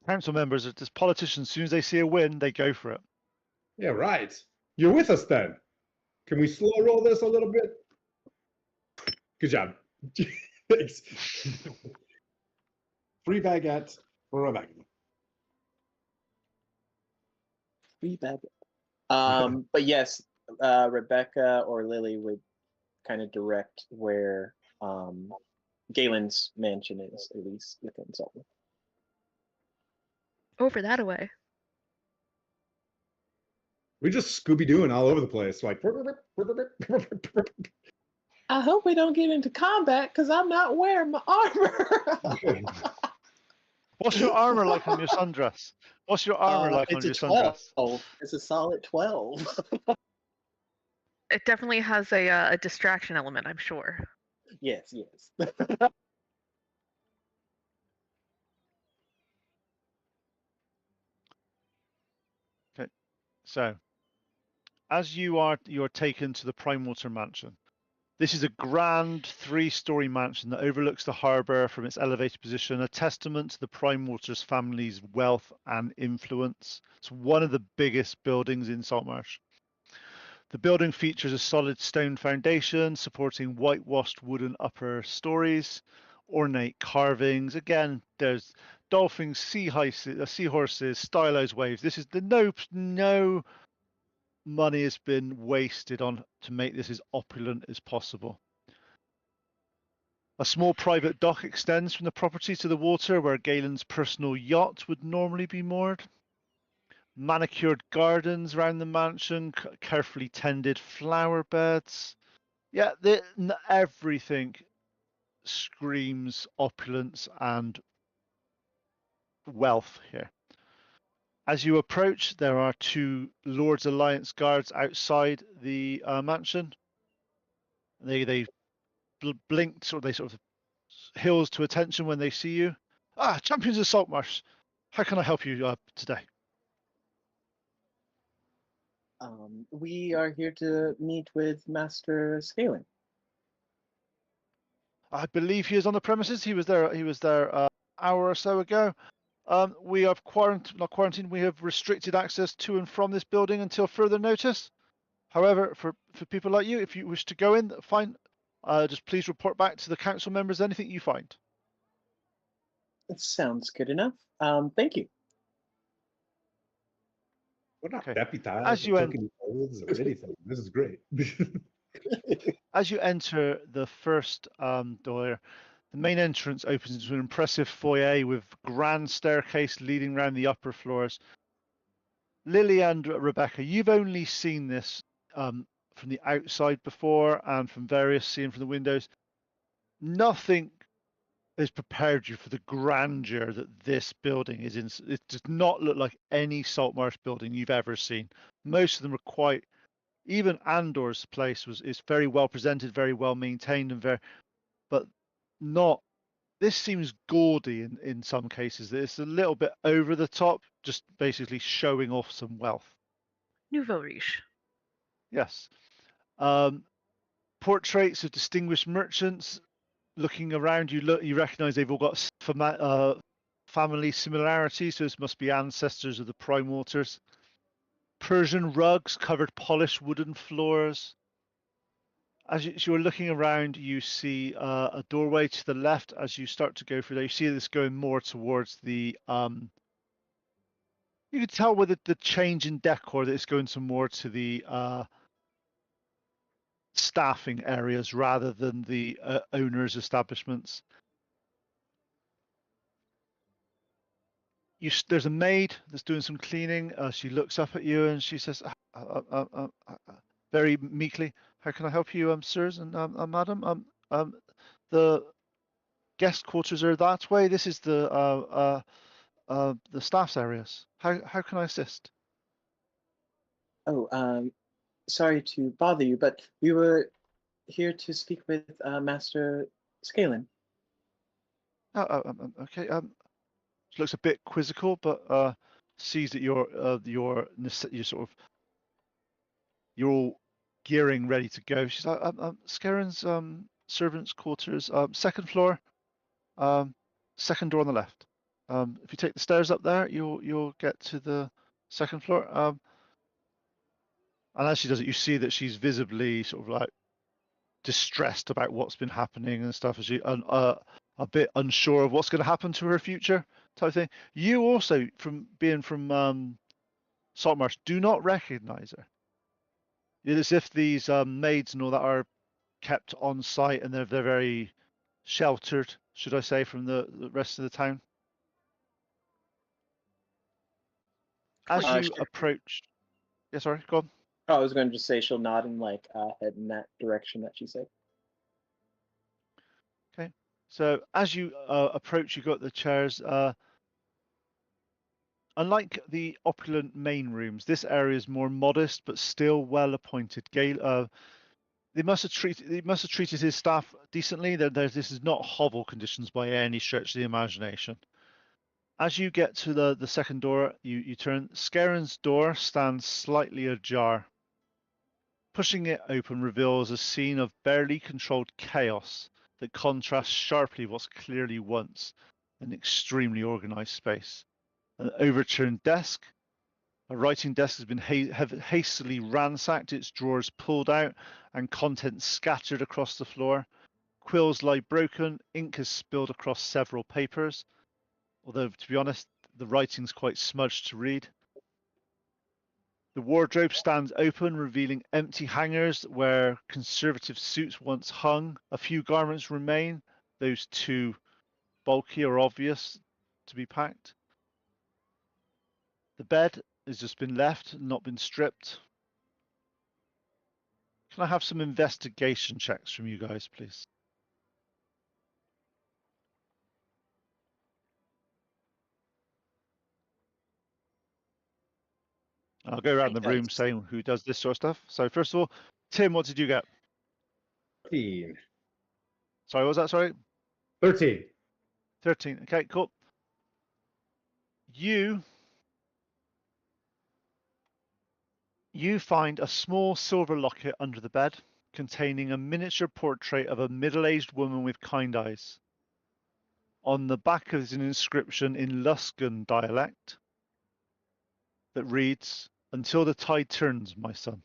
Council members are just politicians. As soon as they see a win, they go for it. Yeah, right. You're with us then. Can we slow roll this a little bit? Good job. Thanks. Free baguette for Rebecca. Free bad. But yes, Rebecca or Lily would kind of direct where Galen's mansion is, at least within Saltmarsh. Over that away. We just Scooby-Dooing all over the place. Like, I hope we don't get into combat because I'm not wearing my armor. What's your armor like on your sundress? What's your armor like on it's your a sundress? 12. It's a solid 12. It definitely has a distraction element, I'm sure. Yes. So, as you're taken to the Primewater Mansion. This is a grand 3-story mansion that overlooks the harbour from its elevated position, a testament to the Primewaters family's wealth and influence. It's one of the biggest buildings in Saltmarsh. The building features a solid stone foundation supporting whitewashed wooden upper stories, ornate carvings. Again, there's dolphins, seahorses, stylized waves. This is no money has been wasted on to make this as opulent as possible. A small private dock extends from the property to the water where Galen's personal yacht would normally be moored. Manicured gardens around the mansion, carefully tended flower beds. Yeah, everything screams opulence and wealth here. As you approach, there are 2 Lord's Alliance guards outside the mansion. They blinked, or they sort of hills to attention when they see you. Ah, Champions of Saltmarsh. How can I help you today? We are here to meet with Master Scalen. I believe he is on the premises. He was there. He was there an hour or so ago. We have not quarantined. We have restricted access to and from this building until further notice. However, for people like you, if you wish to go in, fine. Just please report back to the council members anything you find. It sounds good enough. Thank you. We're not Okay. deputized As or you taking oaths or anything. This is great. As you enter the first door, the main entrance opens into an impressive foyer with grand staircase leading around the upper floors. Lily and Rebecca, you've only seen this from the outside before and from various seen from the windows. Nothing has prepared you for the grandeur that this building is in. It does not look like any Saltmarsh building you've ever seen. Most of them are quite. Even Andor's place is very well presented, very well maintained, and but not. This seems gaudy in some cases. It's a little bit over the top, just basically showing off some wealth. Nouveau riche. Yes. Portraits of distinguished merchants. Looking around, you recognise they've all got family similarities, so this must be ancestors of the Prime Waters. Persian rugs, covered polished wooden floors. As you're looking around, you see a doorway to the left. As you start to go through there, you see this going more towards the. You can tell with the change in decor that it's going to more to the staffing areas rather than the owners' establishments. There's a maid that's doing some cleaning. She looks up at you and she says, very meekly, "How can I help you, sirs and madam? The guest quarters are that way. This is the staff's areas. How can I assist?" Oh, sorry to bother you, but we were here to speak with Master Scalen. Okay. She looks a bit quizzical, but sees that you're all gearing ready to go. She's like, Scaren's servants' quarters, second floor, second door on the left. If you take the stairs up there, you'll get to the second floor. And as she does it, you see that she's visibly sort of like distressed about what's been happening and stuff. As she a bit unsure of what's going to happen to her future, type thing. You also, from being from Saltmarsh, do not recognise her. It's as if these maids and all that are kept on site and they're very sheltered, should I say, from the rest of the town. As you Sure. approach, yeah, sorry, go on. Oh, I was going to just say she'll nod and like head in that direction that she said. Okay, so as you approach, you got the chairs. Unlike the opulent main rooms, this area is more modest but still well appointed. They must have treated his staff decently. This is not hovel conditions by any stretch of the imagination. As you get to the second door, you turn. Scaren's door stands slightly ajar. Pushing it open reveals a scene of barely controlled chaos that contrasts sharply what's clearly once an extremely organized space. An overturned desk. A writing desk has been hastily ransacked, its drawers pulled out, and contents scattered across the floor. Quills lie broken, ink has spilled across several papers, although, to be honest, the writing's quite smudged to read. The wardrobe stands open, revealing empty hangers where conservative suits once hung. A few garments remain, those too bulky or obvious to be packed. The bed has just been left, not been stripped. Can I have some investigation checks from you guys, please? I'll go around the Okay. room saying who does this sort of stuff. So first of all, Tim, what did you get? 13. Sorry, what was that? Sorry? 13. 13. Okay, cool. You You find a small silver locket under the bed containing a miniature portrait of a middle-aged woman with kind eyes. On the back is an inscription in Luskan dialect that reads, "Until the tide turns, my son."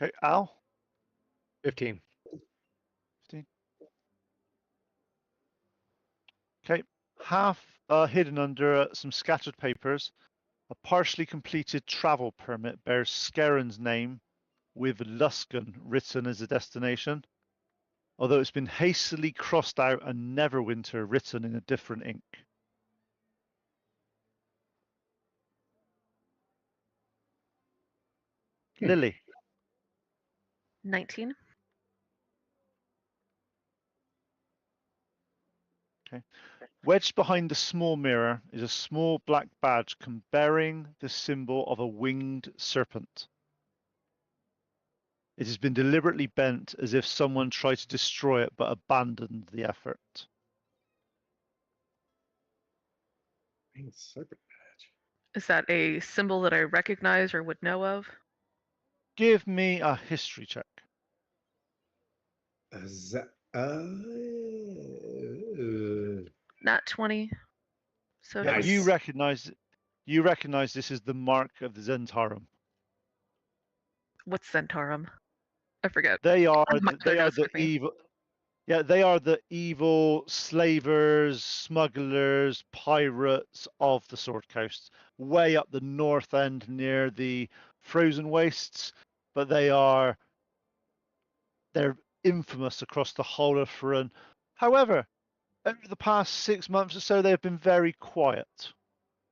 Okay, Al? 15. 15. Okay, half hidden under some scattered papers, a partially completed travel permit bears Skerren's name with Luskan written as a destination, although it's been hastily crossed out and Neverwinter written in a different ink. Lily. 19. Okay. Wedged behind the small mirror is a small black badge bearing the symbol of a winged serpent. It has been deliberately bent as if someone tried to destroy it but abandoned the effort. Serpent badge. Is that a symbol that I recognize or would know of? Give me a history check. Not 20. So Nice. You recognize this is the mark of the Zentarum. what's Zentarum? I forget. They are My they are notes the with me. evil. Yeah, they are the evil slavers, smugglers, pirates of the Sword Coast, way up the north end near the frozen wastes. But they're infamous across the whole of Faerun. However, over the past 6 months or so, they have been very quiet,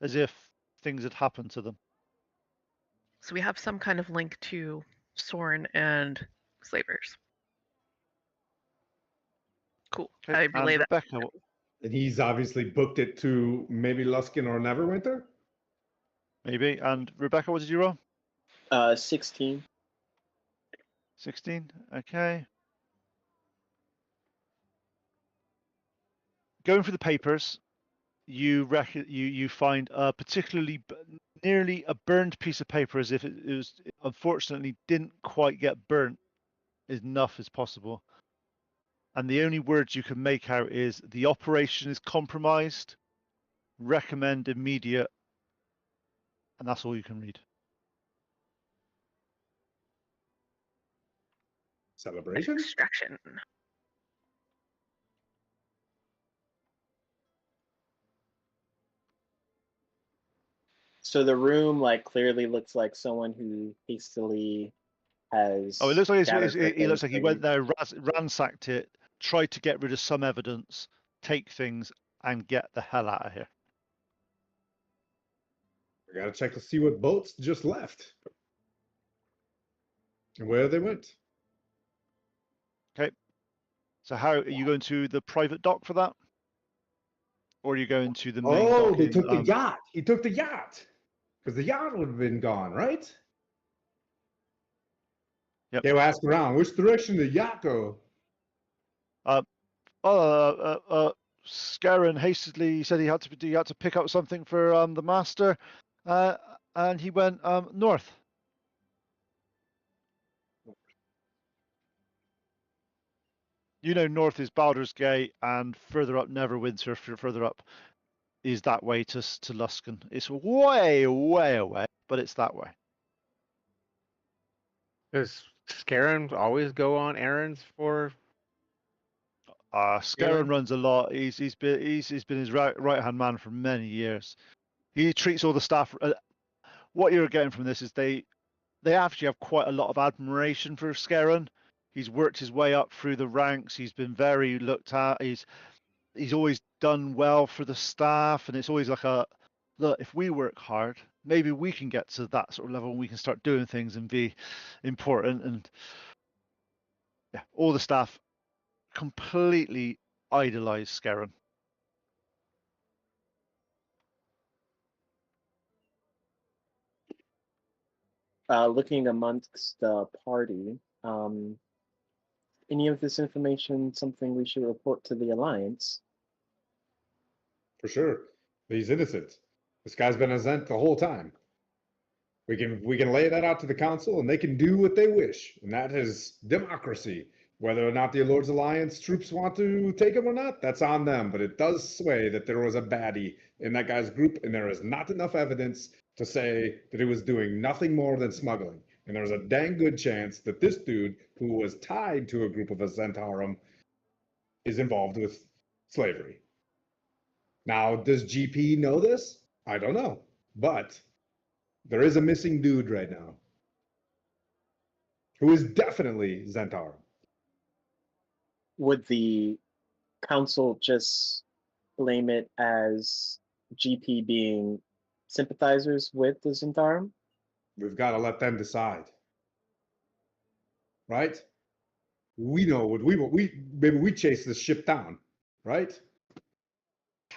as if things had happened to them. So we have some kind of link to Soren and slavers. Cool. Okay, I and relay that. Rebecca, And he's obviously booked it to maybe Luskin or Neverwinter. maybe. And Rebecca, what did you roll? 16. 16. Okay. Going through the papers, you find a particularly nearly a burned piece of paper, as if it was unfortunately didn't quite get burnt enough as possible. And the only words you can make out is the operation is compromised, recommend immediate, and that's all you can read. Celebration. Extraction. So the room like clearly looks like someone who hastily has. Oh, it looks like gathered their it looks things like he to went there, ransacked it, tried to get rid of some evidence, take things, and get the hell out of here. I gotta check to see what boats just left and where they went. Okay. So how are you going to the private dock for that? Or are you going to the main Oh, dock? they took the yacht. He took the yacht because the yacht would have been gone, right? Yep. They were asking around which direction did the yacht go. Scarron hastily said he had to pick up something for the master, and he went north. You know, north is Baldur's Gate, and further up Neverwinter. Further up is that way to Luskan. It's way away, but it's that way. Does Scarron always go on errands for? Scarron runs a lot. He's been his right hand man for many years. He treats all the staff. What you're getting from this is they actually have quite a lot of admiration for Scarron. He's worked his way up through the ranks. He's been very looked at. He's always done well for the staff, and it's always like a look. If we work hard, maybe we can get to that sort of level, and we can start doing things and be important. And yeah, all the staff completely idolize Scarron. Looking amongst the party, any of this information something we should report to the Alliance? for sure. He's innocent. This guy's been a Zent the whole time. We can lay that out to the council, and they can do what they wish, and that is democracy. Whether or not the Lord's Alliance troops want to take him or not, that's on them. But it does sway that there was a baddie in that guy's group, and there is not enough evidence to say that he was doing nothing more than smuggling. And there's a dang good chance that this dude, who was tied to a group of Zentarum, is involved with slavery. Now, does GP know this? I don't know, but there is a missing dude right now who is definitely Zentarum. Would the council just blame it as GP being sympathizers with the Zentarum? We've got to let them decide, right? We know what we want. Maybe we chase this ship down, right?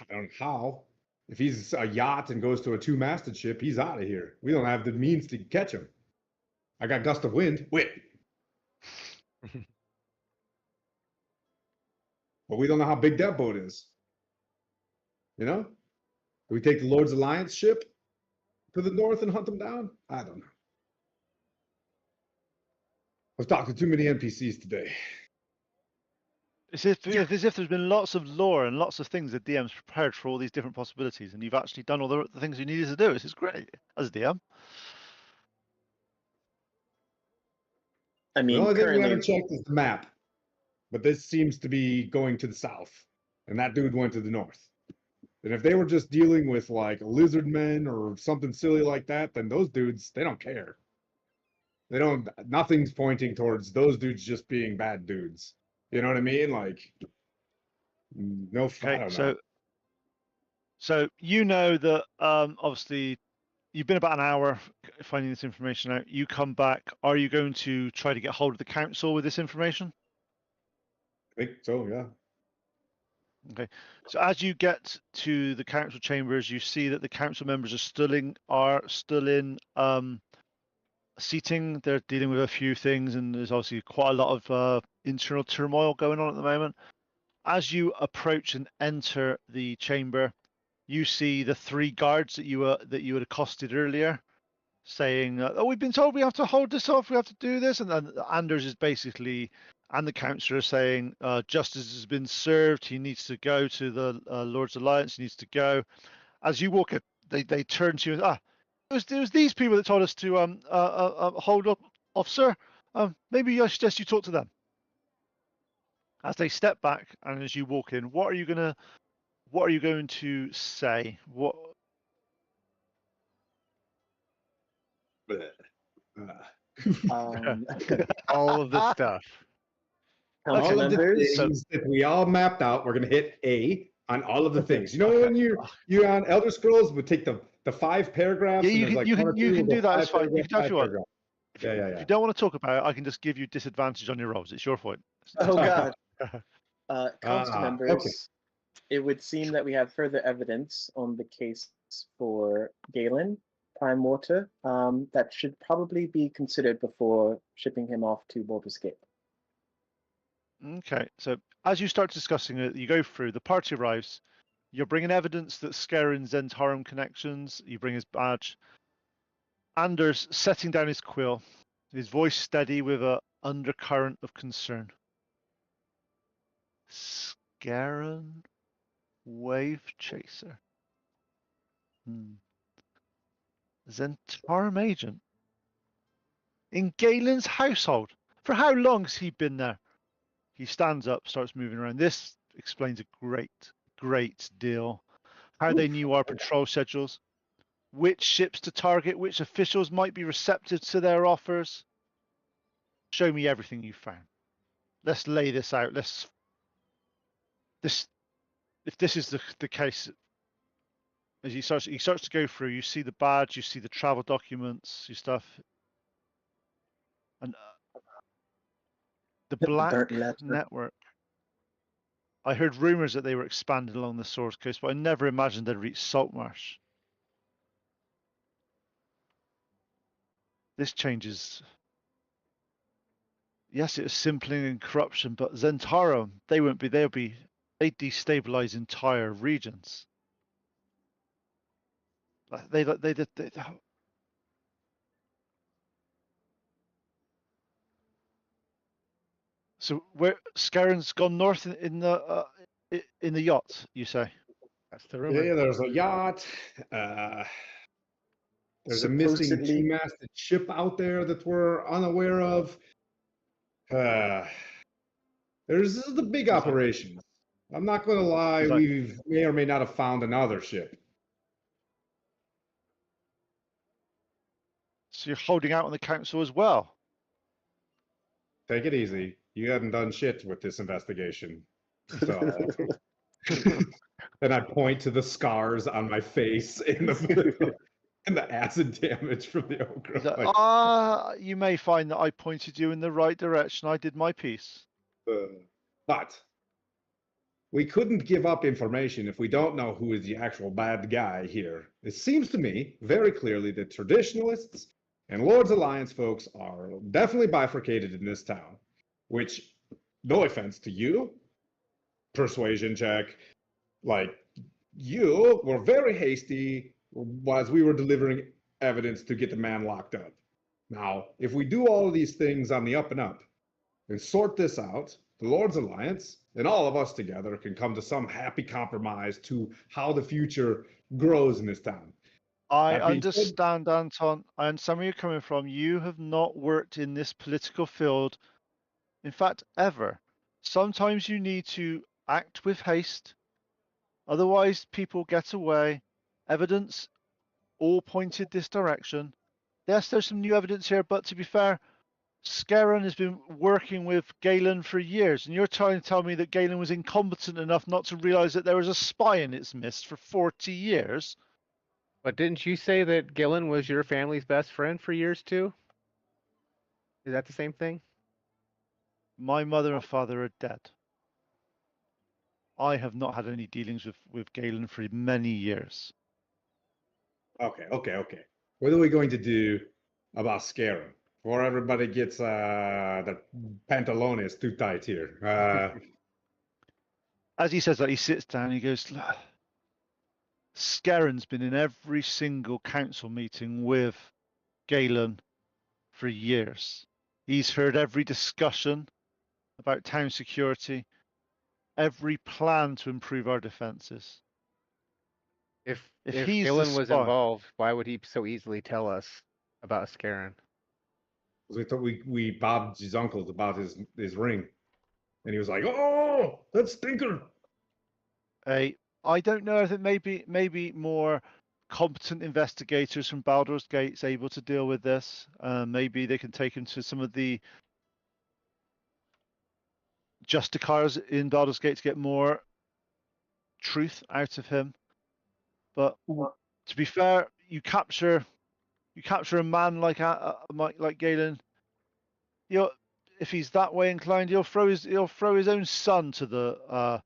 I don't know how. If he's a yacht and goes to a two-masted ship, he's out of here. We don't have the means to catch him. I got gust of wind. Wait. But we don't know how big that boat is. You know? Do we take the Lord's Alliance ship to the north and hunt them down? I don't know. I've talked to too many NPCs today. It's as if there's been lots of lore and lots of things that DM's prepared for all these different possibilities, and you've actually done all the things you needed to do. This is great as a DM. I The mean, only thing we currently, haven't checked is the map. But this seems to be going to the south. And that dude went to the north. And if they were just dealing with like lizard men or something silly like that, then those dudes, they don't care. They don't, nothing's pointing towards those dudes just being bad dudes. You know what I mean? Like, no, I don't know. So you know that obviously you've been about an hour finding this information out. You come back. Are you going to try to get hold of the council with this information? I think so, yeah. Okay. So as you get to the council chambers, you see that the council members are still in seating. They're dealing with a few things, and there's obviously quite a lot of internal turmoil going on at the moment. As you approach and enter the chamber, you see the three guards that you had accosted earlier, saying, "Oh, we've been told we have to hold this off. We have to do this." And then Anders is basically, and the councillor is saying, "Justice has been served. He needs to go to the Lord's Alliance. He needs to go." As you walk in, they turn to you. It was these people that told us to hold up, officer. Maybe I suggest you talk to them. As they step back and as you walk in, what are you going to say? What? All of the stuff. council All of the members, things that we all mapped out, we're gonna hit A on all of the things. You know when you're on Elder Scrolls, we take the 5 paragraphs. Yeah, and there's you one or can two with do a that. It's 5 fine. You can do paragraph, what you want. paragraph. Yeah. If you don't want to talk about it, I can just give you disadvantage on your rolls. It's your point. oh god, council members, okay. it would seem that we have further evidence on the case for Galen Prime Water that should probably be considered before shipping him off to Baldur's Gate. Okay, so as you start discussing it, you go through, the party arrives, you're bringing evidence that Scarin's Zentarum connections, you bring his badge. Anders setting down his quill, his voice steady with an undercurrent of concern. Scarin Wave Chaser. Zentarum agent? In Galen's household? For how long has he been there? He stands up, starts moving around. This explains a great deal. How they knew our patrol schedules, which ships to target, which officials might be receptive to their offers. Show me everything you found. Let's lay this out. If this is the case, as he starts to go through, you see the badge, you see the travel documents, your stuff, and the Black Network. I heard rumors that they were expanding along the Source Coast, but I never imagined they'd reach Saltmarsh. This changes. Yes, it was simpling and corruption, but Zentarum, they destabilize entire regions. They So where Scarron's gone north in the yacht, you say? That's the rumor. Yeah, there's a yacht. There's a missing Supposedly- two-masted ship out there that we're unaware of. There's the big operations. I'm not going to lie, we may or may not have found another ship. So you're holding out on the council as well. Take it easy. You haven't done shit with this investigation. So. And I point to the scars on my face and the acid damage from the ogre. He's like, you may find that I pointed you in the right direction. I did my piece. But we couldn't give up information if we don't know who is the actual bad guy here. It seems to me very clearly that traditionalists and Lord's Alliance folks are definitely bifurcated in this town, which, no offense to you, persuasion check, like, you were very hasty as we were delivering evidence to get the man locked up. Now, if we do all of these things on the up and up and sort this out, the Lord's Alliance and all of us together can come to some happy compromise to how the future grows in this town. I That being said- understand, Anton. I understand where you're coming from. You have not worked in this political field, in fact, ever. Sometimes you need to act with haste. Otherwise, people get away. Evidence all pointed this direction. Yes, there's some new evidence here, but to be fair, Scarron has been working with Galen for years, and you're trying to tell me that Galen was incompetent enough not to realize that there was a spy in its midst for 40 years. But didn't you say that Gillen was your family's best friend for years too? Is that the same thing? My mother and father are dead. I have not had any dealings with Galen for many years. Okay. What are we going to do about Scarron? Before everybody gets the pantalones too tight here. As he says that, he sits down and he goes, "Look, Scarron's been in every single council meeting with Galen for years. He's heard every discussion about town security, every plan to improve our defences. If If he's the Gillen was spy- involved, why would he so easily tell us about Scarron? We thought we bobbed his uncles about his ring. And he was like, oh, that's Stinker. I don't know if it maybe more competent investigators from Baldur's Gate's able to deal with this. Maybe they can take him to some of the Justicars in Baldur's Gate to get more truth out of him. But to be fair, you capture a man like Galen. If he's that way inclined, he'll throw his own son to the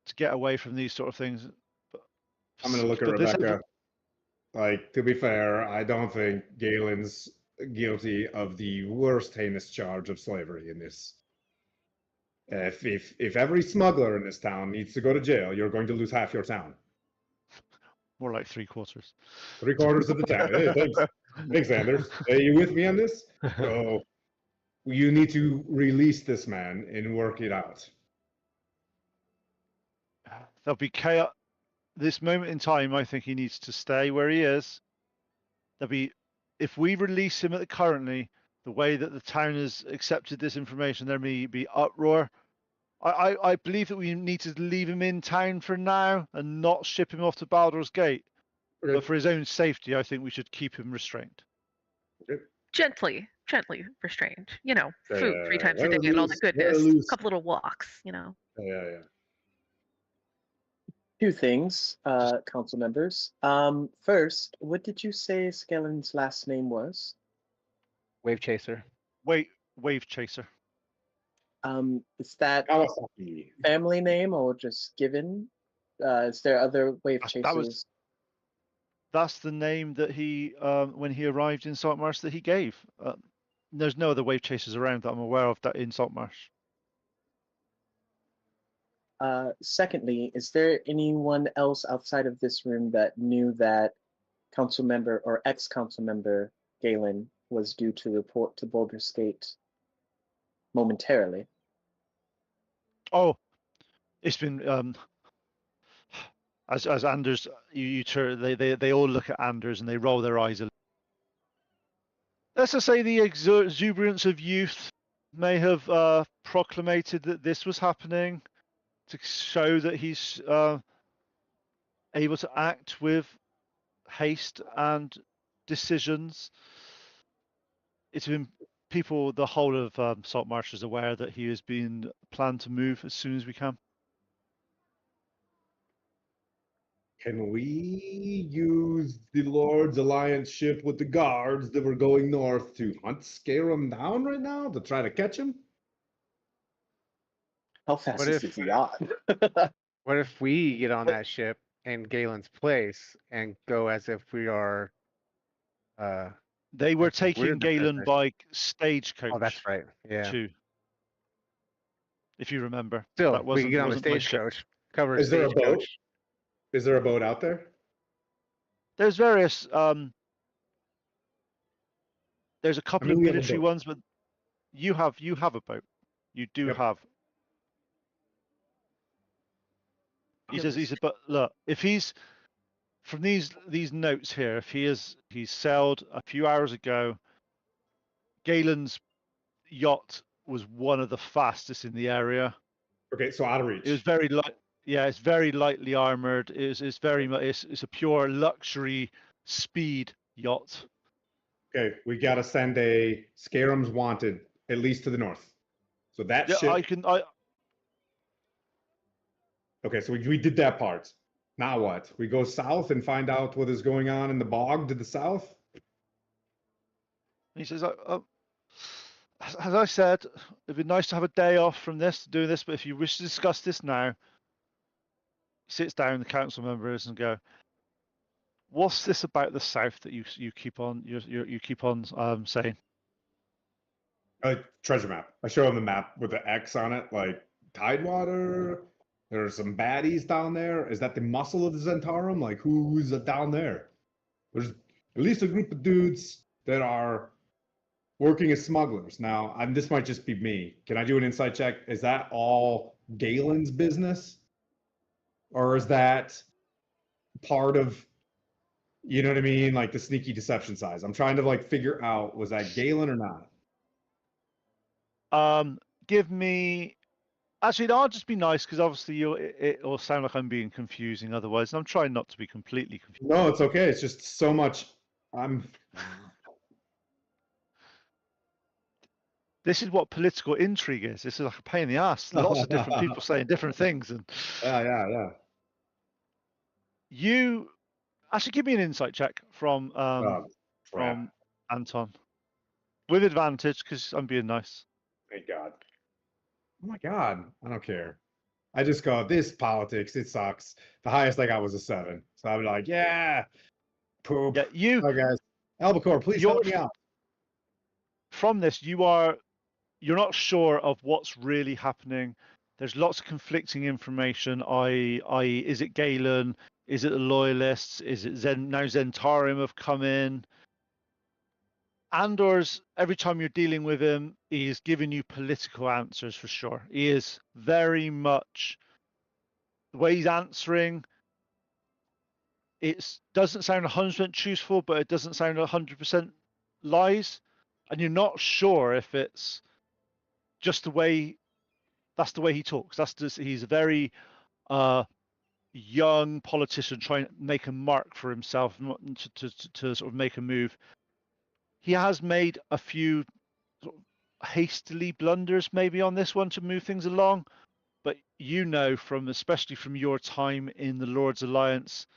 to get away from these sort of things. But, I'm going to look at but this- Rebecca. Like, to be fair, I don't think Galen's guilty of the worst heinous charge of slavery in this. If every smuggler in this town needs to go to jail, you're going to lose half your town. More like 3/4. 3/4 of the town. Hey, thanks, Anders. Are you with me on this? So you need to release this man and work it out. There'll be chaos. This moment in time, I think he needs to stay where he is. If we release him currently, the way that the town has accepted this information, there may be uproar. I believe that we need to leave him in town for now and not ship him off to Baldur's Gate. Okay. But for his own safety, I think we should keep him restrained. Gently restrained. You know, food 3 times a let day and all loose, the let goodness. loose. A couple little walks, you know. Yeah. 2 things, council members. First, what did you say Skellen's last name was? Wave Chaser. Wave chaser. Is that Kawasaki. family name or just given? Is there other wave That chasers? was- That's the name that he, when he arrived in Saltmarsh, that he gave. There's no other wave chasers around that I'm aware of that in Saltmarsh. Secondly, is there anyone else outside of this room that knew that council member or ex-council member Galen was due to report to Baldur's Gate momentarily? Oh, it's been as Anders, they all look at Anders and they roll their eyes a little. Let's just say the exuberance of youth may have proclamated that this was happening to show that he's able to act with haste and decisions. It's been people, the whole of Saltmarsh is aware that he has been planned to move as soon as we can. Can we use the Lord's Alliance ship with the guards that were going north to scare him down right now to try to catch him? How fast What is if- his yacht? What if we get on that ship in Galen's place and go as if we are? They were We're taking the Galen prisoners. by stagecoach Oh, that's right. Yeah. too, if you remember. Still, that we can get on the wasn't my ship. stagecoach. Cover Is there a boat? stagecoach. Is there a boat out there? There's various there's a couple mean, of we have a military boat. ones, but you have a boat. You do Yep. have. He said, but look, if he's from these notes here, if he's sailed a few hours ago, Galen's yacht was one of the fastest in the area. Okay, so out of reach. It was very light. Yeah, it's very lightly armored. It's very much. It's a pure luxury speed yacht. Okay, we gotta send a Scarum's Wanted at least to the north. So that Yeah, ship. I Okay, so we did that part. Now what? We go south and find out what is going on in the bog to the south? He says, as I said, it'd be nice to have a day off from this, doing this, but if you wish to discuss this now, he sits down, the council members, and go, what's this about the south that you keep on you keep on saying? Treasure map. I show him the map with the X on it, like Tidewater. There's some baddies down there. Is that the muscle of the Zentarum? Like who's down there? There's at least a group of dudes that are working as smugglers. Now, this might just be me. Can I do an insight check? Is that all Galen's business? Or is that part of, you know what I mean? Like the sneaky deception size. I'm trying to like figure out, was that Galen or not? Give me. Actually, no, I'll just be nice because obviously it'll sound like I'm being confusing otherwise. And I'm trying not to be completely confused. No, it's okay. It's just so much. This is what political intrigue is. This is like a pain in the ass. Lots of different people saying different things, and Yeah. you actually give me an insight check from Crap. Anton with advantage because I'm being nice. Thank God. Oh my God. I don't care. I just go, this politics, it sucks. The highest I got was a 7. So I'm like, yeah, poop. Yeah, Oh, guys. Albacore, please help me out. From this, you're not sure of what's really happening. There's lots of conflicting information. I.e., is it Galen? Is it the Loyalists? Is it now Zentarum have come in? Andor's, every time you're dealing with him, he is giving you political answers for sure. He is very much, the way he's answering, it doesn't sound 100% truthful, but it doesn't sound 100% lies. And you're not sure if it's just the way, that's the way he talks. He's a very young politician trying to make a mark for himself to sort of make a move. He has made a few sort of hastily blunders maybe on this one to move things along, but you know especially from your time in the Lord's Alliance,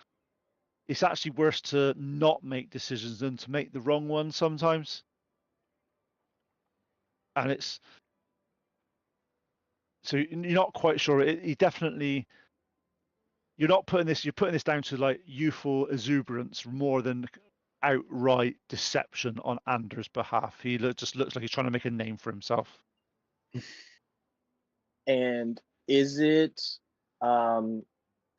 it's actually worse to not make decisions than to make the wrong one sometimes. And it's so you're not quite sure. He definitely, you're putting this down to like youthful exuberance more than outright deception on Anders' behalf. He just looks like he's trying to make a name for himself. And is it an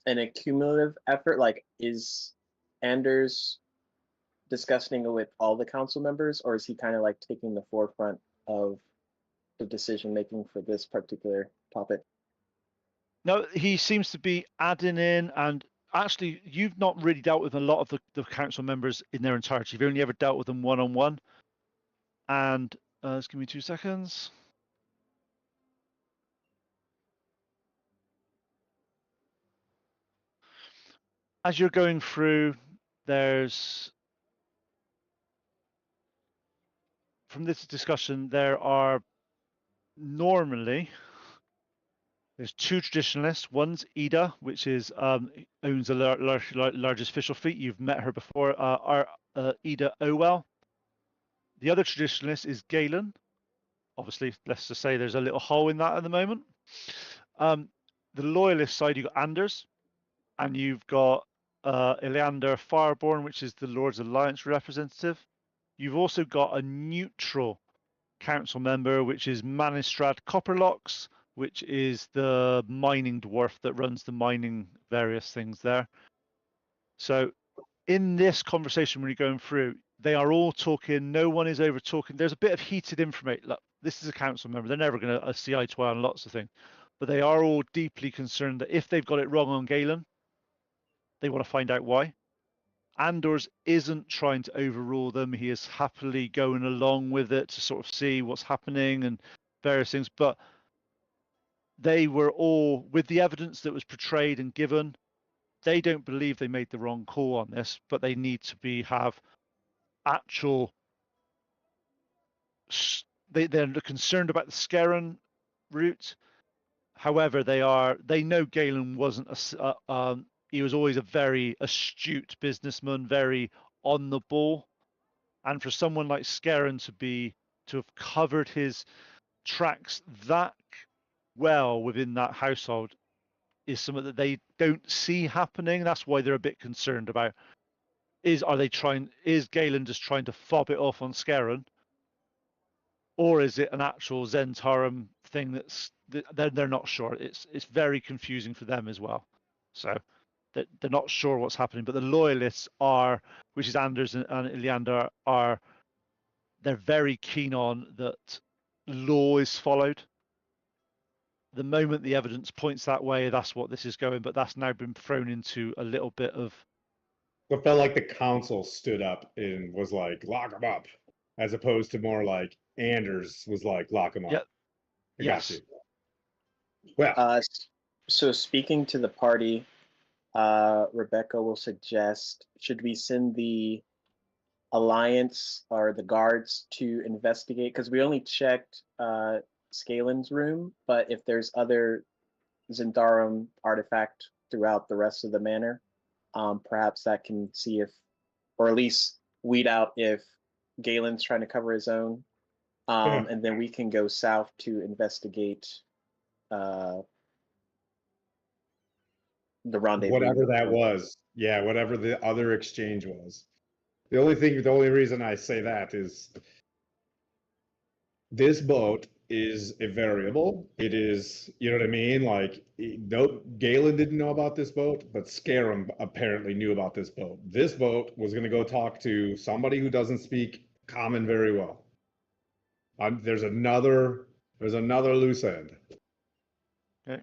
accumulative effort? Like, is Anders discussing it with all the council members, or is he kind of like taking the forefront of the decision making for this particular topic? No, he seems to be adding in, and actually, you've not really dealt with a lot of the council members in their entirety. You've only ever dealt with them one-on-one. And just give me 2 seconds. As you're going through, there's, from this discussion, there are normally, there's 2 traditionalists. One's Ida, which is owns the largest official fleet. You've met her before, Ida Owell. The other traditionalist is Galen. Obviously, let's just say there's a little hole in that at the moment. The loyalist side, you've got Anders, and you've got Eleander Fireborn, which is the Lord's Alliance representative. You've also got a neutral council member, which is Manistrad Copperlocks, which is the mining dwarf that runs the mining various things there. So in this conversation, when you're going through, they are all talking. No one is over talking. There's a bit of heated information. Look, this is a council member. They're never going to see eye to eye on lots of things, but they are all deeply concerned that if they've got it wrong on Galen, they want to find out why. Anders isn't trying to overrule them. He is happily going along with it to sort of see what's happening and various things. But they were all, with the evidence that was portrayed and given, they don't believe they made the wrong call on this, but they need to have actual. They're concerned about the Scarron route. However, they know Galen wasn't he was always a very astute businessman, very on the ball. And for someone like Scarron to have covered his tracks that well within that household is something that they don't see happening. That's why they're a bit concerned about. Is Galen just trying to fob it off on Scarron? Or is it an actual Zentarum thing they're not sure. It's very confusing for them as well. So they're not sure what's happening. But the loyalists are, which is Anders and Iliander, they're very keen on that law is followed. The moment the evidence points that way, that's what this is going. But that's now been thrown into a little bit of. It felt like the council stood up and was like, lock him up, as opposed to more like Anders was like, lock him up. Yep. I Yes. got you. Well, So speaking to the party, Rebecca will suggest, should we send the Alliance or the guards to investigate? Because we only checked Scalen's room, but if there's other Zentarum artifact throughout the rest of the manor, perhaps that can see if, or at least weed out if Galen's trying to cover his own. And then we can go south to investigate the rendezvous. whatever that was. Yeah, whatever the other exchange was. The only reason I say that is this boat is a variable. It is, you know what I mean? Like, no, Galen didn't know about this boat, but Scarron apparently knew about this boat. This boat was going to go talk to somebody who doesn't speak common very well. There's another loose end. Okay.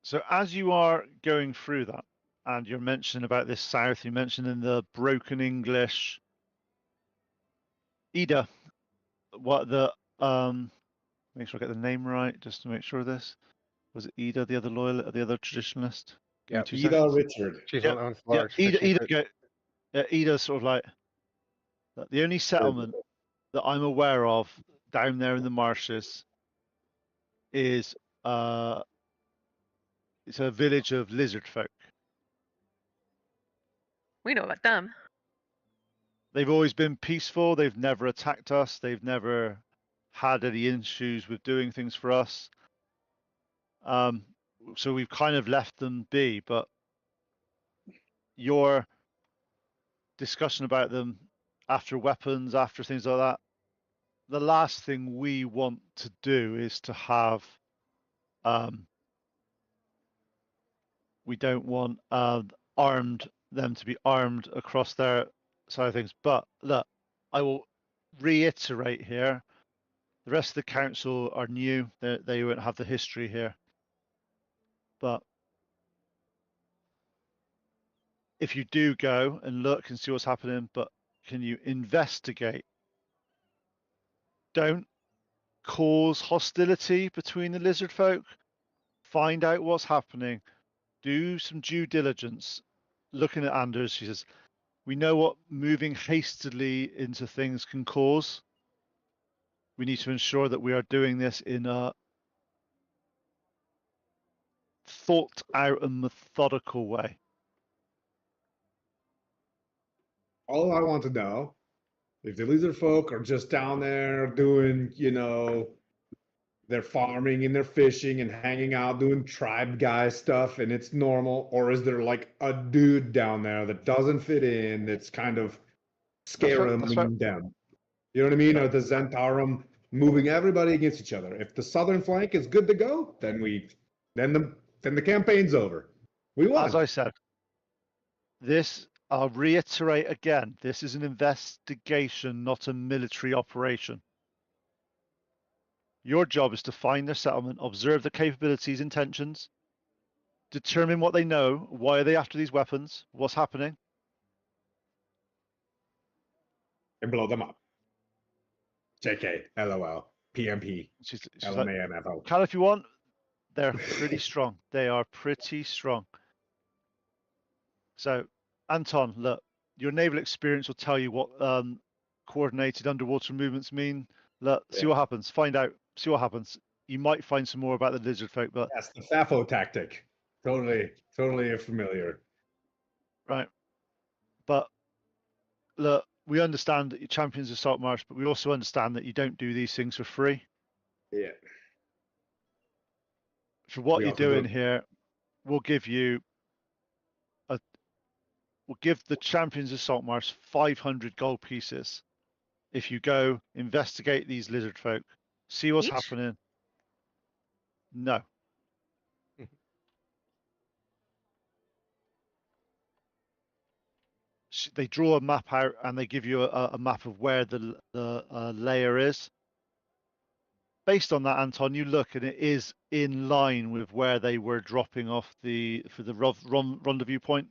So as you are going through that, and you're mentioning about this south, you mentioned in the broken English, Ida, what the make sure I get the name right, just to make sure of this. Was it Ida, the other traditionalist? Yeah, Ida Richard. She's Yeah, on Yeah, large. Ida's sort of like the only settlement that I'm aware of down there in the marshes is it's a village of lizard folk. We know about them. They've always been peaceful. They've never attacked us. They've never had any issues with doing things for us. So we've kind of left them be. But your discussion about them after weapons, after things like that, the last thing we want to do is to have We don't want them to be armed across their side of things. But look, I will reiterate here. The rest of the council are new. They won't have the history here. But if you do go and look and see what's happening, but can you investigate? Don't cause hostility between the lizard folk. Find out what's happening. Do some due diligence. Looking at Anders, she says, we know what moving hastily into things can cause. We need to ensure that we are doing this in a thought out and methodical way. All I want to know, if the lizard folk are just down there doing, they're farming and they're fishing and hanging out doing tribe guy stuff and it's normal, or is there like a dude down there that doesn't fit in, that's kind of scaring them? You know what I mean? Or the Zentarum moving everybody against each other. If the southern flank is good to go, then the campaign's over. We won. As I said, I'll reiterate again, this is an investigation, not a military operation. Your job is to find their settlement, observe their capabilities, intentions, determine what they know, why are they after these weapons, what's happening, and blow them up. JK, LOL, PMP, she's LMAMFO. Cal, if you want, they're pretty strong. They are pretty strong. So, Anton, look, your naval experience will tell you what coordinated underwater movements mean. Look, see what happens. Find out. See what happens. You might find some more about the lizard folk, but that's the FAFO tactic. Totally familiar. Right. But look, we understand that you're champions of Saltmarsh, but we also understand that you don't do these things for free. Yeah. For what you're doing here, we'll give the champions of Saltmarsh 500 gold pieces if you go investigate these lizard folk, see what's happening. No. They draw a map out and they give you a map of where the layer is. Based on that, Anton, you look and it is in line with where they were dropping off for the rendezvous point.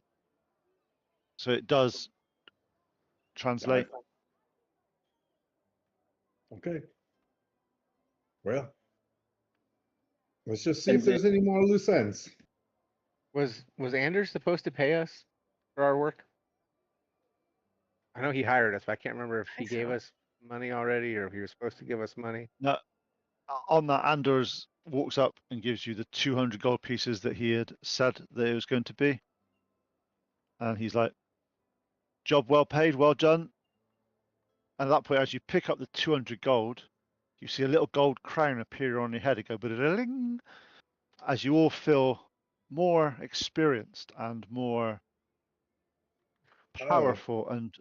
So it does translate. Okay. Well, let's just see if there's any more loose ends. Was Anders supposed to pay us for our work? I know he hired us, but I can't remember if he gave us money already or if he was supposed to give us money. No. On that, Anders walks up and gives you the 200 gold pieces that he had said that it was going to be. And he's like, job well paid, well done. And at that point, as you pick up the 200 gold, you see a little gold crown appear on your head and go, ba-da-da-ling, as you all feel more experienced and more powerful. And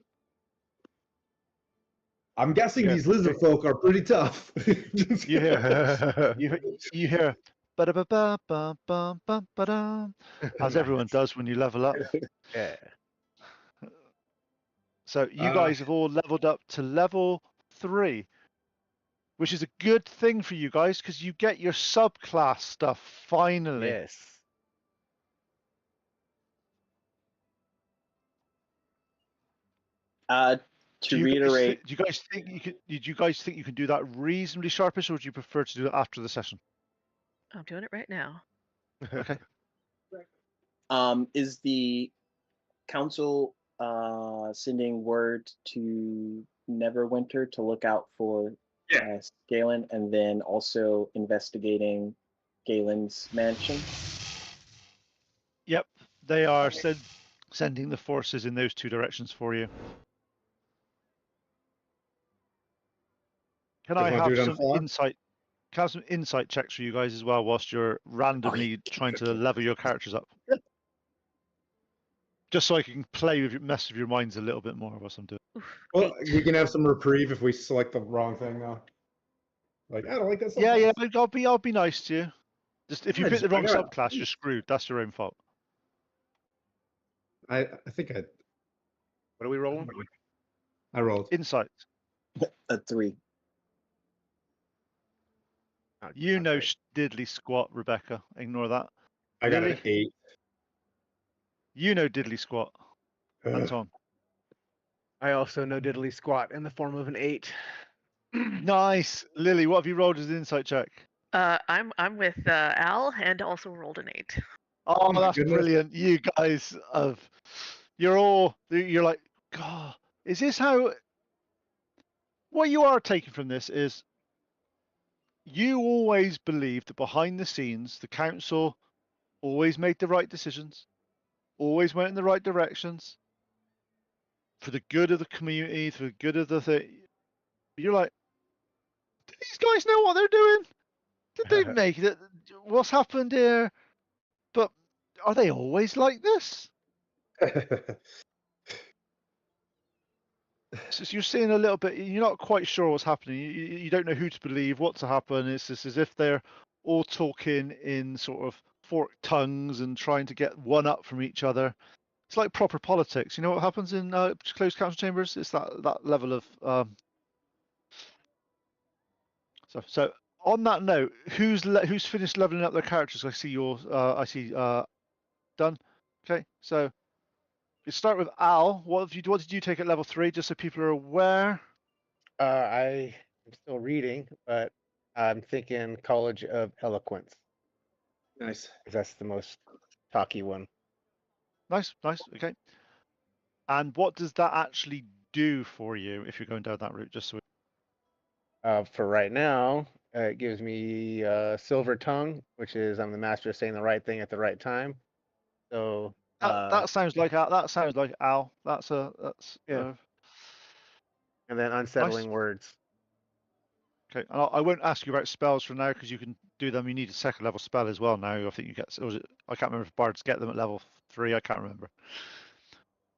I'm guessing these lizard folk are pretty tough. you hear ba-da-ba-ba-ba-ba-ba-da, as everyone does when you level up. Yeah. So you guys have all leveled up to level 3, which is a good thing for you guys because you get your subclass stuff finally. Yes. To reiterate, do you guys think you can do that reasonably sharpish, or would you prefer to do it after the session? I'm doing it right now. Okay. Is the council sending word to Neverwinter to look out for Galen, and then also investigating Galen's mansion? Yep, they are sending the forces in those 2 directions for you. Can I have some insight? Can I have some insight checks for you guys as well, whilst you're randomly trying to level your characters up? Just so I can mess with your minds a little bit more whilst I'm doing. Well, we can have some reprieve if we select the wrong thing, though. Like, I don't like that. Yeah, I'll be nice to you. Just if you pick the wrong subclass, you're screwed. That's your own fault. I think What are we rolling? I rolled. Insight. A 3. You know diddly squat, Rebecca. Ignore that. I got an Lily? 8. You know diddly squat. Anton. I also know diddly squat in the form of an 8. Nice. Lily, what have you rolled as an insight check? I'm with Al and also rolled an 8. Oh, my that's goodness. brilliant. You guys have, you're like, God, is this how, what you are taking from this is you always believed that behind the scenes, the council always made the right decisions, always went in the right directions for the good of the community, for the good of the thing. You're like, do these guys know what they're doing? Did they make it? What's happened here? But are they always like this? So you're seeing a little bit, you're not quite sure what's happening. You don't know who to believe, what to happen. It's just as if they're all talking in sort of forked tongues and trying to get one up from each other. It's like proper politics. You know what happens in closed council chambers? It's that level of. So on that note, who's finished leveling up their characters? I see yours. I see done. Okay, so you start with Al. What did you take at level 3? Just so people are aware. I am still reading, but I'm thinking College of Eloquence. Nice. 'Cause that's the most talky one. Nice. Okay. And what does that actually do for you if you're going down that route? Just so. For right now, it gives me Silver Tongue, which is I'm the master of saying the right thing at the right time. So That sounds like Al. That sounds like Al. Yeah. And then Unsettling Words. Okay. And I won't ask you about spells for now because you can do them. You need a second level spell as well now. I think you get. I can't remember if bards get them at level 3. I can't remember.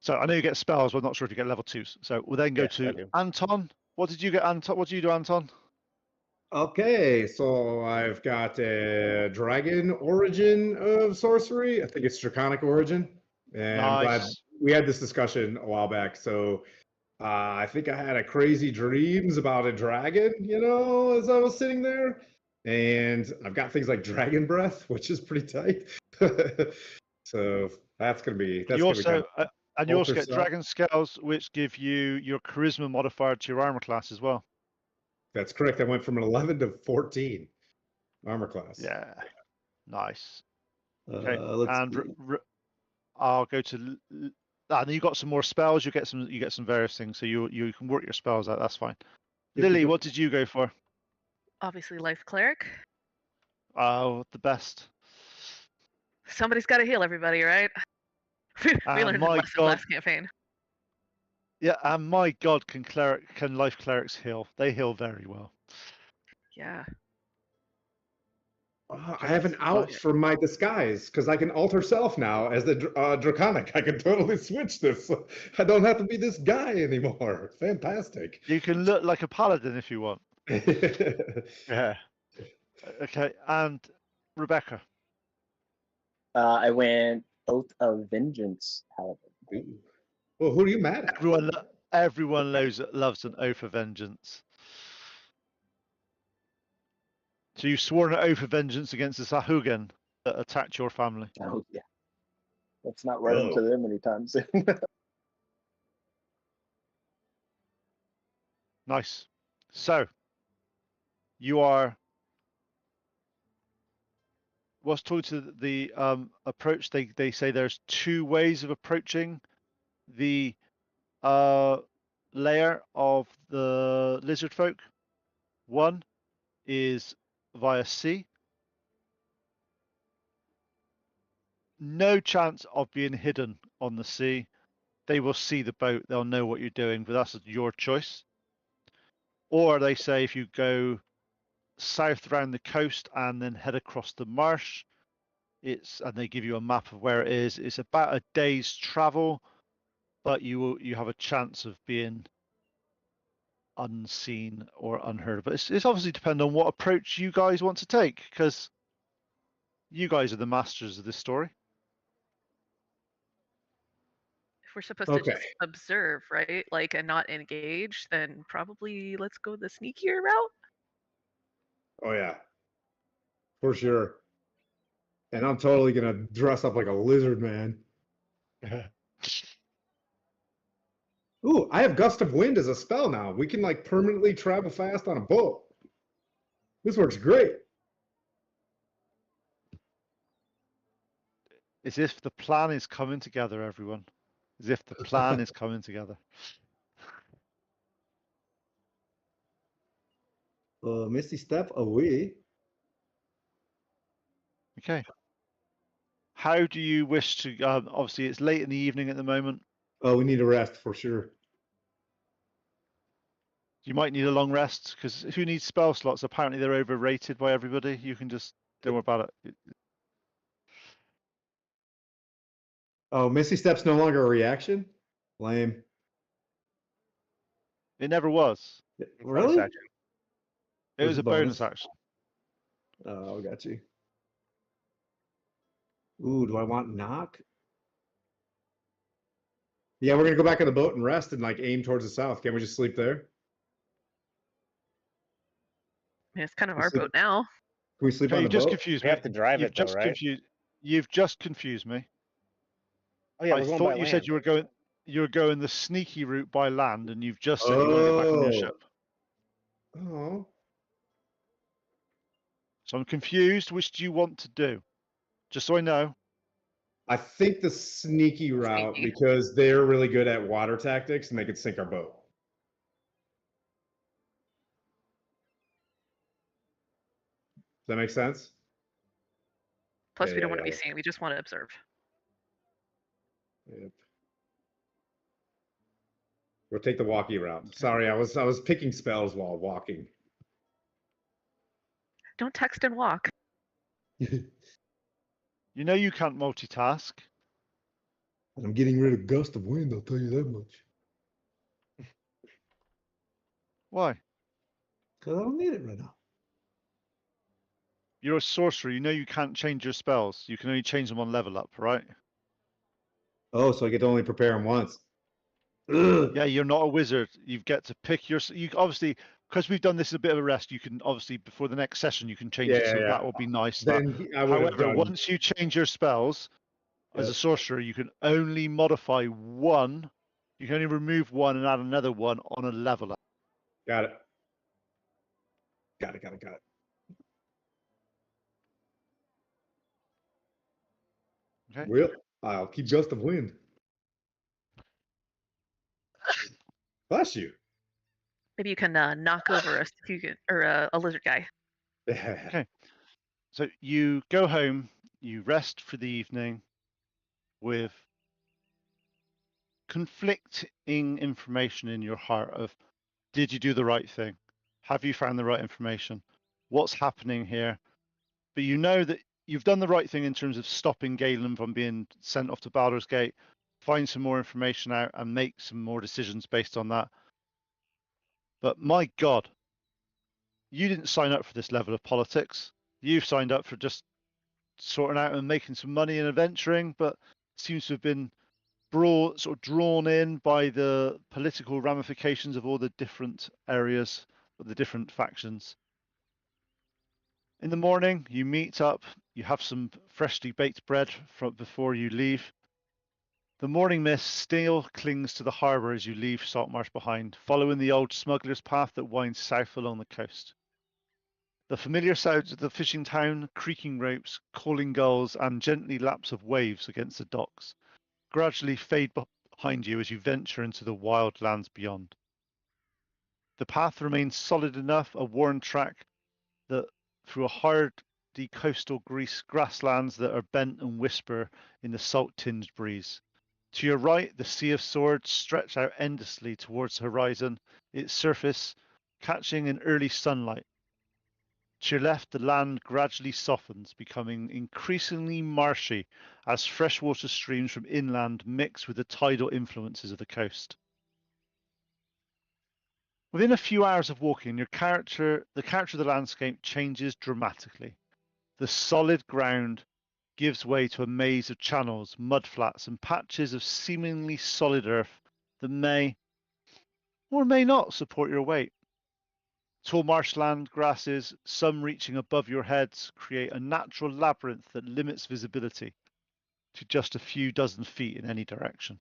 So I know you get spells, but I'm not sure if you get level 2s. So we'll then go Yes, I to do. Anton. What did you get, Anton? What did you do, Anton? Okay, so I've got a dragon origin of sorcery. I think it's draconic origin. And I'm glad Nice. we had this discussion a while back. So I think I had a crazy dreams about a dragon, as I was sitting there. And I've got things like dragon breath, which is pretty tight. So that's gonna be You also and you also alter get self. dragon scales, which give you your charisma modifier to your armor class as well. That's correct. I went from an 11 to 14 armor class. Yeah. Nice. Okay. Let's And see. I'll go to. And you got some more spells. You get some various things. So you can work your spells out. That's fine. Lily, what did you go for? Obviously, Life Cleric. Oh, the best. Somebody's got to heal everybody, right? we learned a my lesson God. last campaign. Yeah, and my God, can life clerics heal? They heal very well. Yeah. I have an out from my disguise because I can alter self now as the draconic. I can totally switch this. I don't have to be this guy anymore. Fantastic. You can look like a paladin if you want. Yeah. Okay, and Rebecca. I went Oath of Vengeance Paladin. Ooh. Well, who are you mad at? Everyone loves an oath of vengeance. So you've sworn an oath of vengeance against the Sahugan that attacked your family. Oh yeah. Let's not run into them anytime soon. Nice. So you are. Was talking to the approach. They say there's 2 ways of approaching the layer of the lizard folk. One is via sea. No chance of being hidden on the sea. They will see the boat. They'll know what you're doing, but that's your choice. Or they say if you go south around the coast and then head across the marsh, and they give you a map of where it is. It's about a day's travel, but you have a chance of being unseen or unheard of. But it's obviously depend on what approach you guys want to take, because you guys are the masters of this story. we're supposed to Okay. just observe, right? Like, and not engage, then probably let's go the sneakier route. Oh yeah, for sure. And I'm totally gonna dress up like a lizard man. Ooh, I have gust of wind as a spell now. We can like permanently travel fast on a boat. This works great. As if the plan is coming together, everyone. As if the plan is coming together. Misty step away. Okay. How do you wish to? Obviously, it's late in the evening at the moment. Oh, we need a rest for sure. You might need a long rest because who needs spell slots? Apparently, they're overrated by everybody. You can just don't worry about it. Oh, Misty step's no longer a reaction. Lame. It never was. Really? Action. It was a bonus action. Oh, got you. Ooh, do I want knock? Yeah, we're gonna go back on the boat and rest and like aim towards the south. Can't we just sleep there? I mean, it's kind of We our sleep- boat now. Can we sleep Okay, on you the just boat? confused We me. have to drive You've it though, just right? confused. You've just confused me. Oh yeah, I we're going thought by you land. said you were going the sneaky route by land, and you've just said you want to get back on your ship. Oh. So I'm confused. Which do you want to do? Just so I know. I think the sneaky route Sneaky. because they're really good at water tactics and they could sink our boat. Does that make sense? Plus, Yeah, we don't yeah, want to be yeah. seen. We just want to observe. Yep. We'll take the walkie route. Sorry, I was picking spells while walking. Don't text and walk. You know you can't multitask. I'm getting rid of gust of wind, I'll tell you that much. Why? Because I don't need it right now. You're a sorcerer. You know you can't change your spells. You can only change them on level up, right? Oh, so I get to only prepare them once. Ugh. Yeah, you're not a wizard. You get to pick your. You obviously, because we've done this as a bit of a rest. You can obviously before the next session you can change it, so Yeah. that will be nice. Then I would have However, done. once you change your spells as a Yep. sorcerer, you can only modify one. You can only remove one and add another one on a level up. Got it. Got it. Okay. Well, I'll keep gust of wind. Bless you. Maybe you can knock over a student or a lizard guy. Okay. So you go home, you rest for the evening with conflicting information in your heart of did you do the right thing? Have you found the right information? What's happening here? But you know that you've done the right thing in terms of stopping Galen from being sent off to Baldur's Gate, find some more information out and make some more decisions based on that. But my God, you didn't sign up for this level of politics. You've signed up for just sorting out and making some money and adventuring, but seems to have been sort of drawn in by the political ramifications of all the different areas, of the different factions. In the morning, you meet up, you have some freshly baked bread before you leave. The morning mist still clings to the harbour as you leave Saltmarsh behind, following the old smuggler's path that winds south along the coast. The familiar sounds of the fishing town, creaking ropes, calling gulls, and gently laps of waves against the docks gradually fade behind you as you venture into the wild lands beyond. The path remains solid enough, a worn track that through a hardy coastal grasslands that are bent and whisper in the salt-tinged breeze. To your right, the Sea of Swords stretched out endlessly towards the horizon, its surface catching in early sunlight. To your left, the land gradually softens, becoming increasingly marshy as freshwater streams from inland mix with the tidal influences of the coast. Within a few hours of walking, the character of the landscape changes dramatically. The solid ground gives way to a maze of channels, mudflats, and patches of seemingly solid earth that may or may not support your weight. Tall marshland grasses, some reaching above your heads, create a natural labyrinth that limits visibility to just a few dozen feet in any direction.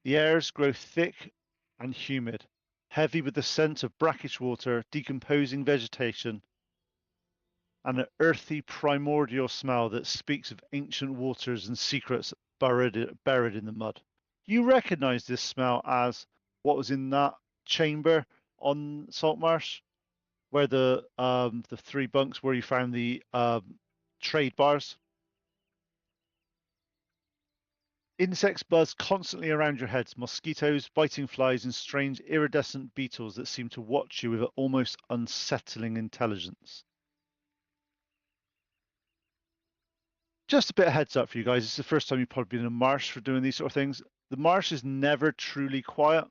The airs grow thick and humid, heavy with the scent of brackish water, decomposing vegetation, and an earthy primordial smell that speaks of ancient waters and secrets buried in the mud. You recognize this smell as what was in that chamber on Saltmarsh, where the 3 bunks where you found the trade bars. Insects buzz constantly around your heads, mosquitoes, biting flies, and strange iridescent beetles that seem to watch you with an almost unsettling intelligence. Just a bit of heads up for you guys. It's the first time you've probably been in a marsh for doing these sort of things. The marsh is never truly quiet.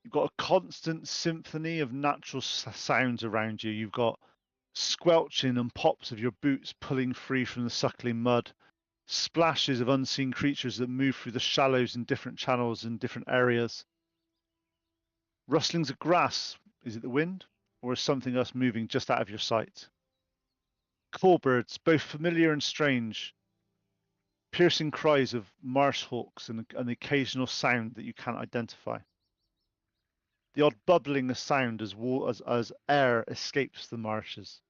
You've got a constant symphony of natural sounds around you. You've got squelching and pops of your boots pulling free from the suckling mud, splashes of unseen creatures that move through the shallows in different channels in different areas. Rustlings of grass. Is it the wind? Or is something else moving just out of your sight? Call birds, both familiar and strange. Piercing cries of marsh hawks and the occasional sound that you can't identify. The odd bubbling of sound as air escapes the marshes.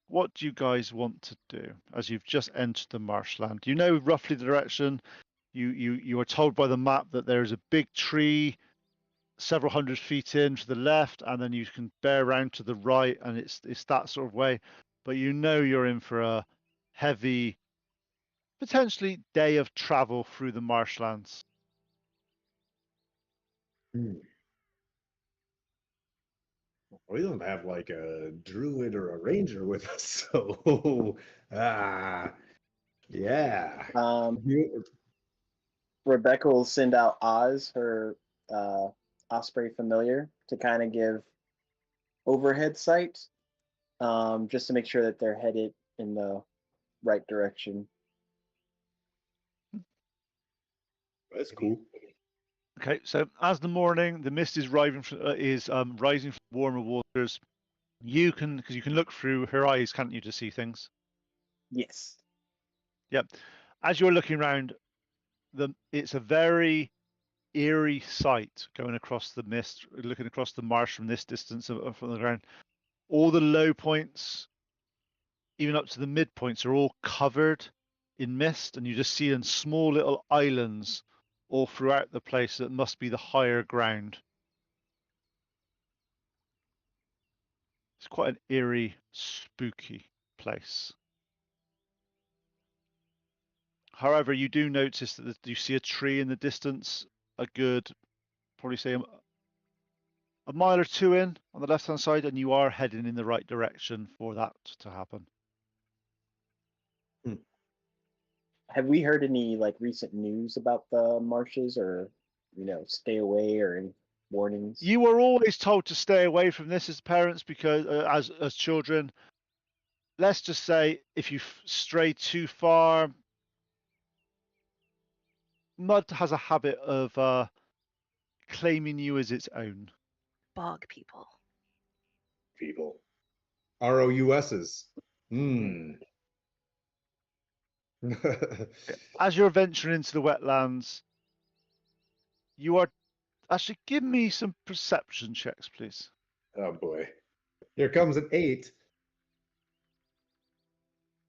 What do you guys want to do as you've just entered the marshland? You know roughly the direction. You are told by the map that there is a big tree several hundred feet in to the left, and then you can bear around to the right, and it's that sort of way. But you know you're in for a heavy, potentially day of travel through the marshlands. We don't have like a druid or a ranger with us, so yeah. Rebecca will send out Oz, her Osprey familiar, to kind of give overhead sight, just to make sure that they're headed in the right direction. That's cool. Okay, so as the morning, the mist is rising from warmer waters. You can, because you can look through her eyes, can't you, to see things? Yes. Yep. As you're looking around, it's a very eerie sight going across the mist, looking across the marsh from this distance from the ground. All the low points, even up to the midpoints, are all covered in mist, and you just see in small little islands all throughout the place that must be the higher ground. It's quite an eerie, spooky place. However, you do notice that you see a tree in the distance, a good, probably say a mile or two in on the left-hand side, and you are heading in the right direction for that to happen. Have we heard any like recent news about the marshes, or stay away, or any warnings? You were always told to stay away from this as parents, because as children, let's just say if you stray too far, mud has a habit of claiming you as its own. Bog people. People. ROUSs. As you're venturing into the wetlands, you are actually, give me some perception checks, please. Oh boy. Here comes an 8.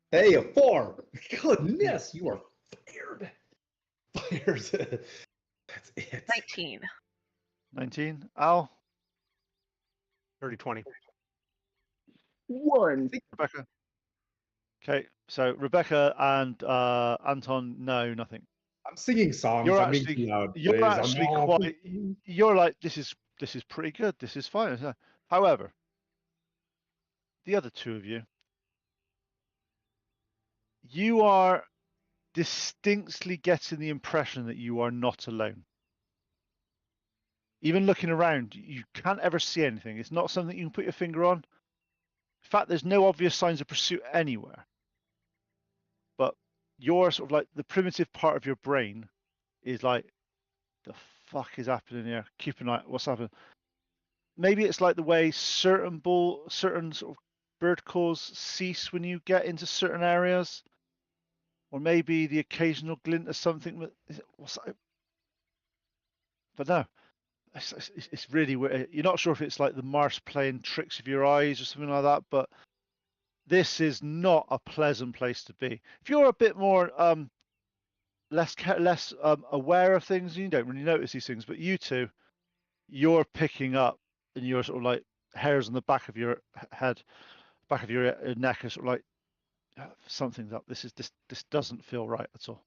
Hey, a 4. Goodness, you are fired. Fired. That's it. 19. 19. Al? 30-20. 1. Rebecca? Okay, so Rebecca and Anton, no, nothing. I'm singing songs. You're I'm actually, being loud, you're please. actually quite, you're like, this is pretty good. This is fine. However, the other two of you are distinctly getting the impression that you are not alone. Even looking around, you can't ever see anything. It's not something you can put your finger on, In fact, there's no obvious signs of pursuit anywhere. But your sort of like the primitive part of your brain is like, the fuck is happening here? Keep an eye. What's happening? Maybe it's like the way certain sort of bird calls cease when you get into certain areas, or maybe the occasional glint of something. What's that? But no, it's really weird. You're not sure if it's like the marsh playing tricks with your eyes or something like that, but this is not a pleasant place to be. If you're a bit more less aware of things, you don't really notice these things. But you two, you're picking up, and you're sort of like hairs on the back of your head, back of your neck, are sort of like something's up. This doesn't feel right at all.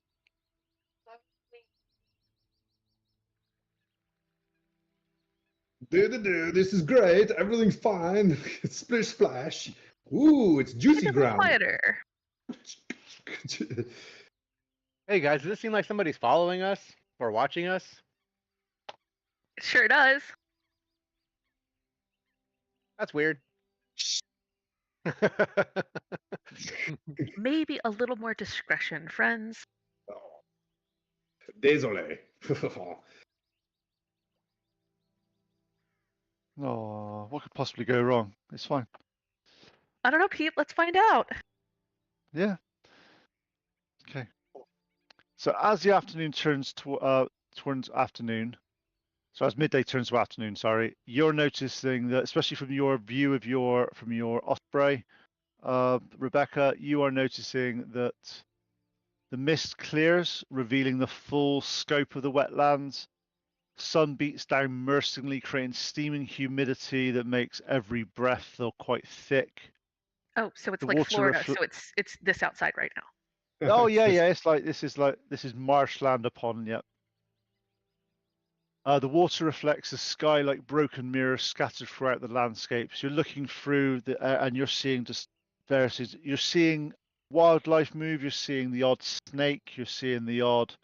This is great. Everything's fine. Splish splash. Ooh, it's juicy ground. Quieter. Hey guys, does it seem like somebody's following us or watching us? It sure does. That's weird. Maybe a little more discretion, friends. Oh. Désolé. Oh, what could possibly go wrong? It's fine. I don't know, Pete. Let's find out. Yeah. Okay. So as the afternoon turns towards afternoon, so as midday turns to afternoon, sorry, you're noticing that, especially from your view of from your osprey, Rebecca, you are noticing that the mist clears, revealing the full scope of the wetlands. Sun beats down mercilessly, creating steaming humidity that makes every breath feel quite thick. Oh, so it's The like water Florida. So it's this outside right now. Oh yeah, yeah. It's like this is marshland upon. Yep. The water reflects the sky like broken mirrors scattered throughout the landscapes. You're looking through and you're seeing just various. You're seeing wildlife move. You're seeing the odd snake. You're seeing the odd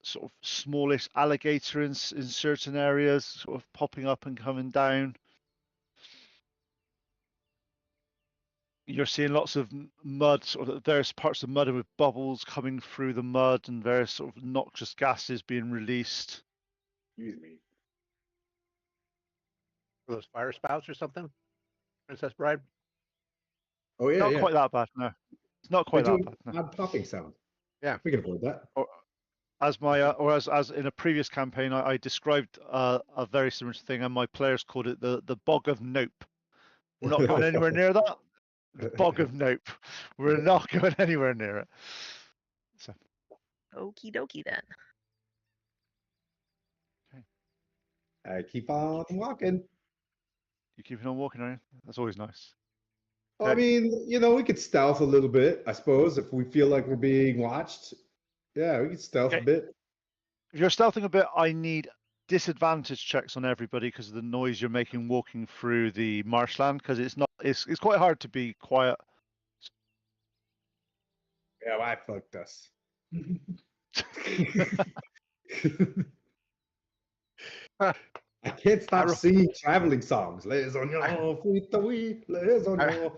sort of smallish alligator in certain areas, sort of popping up and coming down. You're seeing lots of mud, sort of various parts of mud with bubbles coming through the mud and various sort of noxious gases being released. Excuse me. Are those fire spouts or something? Princess Bride? Oh yeah, Not yeah. quite that bad, no. It's not They quite do that bad. No. odd popping sound. Yeah. We can avoid that. As in a previous campaign, I described a very similar thing, and my players called it the bog of nope. We're not going anywhere near that. The bog of nope. We're not going anywhere near it. So. Okie dokie then. I keep on walking. You keeping on walking, are you? That's always nice. I mean, we could stealth a little bit, I suppose, if we feel like we're being watched. Yeah, we could stealth a bit. If you're stealthing a bit, I need disadvantage checks on everybody because of the noise you're making walking through the marshland, because it's quite hard to be quiet. Yeah, well, I fucked us. I can't stop singing traveling songs. Les oignons, fruits, les oignons.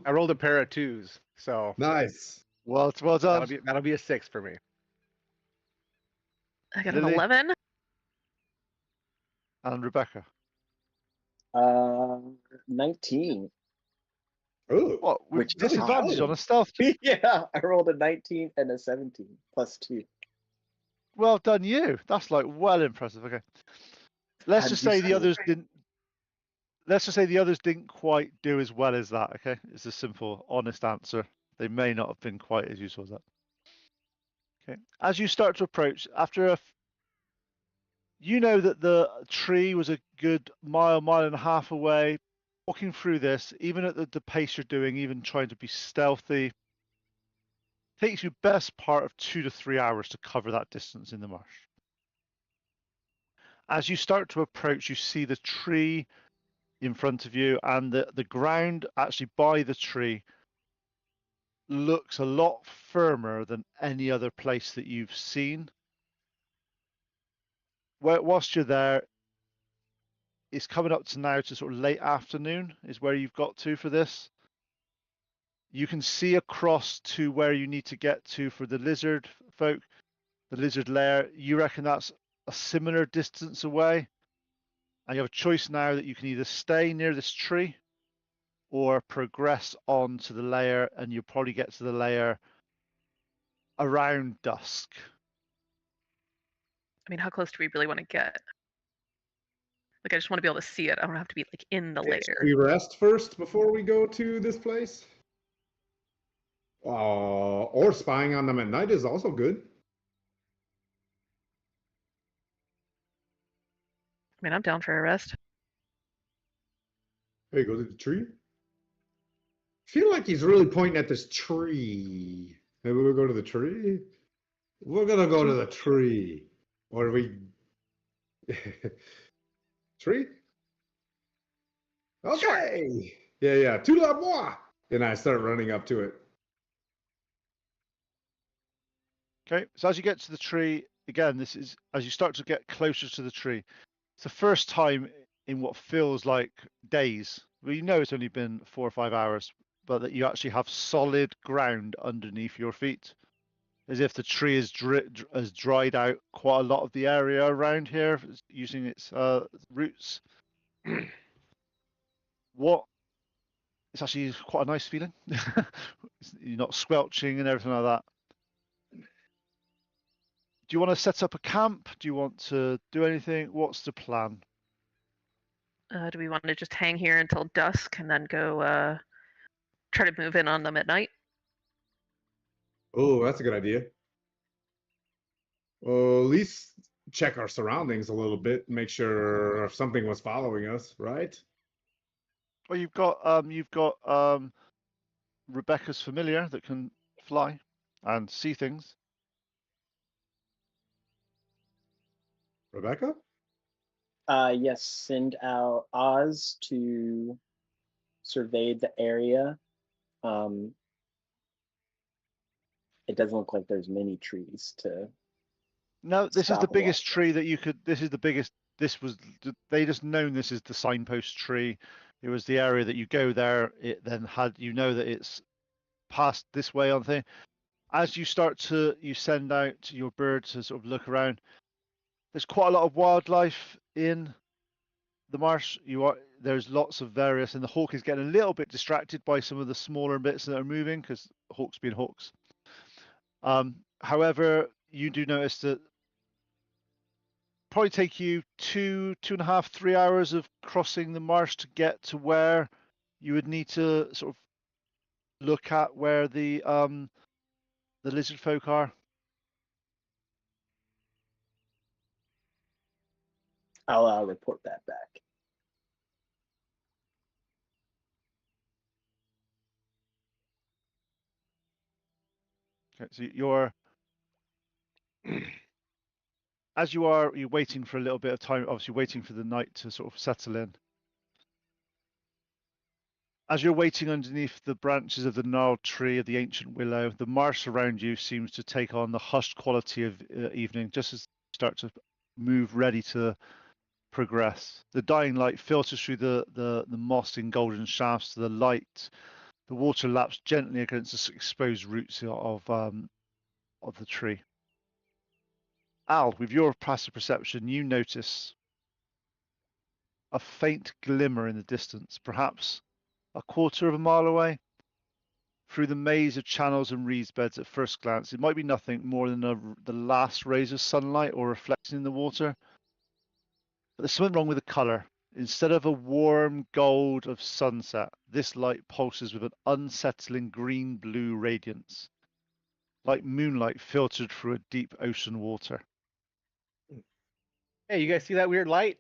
I rolled a pair of 2s, so nice. Well done. That'll be a 6 for me. I got Lily? an 11. And Rebecca. 19. Oh, what? With Which is disadvantage high. on a stealth? Yeah, I rolled a 19 and a 17 plus 2. Well done, you. That's like well impressive. Okay. Let's just say the others didn't. Let's just say the others didn't quite do as well as that. Okay, it's a simple, honest answer. They may not have been quite as useful as that. Okay. As you start to approach, you know that the tree was a good mile and a half away. Walking through this, even at the pace you're doing, even trying to be stealthy, takes you best part of 2 to 3 hours to cover that distance in the marsh. As you start to approach, you see the tree in front of you, and the ground actually by the tree looks a lot firmer than any other place that you've seen. Whilst you're there, it's coming up to now to sort of late afternoon is where you've got to for this. You can see across to where you need to get to for the lizard folk, the lizard lair. You reckon that's a similar distance away? And you have a choice now that you can either stay near this tree or progress on to the lair, and you'll probably get to the lair around dusk. I mean, how close do we really want to get? Like, I just want to be able to see it. I don't have to be like in the Okay, lair. should we rest first before we go to this place? Or spying on them at night is also good. I mean, I'm down for a rest. Hey, go to the tree. I feel like he's really pointing at this tree. Maybe we'll go to the tree. We're gonna go to the tree. Or we tree? Okay. Yeah. Tout la moi. And I start running up to it. Okay, so as you get to the tree, again, this is as you start to get closer to the tree. It's the first time in what feels like days. Well, you know it's only been 4 or 5 hours, but that you actually have solid ground underneath your feet, as if the tree has dried out quite a lot of the area around here using its roots. It's actually quite a nice feeling. You're not squelching and everything like that. Do you want to set up a camp? Do you want to do anything? What's the plan? Do we want to just hang here until dusk and then go try to move in on them at night? Oh, that's a good idea. Well, at least check our surroundings a little bit, make sure if something was following us, right? Well, you've got Rebecca's familiar that can fly and see things. Rebecca? Yes, send out Oz to survey the area. It doesn't look like there's many trees to. No, this is the Stop a biggest lot. tree that you could. This is the biggest. They just known this is the signpost tree. It was the area that you go there. It then had that it's passed this way on thing. As you send out your bird to sort of look around. There's quite a lot of wildlife in the marsh. There's lots of various, and the hawk is getting a little bit distracted by some of the smaller bits that are moving because hawks being hawks. However, you do notice that probably take you 2.5, 3 hours of crossing the marsh to get to where you would need to sort of look at where the lizard folk are. I'll report that back. Okay, so you're waiting for a little bit of time, obviously waiting for the night to sort of settle in. As you're waiting underneath the branches of the gnarled tree of the ancient willow, the marsh around you seems to take on the hushed quality of evening, just as you start to move ready to progress. The dying light filters through the moss in golden shafts to the light. The water laps gently against the exposed roots of the tree. Al, with your passive perception, you notice a faint glimmer in the distance, perhaps a quarter of a mile away. Through the maze of channels and reeds beds at first glance, it might be nothing more than the last rays of sunlight or reflection in the water. But there's something wrong with the colour. Instead of a warm gold of sunset, this light pulses with an unsettling green-blue radiance, like moonlight filtered through a deep ocean water. Hey, you guys see that weird light?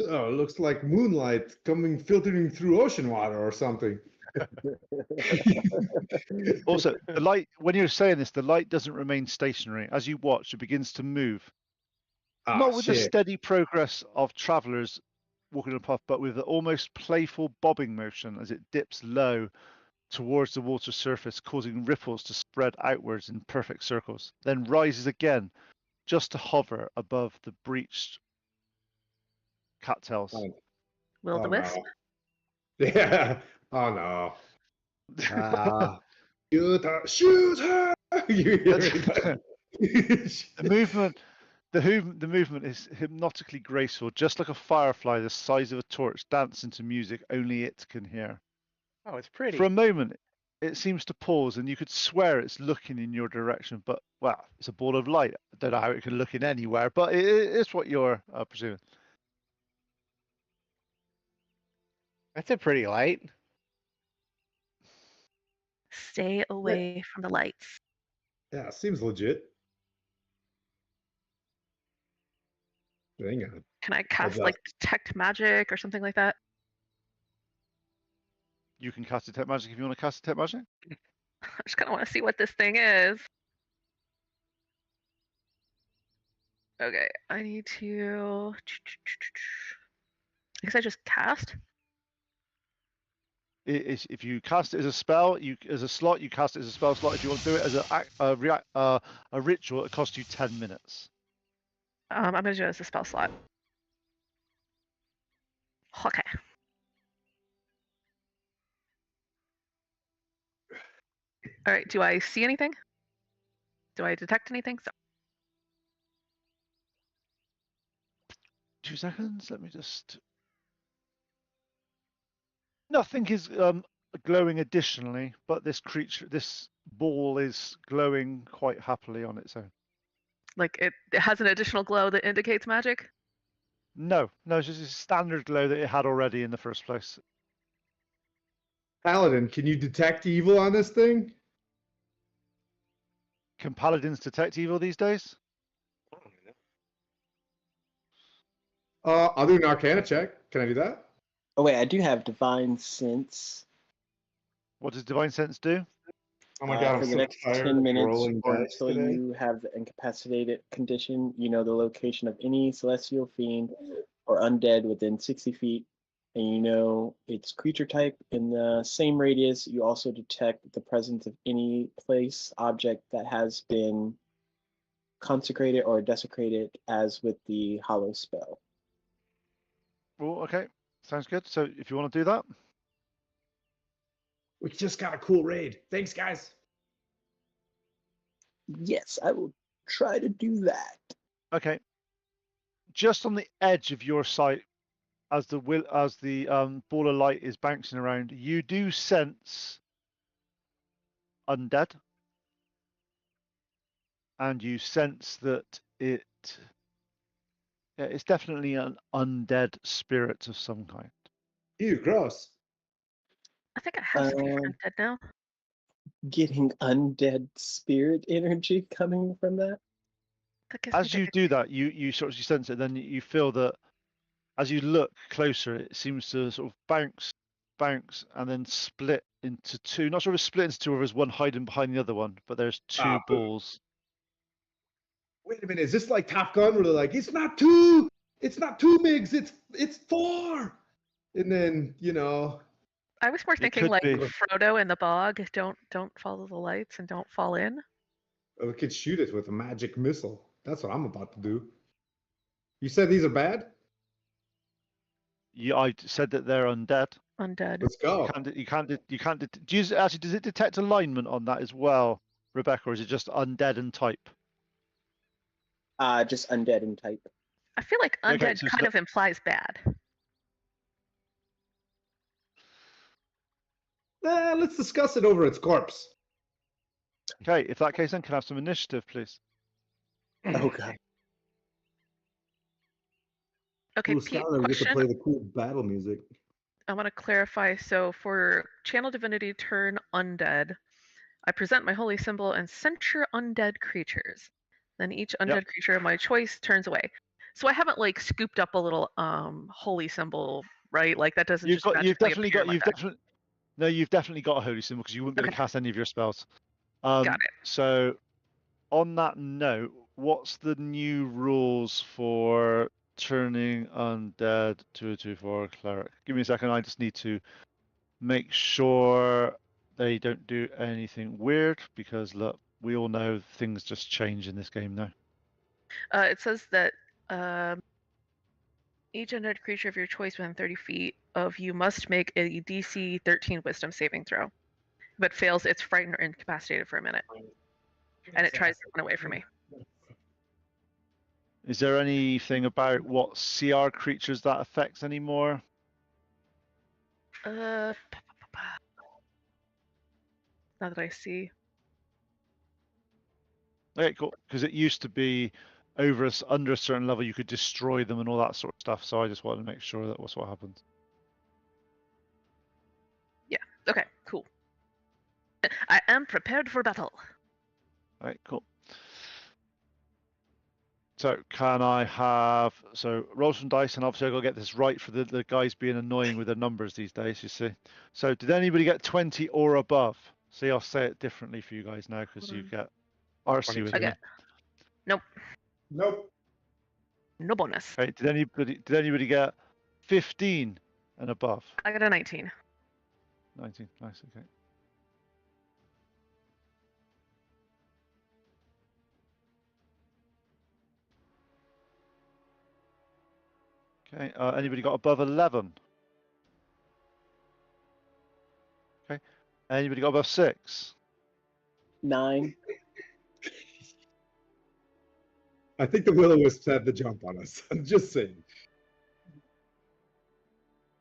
Oh, it looks like moonlight filtering through ocean water or something. Also, the light, when you're saying this, the light doesn't remain stationary. As you watch, it begins to move. Not with the steady progress of travelers walking on a path, but with an almost playful bobbing motion as it dips low towards the water surface, causing ripples to spread outwards in perfect circles, then rises again just to hover above the breached cattails. Oh, Will oh the wisp? no. Yeah. Oh no. Shoot her! Shoot her! You hear it? The movement, the movement is hypnotically graceful, just like a firefly the size of a torch dancing to music only it can hear. Oh, it's pretty. For a moment, it seems to pause, and you could swear it's looking in your direction. But well, it's a ball of light. I don't know how it can look in anywhere, but it's what you're presuming. That's a pretty light. Stay away from the lights. Yeah, seems legit. Hang on. Can I cast that? like detect magic or something like that? You can cast detect magic if you want to cast detect magic. I just kind of want to see what this thing is. Okay, I need to. I guess I just cast. If you cast it as a spell, as a slot, you cast it as a spell slot. If you want to do it as a ritual, it costs you 10 minutes. I'm gonna do it as a spell slot. Okay. All right. Do I see anything? Do I detect anything? So 2 seconds. Let me just. Nothing is glowing additionally, but this ball is glowing quite happily on its own. like it has an additional glow that indicates magic. No, it's just a standard glow that it had already in the first place. Paladin, can you detect evil on this thing? Can paladins detect evil these days? I'll do an Arcana check. Can I do that? Oh wait, I do have divine sense. What does divine sense do? Oh my god, for I'm the so next tired 10 of minutes rolling or dice until today. you have the incapacitated condition, you know the location of any celestial fiend or undead within 60 feet, and you know its creature type in the same radius. You also detect the presence of any place, object that has been consecrated or desecrated, as with the hollow spell. Oh, okay. Sounds good. So if you want to do that. We just got a cool raid. Thanks, guys. Yes, I will try to do that. Okay. Just on the edge of your sight, as the ball of light is bouncing around, you do sense undead, and you sense that it's definitely an undead spirit of some kind. Ew, gross. I think I have something for undead now. Getting undead spirit energy coming from that. That gives me As the you do that, you sort of sense it, then you feel that as you look closer, it seems to sort of bounce, and then split into two. Not sure if it's split into two, or there's one hiding behind the other one, but there's two balls. Wait a minute, is this like Top Gun where they're like, it's not two MiGs, it's four, and then I was more thinking could like be. Frodo in the bog. Don't follow the lights and don't fall in. we could shoot it with a magic missile. That's what I'm about to do. You said these are bad? I said that they're undead. Undead. Let's go. You can't. Does it detect alignment on that as well, Rebecca, or is it just undead and type? Just undead in type. I feel like Okay, undead so kind of implies bad. Let's discuss it over its corpse. Okay, if that case, then can I have some initiative, please? Oh god. Okay, Ooh, Pete, Skylar, we get to question. play the cool battle music. I want to clarify. So for Channel Divinity turn undead, I present my holy symbol and censure undead creatures. Then each undead creature of my choice turns away. So I haven't like scooped up a little holy symbol, right? Like that doesn't You've definitely got a holy symbol, because you wouldn't be able to cast any of your spells. Got it. So on that note, what's the new rules for turning undead to a 2/4 cleric? Give me a second. I just need to make sure they don't do anything weird, because look, we all know things just change in this game now. It says that Each undead creature of your choice within 30 feet of you must make a DC 13 Wisdom saving throw. If it fails, it's frightened or incapacitated for a minute. And it tries to run away from me. Is there anything about what CR creatures that affects anymore? Not that I see. Okay, cool. Because it used to be under a certain level you could destroy them and all that sort of stuff. So I just wanted to make sure that was what happened. Yeah. Okay. Cool. I am prepared for battle. All right, cool. So can I have roll some dice, and obviously I gotta get this right for the guys being annoying with their numbers these days. You see. So did anybody get 20 or above? See, I'll say it differently for you guys now because you get RC with you. Okay. Nope. Nope. No bonus. Okay. Did anybody get 15 and above? I got a 19. 19. Nice. Okay. Okay. Anybody got above 11? Okay. Anybody got above 6? 9. I think the will-o-wisps had the jump on us. I'm just saying.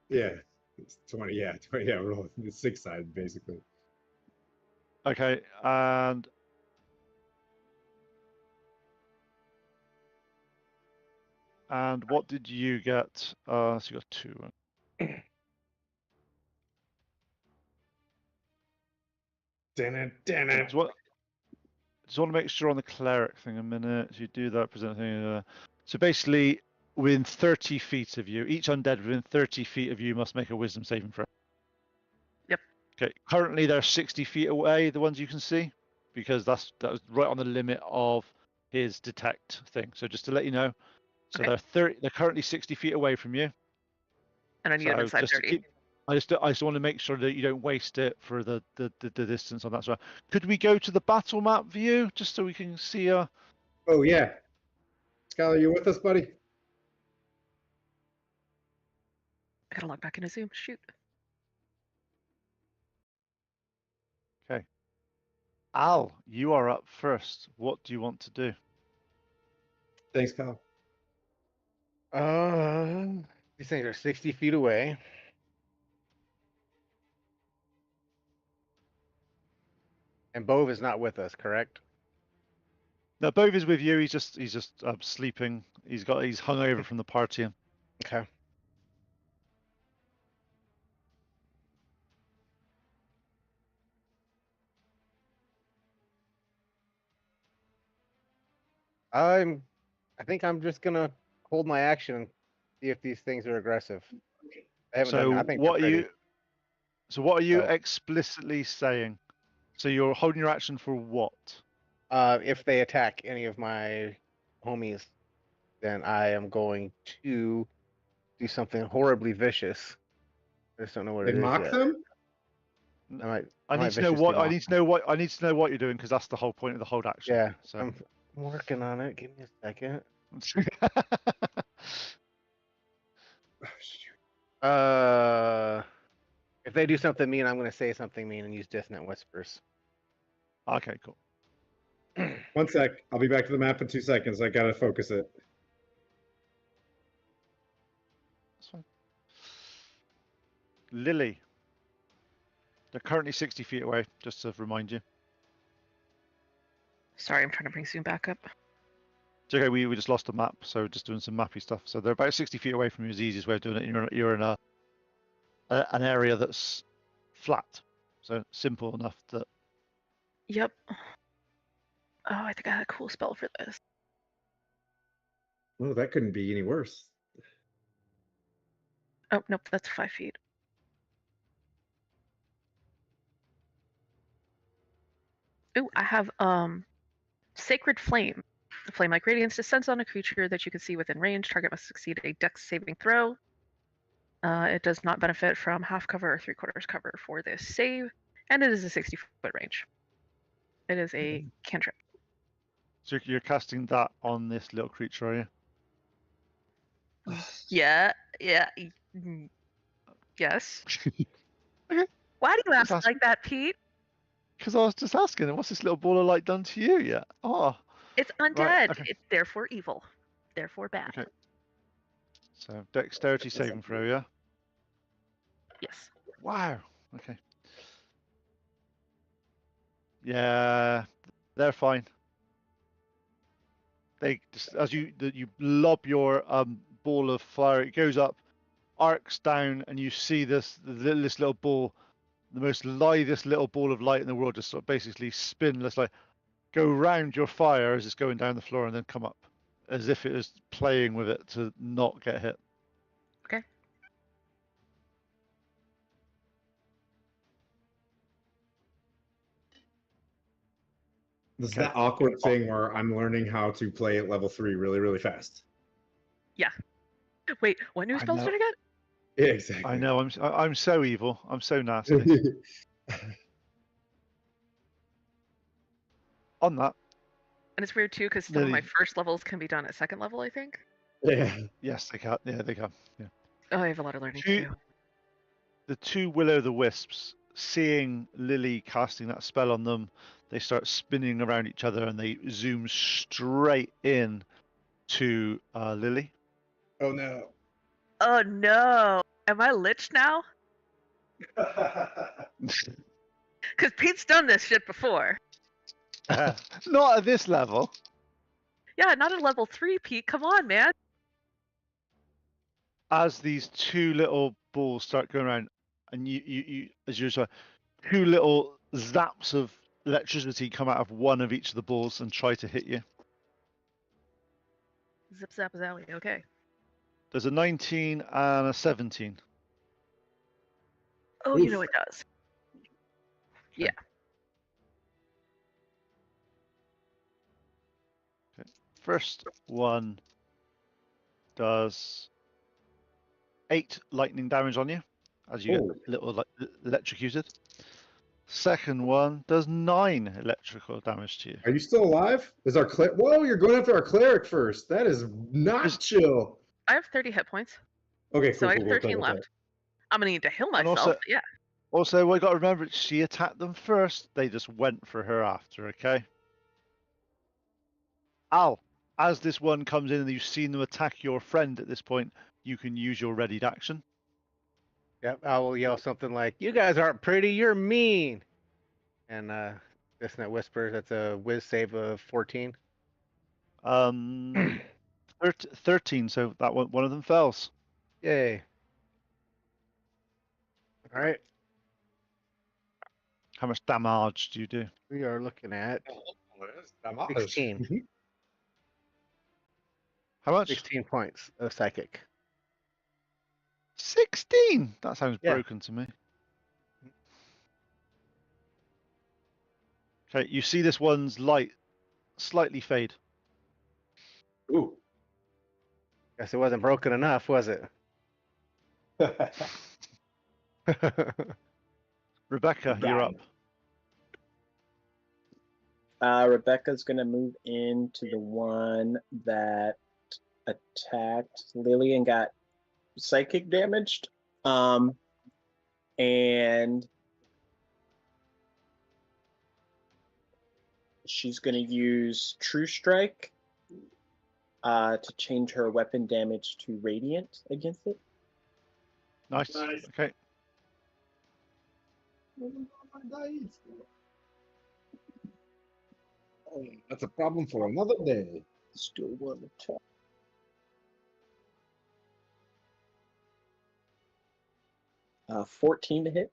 Yeah. It's 20. Yeah. 20. Yeah. We're all the 6 side, basically. Okay. And what did you get? So you got 2. Damn it. Just want to make sure on the cleric thing a minute. So you do that, present thing. So basically, within 30 feet of you, each undead within 30 feet of you must make a wisdom saving throw. Yep. Okay. Currently, they're 60 feet away, the ones you can see, because that was right on the limit of his detect thing. So just to let you know. So Okay. they're currently 60 feet away from you. And I need them inside 30. I just want to make sure that you don't waste it for the distance on that. So could we go to the battle map view just so we can see Oh yeah. Skylar, you with us, buddy? I gotta log back into Zoom. Shoot. Okay. Al, you are up first. What do you want to do? Thanks, Kyle. These things are 60 feet away. And Bove is not with us, correct? No, Bove is with you. He's just sleeping. He's hung over from the party. Okay. I think I'm just gonna hold my action and see if these things are aggressive. I haven't done. I think what they're are pretty. you? So what are you Oh. explicitly saying? So you're holding your action for what? If they attack any of my homies, then I am going to do something horribly vicious. I just don't know what They it is mock yet. them? I need to know what you're doing because that's the whole point of the hold action. Yeah, So. I'm working on it. Give me a second. If they do something mean, I'm going to say something mean and use dissonant whispers. Okay, cool. 1 sec. I'll be back to the map in 2 seconds. I gotta focus it. That's fine. Lily. They're currently 60 feet away, just to remind you. Sorry, I'm trying to bring Zoom back up. It's okay, we just lost a map, so just doing some mappy stuff. So they're about 60 feet away from you is the easiest way of doing it. You're in an area that's flat. So simple enough that... Yep. Oh, I think I had a cool spell for this. Oh, that couldn't be any worse. Oh, nope, that's 5 feet. Ooh, I have Sacred Flame. The flame-like radiance descends on a creature that you can see within range. Target must succeed a dex saving throw. It does not benefit from half cover or 3/4 cover for this save, and it is a 60-foot range. It is a cantrip. So you're casting that on this little creature, are you? Yeah, yes. Okay. Why do you Just ask like that, Pete? Because I was just asking, what's this little ball of light done to you yet? Oh, It's undead. right. Okay. It's therefore evil. Therefore bad. Okay. So dexterity saving throw, yeah. Yes. Wow. Okay. Yeah, they're fine. They just, as you lob your ball of fire, it goes up, arcs down, and you see this little ball, the most lithiest little ball of light in the world, just sort of basically spin, let's like go round your fire as it's going down the floor, and then come up, as if it was playing with it to not get hit. Okay. This is Okay. that awkward thing where I'm learning how to play at level 3 really, really fast. Yeah. Wait, what new I spell know. start again? Yeah, exactly. I know. I'm so evil. I'm so nasty. On that, And it's weird too, because some of my Lily. first levels can be done at second level, I think. Yeah. Yes, they can. Yeah, they can. Yeah. Oh, I have a lot of learning to do. The two will-o'-the-wisps, seeing Lily casting that spell on them, they start spinning around each other and they zoom straight in to Lily. Oh no. Oh no! Am I lich now? Because Pete's done this shit before. Not at this level. Yeah, not at level 3, Pete. Come on, man. As these two little balls start going around, and you as you're sort of, two little zaps of electricity come out of one of each of the balls and try to hit you. Zip zap zowie. Okay. There's a 19 and a 17. Oh, you know it does. Yeah. First one does 8 lightning damage on you as you get little electrocuted. Second one does 9 electrical damage to you. Are you still alive? Is our cleric? Whoa, you're going after our cleric first. That is not chill. I have 30 hit points. Okay, So cool, I have cool, 13 cool, left. I'm gonna need to heal And myself. also- but yeah. Also, what you got to remember, she attacked them first. They just went for her after, okay? Al, as this one comes in and you've seen them attack your friend at this point, you can use your readied action. Yep, I will yell something like, "You guys aren't pretty, you're mean." And Dissonant Whispers, that's a whiz save of 14. 13, so that one of them fails. Yay. All right, How much damage do you do? we are looking at 16. How much? 16 points of psychic. 16? That sounds Yeah. broken to me. Okay, you see this one's light slightly fade. Ooh. Guess it wasn't broken enough, was it? Rebecca, you're up. Rebecca's gonna move into the one that attacked Lily and got psychic damaged. And she's gonna use True Strike to change her weapon damage to radiant against it. Nice. Okay. Oh, that's a problem for another day. Still one attack. Uh, 14 to hit.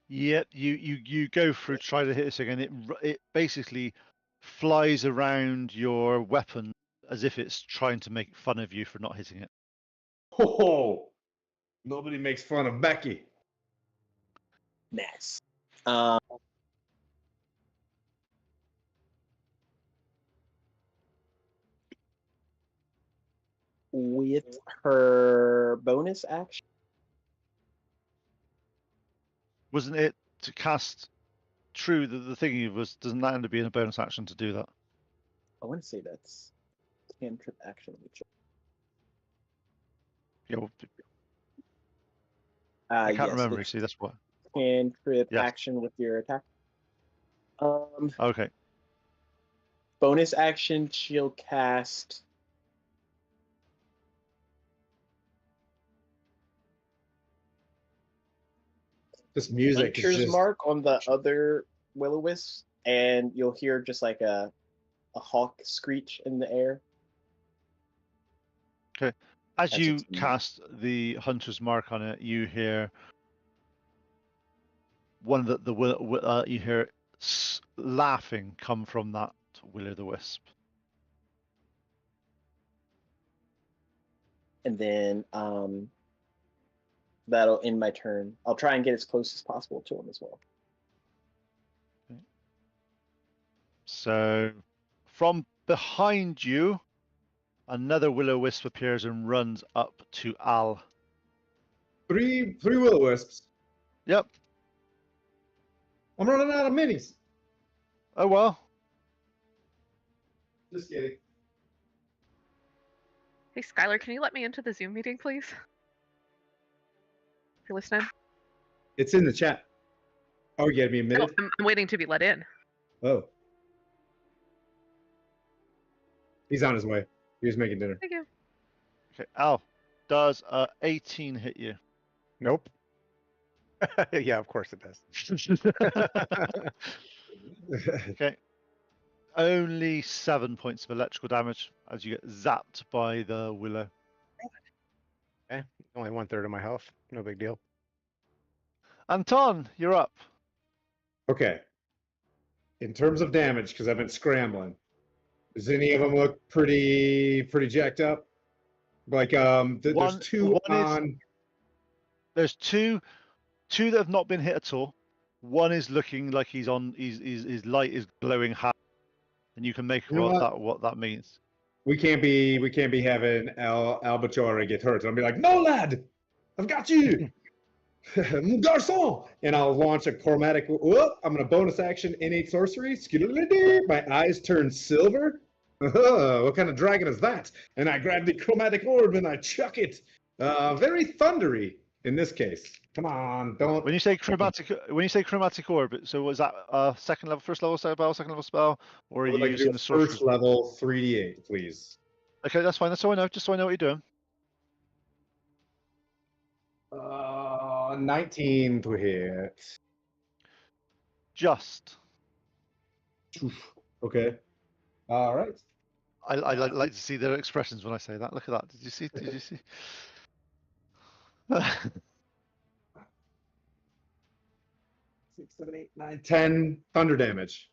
Yep, you go through, try to hit this again. It basically flies around your weapon as if it's trying to make fun of you for not hitting it. Oh, nobody makes fun of Becky. Nice. With her bonus action, Wasn't it to cast True? The thingy was, doesn't that end up being a bonus action to do that? I want to say that's cantrip action. Let me check. Yeah, I can't Yes, remember. it's See, that's what. cantrip Yes. action with your attack. Okay. Bonus action, she'll cast. This music is Hunter's just Mark on the other will-o-wisp, and you'll hear just like a hawk screech in the air. Okay. As That's you its move. cast the hunter's mark on it, you hear one of you hear laughing come from that will-o'-the-wisp. And then that'll end my turn. I'll try and get as close as possible to him as well. So, from behind you, another will-o'-wisp appears and runs up to Al. three will-o'-wisps. Yep. I'm running out of minis. Oh well. Just kidding. Hey, Skylar, can you let me into the Zoom meeting, please? If you're listening. It's in the chat. Oh, you gotta be No, admitted? I'm waiting to be let in. Oh. He's on his way. He was making dinner. Thank you. Okay, Al, does 18 hit you? Nope. Yeah, of course it does. Okay. Only 7 points of electrical damage as you get zapped by the willow. Okay. Only 1/3 of my health. No big deal. Anton, you're up. Okay. In terms of damage, because I've been scrambling, does any of them look pretty jacked up? Like there's two on. There's two that have not been hit at all. One is looking like he's on. His light is glowing high, and you can make You know what that means. We can't be having Albacore get hurt. I'll be like, no, lad, I've got you, mon garçon, and I'll launch a chromatic. Whoop! I'm gonna bonus action innate sorcery. My eyes turn silver. What kind of dragon is that? And I grab the chromatic orb and I chuck it. Very thundery in this case. Come on, don't. When you say chromatic orb, so was that second level, first level spell, second level spell, or are I you would like to do using a the sorcerer's? first level 3d8, please. Okay, that's fine. That's all I know. Just so I know what you're doing. 19 to hit. Just. Okay. All right. I like to see their expressions when I say that. Look at that. Did you see? Did you see? 6, 7, 8, 9, 10 thunder damage.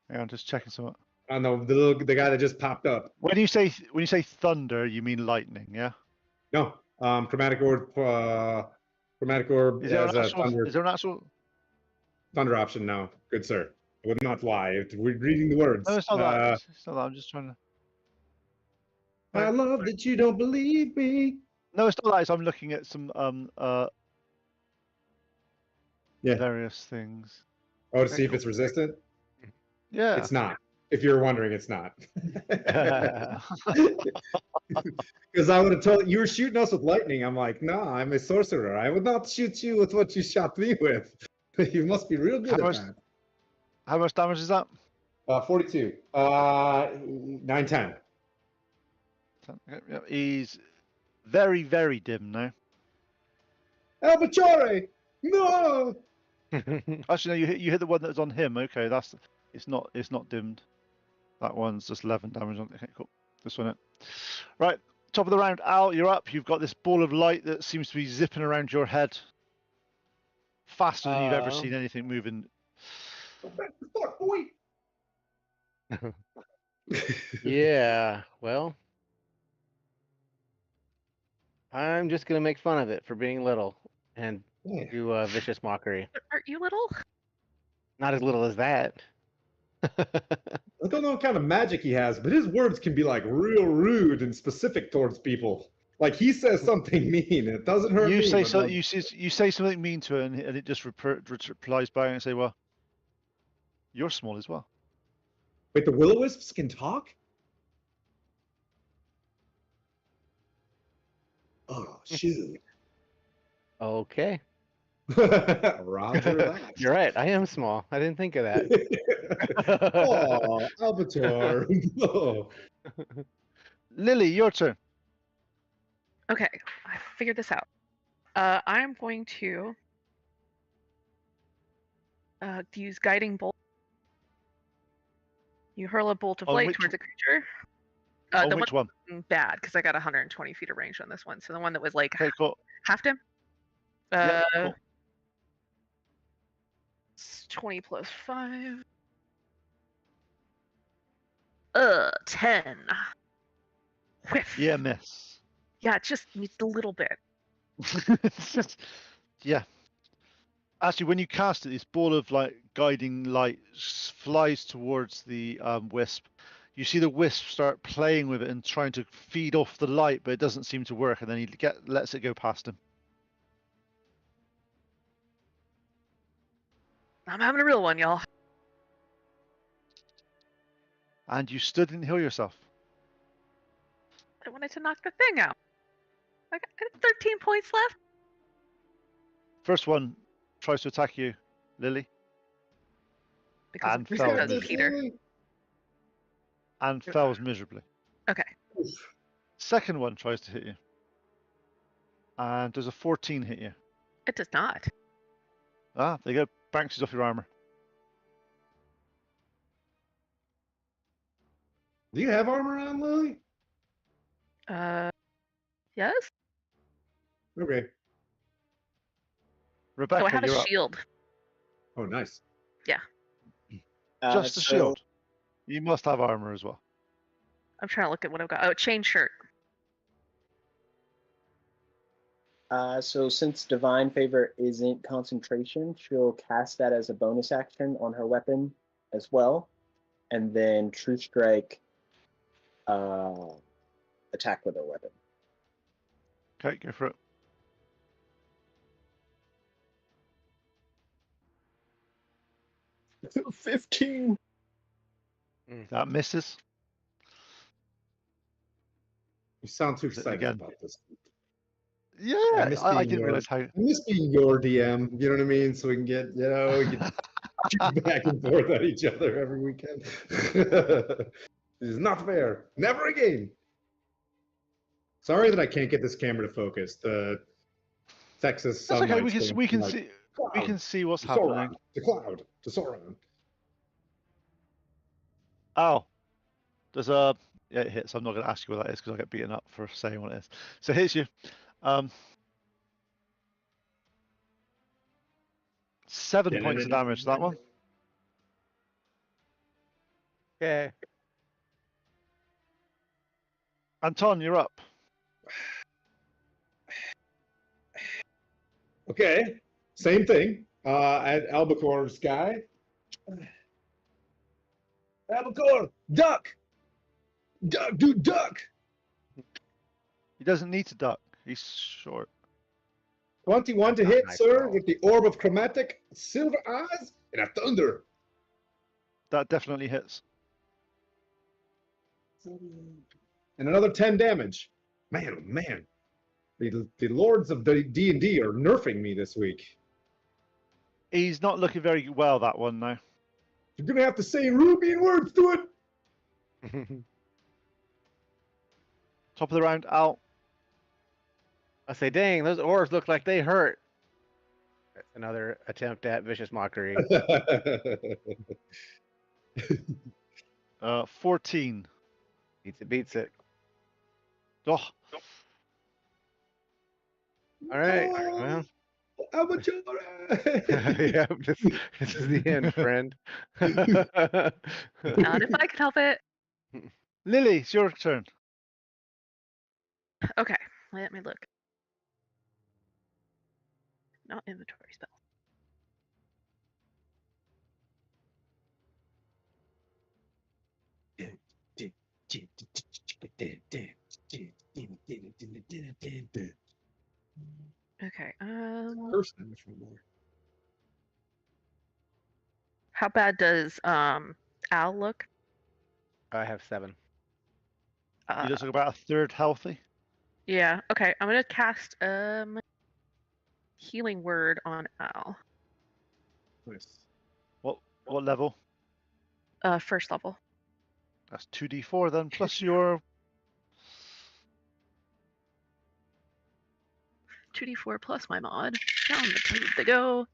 Hang on, just checking something. On the guy that just popped up. When you say thunder, you mean lightning, yeah? No, chromatic orb. Chromatic orb Is there has an a actual? thunder Is there an actual? thunder option. No, good sir. I would not lie. We're reading the words. No, it's not that. It's not that. I'm just trying to. I love that you don't believe me. No, it's not that. It's I'm looking at some Yeah. various things. Oh, to see if it's resistant. Yeah. It's not. If you're wondering, it's not. Because I would have told you were shooting us with lightning. I'm like, no, I'm a sorcerer. I would not shoot you with what you shot me with. You must be real good at that. How much damage is that? 42. 9, 10. Yeah, he's very, very dim now. Albacore! No! Actually, no, you hit the one that was on him. Okay, it's not dimmed. That one's just 11 damage on. Okay, cool. This one. Right, top of the round, Al, you're up. You've got this ball of light that seems to be zipping around your head faster than you've ever seen anything moving. Fuck, boy! Yeah, well, I'm just gonna make fun of it for being little and do a vicious mockery. Aren't you little? Not as little as that. I don't know what kind of magic he has, but his words can be like real rude and specific towards people. Like he says something mean, it doesn't hurt You me. say but so. like- You say something mean to it, and it just replies back and say, "Well, you're small as well." Wait, the will-o'-wisps can talk? Oh, shoot. Okay. Roger that. You're right. I am small. I didn't think of that. Oh, Albator. No. Lily, your turn. Okay, I figured this out. I'm going to use guiding bolt. You hurl a bolt of On light which towards a creature. On The which one? one bad, because I got 120 feet of range on this one. So the one that was like Okay, cool. half him. Yeah, cool. 20 plus 5. 10. Whiff. Yeah, miss. Yeah, it just needs a little bit. It's just, yeah. Actually, when you cast it, this ball of like guiding light flies towards the wisp. You see the wisp start playing with it and trying to feed off the light, but it doesn't seem to work, and then he lets it go past him. I'm having a real one, y'all. And you stood and heal yourself. I wanted to knock the thing out. I got 13 points left. First one tries to attack you, Lily, Because And it fell does miserably. Peter. and fails miserably. Okay. Second one tries to hit you. And does a 14 hit you? It does not. Ah, there you go. Bounces off your armor. Do you have armor on, Lily? Yes? Okay. Rebecca, So I have you're a up. shield. Oh, nice. Just a So, shield. You must have armor as well. I'm trying to look at what I've got. Oh, chain shirt. So since Divine Favor isn't concentration, she'll cast that as a bonus action on her weapon as well. And then True Strike attack with her weapon. Okay, go for it. $15. That misses. You sound too Is it excited again? about this. Yeah, miss I being didn't your- realize how. I miss being your DM, you know what I mean? So we can get, we can shoot back and forth at each other every weekend. This is not fair. Never again. Sorry that I can't get this camera to focus. The Texas That's okay. sunlight's We can going see from, we like, can see what's to happening. Sauron, to cloud, to Sauron. Oh, there's a yeah, it hits. I'm not going to ask you what that is because I get beaten up for saying what it is. So it hits you. 7 points of damage to that one. Okay. Anton, you're up. Okay, same thing. At Albacore Sky. Albacore, duck! Duck, dude, duck! He doesn't need to duck. He's short. 21 to That's a hit, nice sir, roll. with the orb of chromatic, silver eyes, and a thunder. That definitely hits. And another 10 damage. Man, oh man. The lords of the D&D are nerfing me this week. He's not looking very well, that one, now. You're gonna have to say Rubian words to it. Top of the round, Al. I say, dang, those orbs look like they hurt. That's another attempt at vicious mockery. 14. Beats it, beats it. Oh, All right. Oh. Well, Amateur. yeah, this is the end, friend. Not if I could help it. Lily, it's your turn. Okay, let me look. Not inventory spell. Okay. How bad does Al look? I have 7. He looks like about a third healthy. Yeah. Okay. I'm gonna cast healing word on Al. Nice. What level? First level. That's 2d4 then, plus your 2d4 plus my mod. Down the tube they go.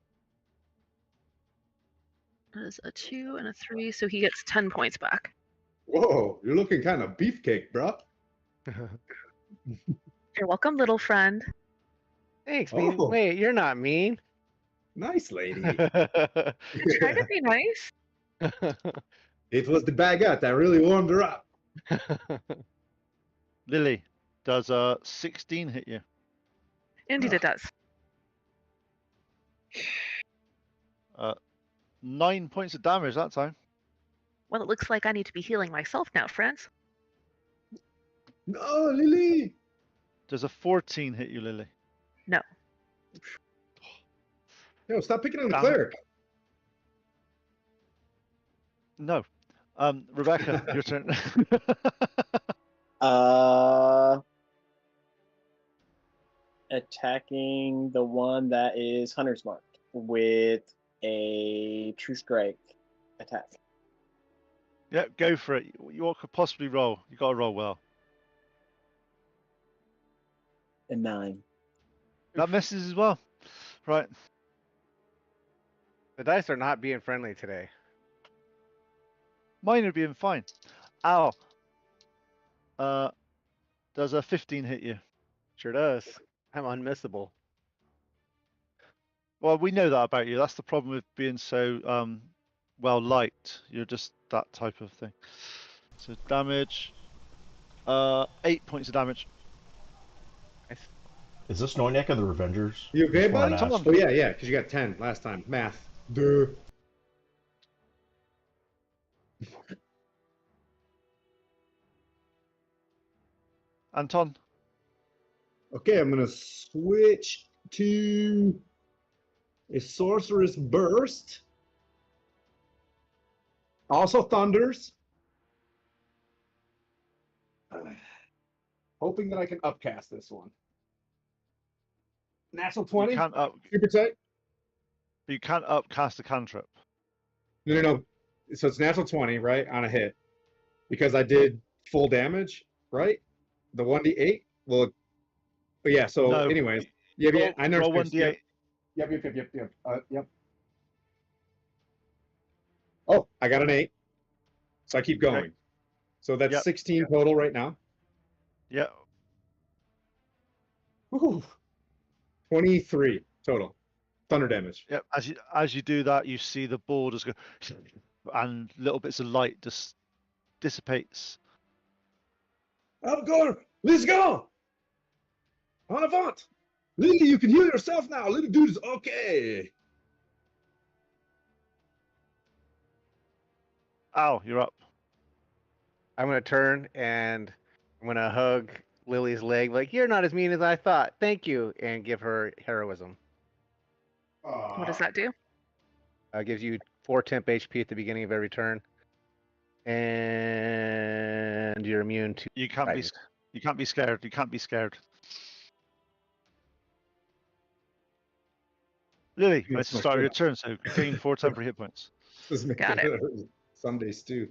That is a 2 and a 3, so he gets 10 points back. Whoa, you're looking kind of beefcake, bro. You're welcome, little friend. Thanks, mean. Oh. Wait, you're not mean. Nice lady. Try to be nice. It was the baguette that really warmed her up. Lily. Does 16 hit you? Indeed, it does. 9 points of damage that time. Well, it looks like I need to be healing myself now, friends. No, Lily. Does a 14 hit you, Lily? No. Yo, stop picking on the Damn. cleric. No. Rebecca, your turn. Attacking the one that is Hunter's Mark with a True Strike attack. Yeah, go for it. You could possibly roll. You got to roll well. A 9. That misses as well. Right. The dice are not being friendly today. Mine are being fine. Ow. Does a 15 hit you? Sure does. I'm unmissable. Well, we know that about you. That's the problem with being so well liked. You're just that type of thing. So damage. 8 points of damage. Is this Noynek of the Revengers? You okay, Before I buddy? ask. Oh, yeah, because you got 10 last time. Math. Duh. Anton. Okay, I'm going to switch to a Sorcerous Burst. Also thunders. Hoping that I can upcast this one. Natural 20. You can't up. Super tight. You can't upcast a cantrip. No. So it's natural 20, right, on a hit. Because I did full damage, right? The 1d8. Well, but yeah. So, No. anyways, yeah. I know. Roll 1d8. Yep. Oh, I got an 8. So I keep going. Okay. So that's Yep. 16 total right now. Yeah. Whew. 23 total. Thunder damage. Yep. As you do that, you see the ball just go, and little bits of light just dissipates. I'm going. Let's go. En avant. Lily, you can heal yourself now. Little dude is okay. Ow, you're up. I'm gonna turn and I'm gonna hug Lily's leg, like, you're not as mean as I thought. Thank you, and give her heroism. What does that do? Gives you 4 temp HP at the beginning of every turn, and you're immune to. You can't be. Right. You can't be scared. You can't be scared. Lily, Yeah, it's the it's start of not your turn, so gain 4 temporary hit points. This is Got it. Sunday stew.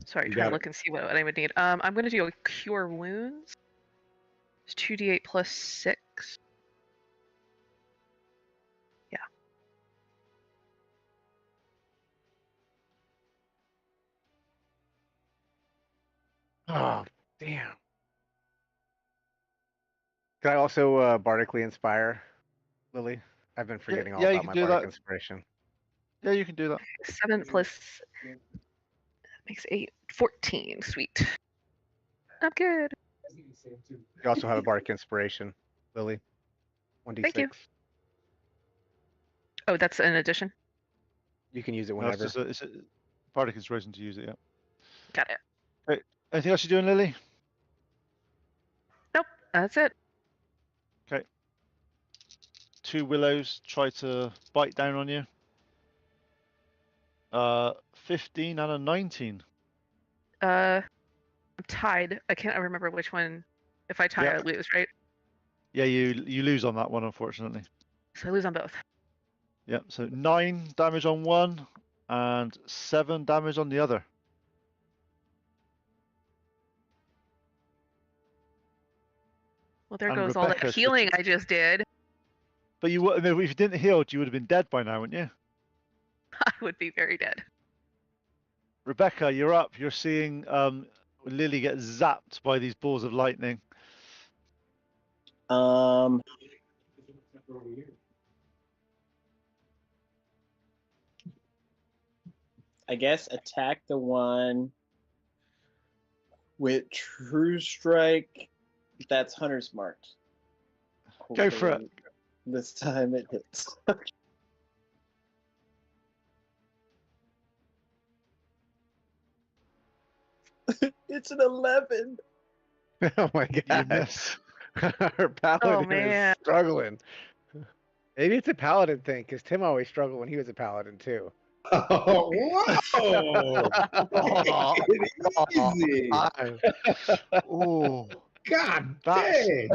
Sorry, You trying got to look and see what I would need. I'm going to do a Cure Wounds. It's 2d8 plus 6. Yeah. Oh, damn. Can I also bardically inspire Lily? I've been forgetting all yeah, you about can my do bardic that. inspiration. Yeah, you can do that. 7 plus makes 8. 14. Sweet. I'm good. You also have a bardic inspiration, Lily. 1d6. Thank you. Oh, that's an addition. You can use it No, whenever. it's a Bardic inspiration to use it. Yeah. Got it. Anything else you're doing, Lily? Nope, that's it. 2 willows try to bite down on you. 15 and a 19. I'm tied. I can't remember which one. If I tie, Yeah. I lose, right? Yeah, you lose on that one, unfortunately. So I lose on both. Yep, so 9 damage on one and 7 damage on the other. Well, there And goes all that Rebecca's healing I just did. But you would, I mean, if you didn't heal, you would have been dead by now, wouldn't you? I would be very dead. Rebecca, you're up. You're seeing Lily get zapped by these balls of lightning. I guess attack the one with True Strike. That's Hunter's Mark. Go for it. This time it hits. It's an 11. Oh my You god. miss. Our paladin man. is struggling. Maybe it's a paladin thing, because Tim always struggled when he was a paladin too. Oh, whoa! Easy. Oh, God That's- dang!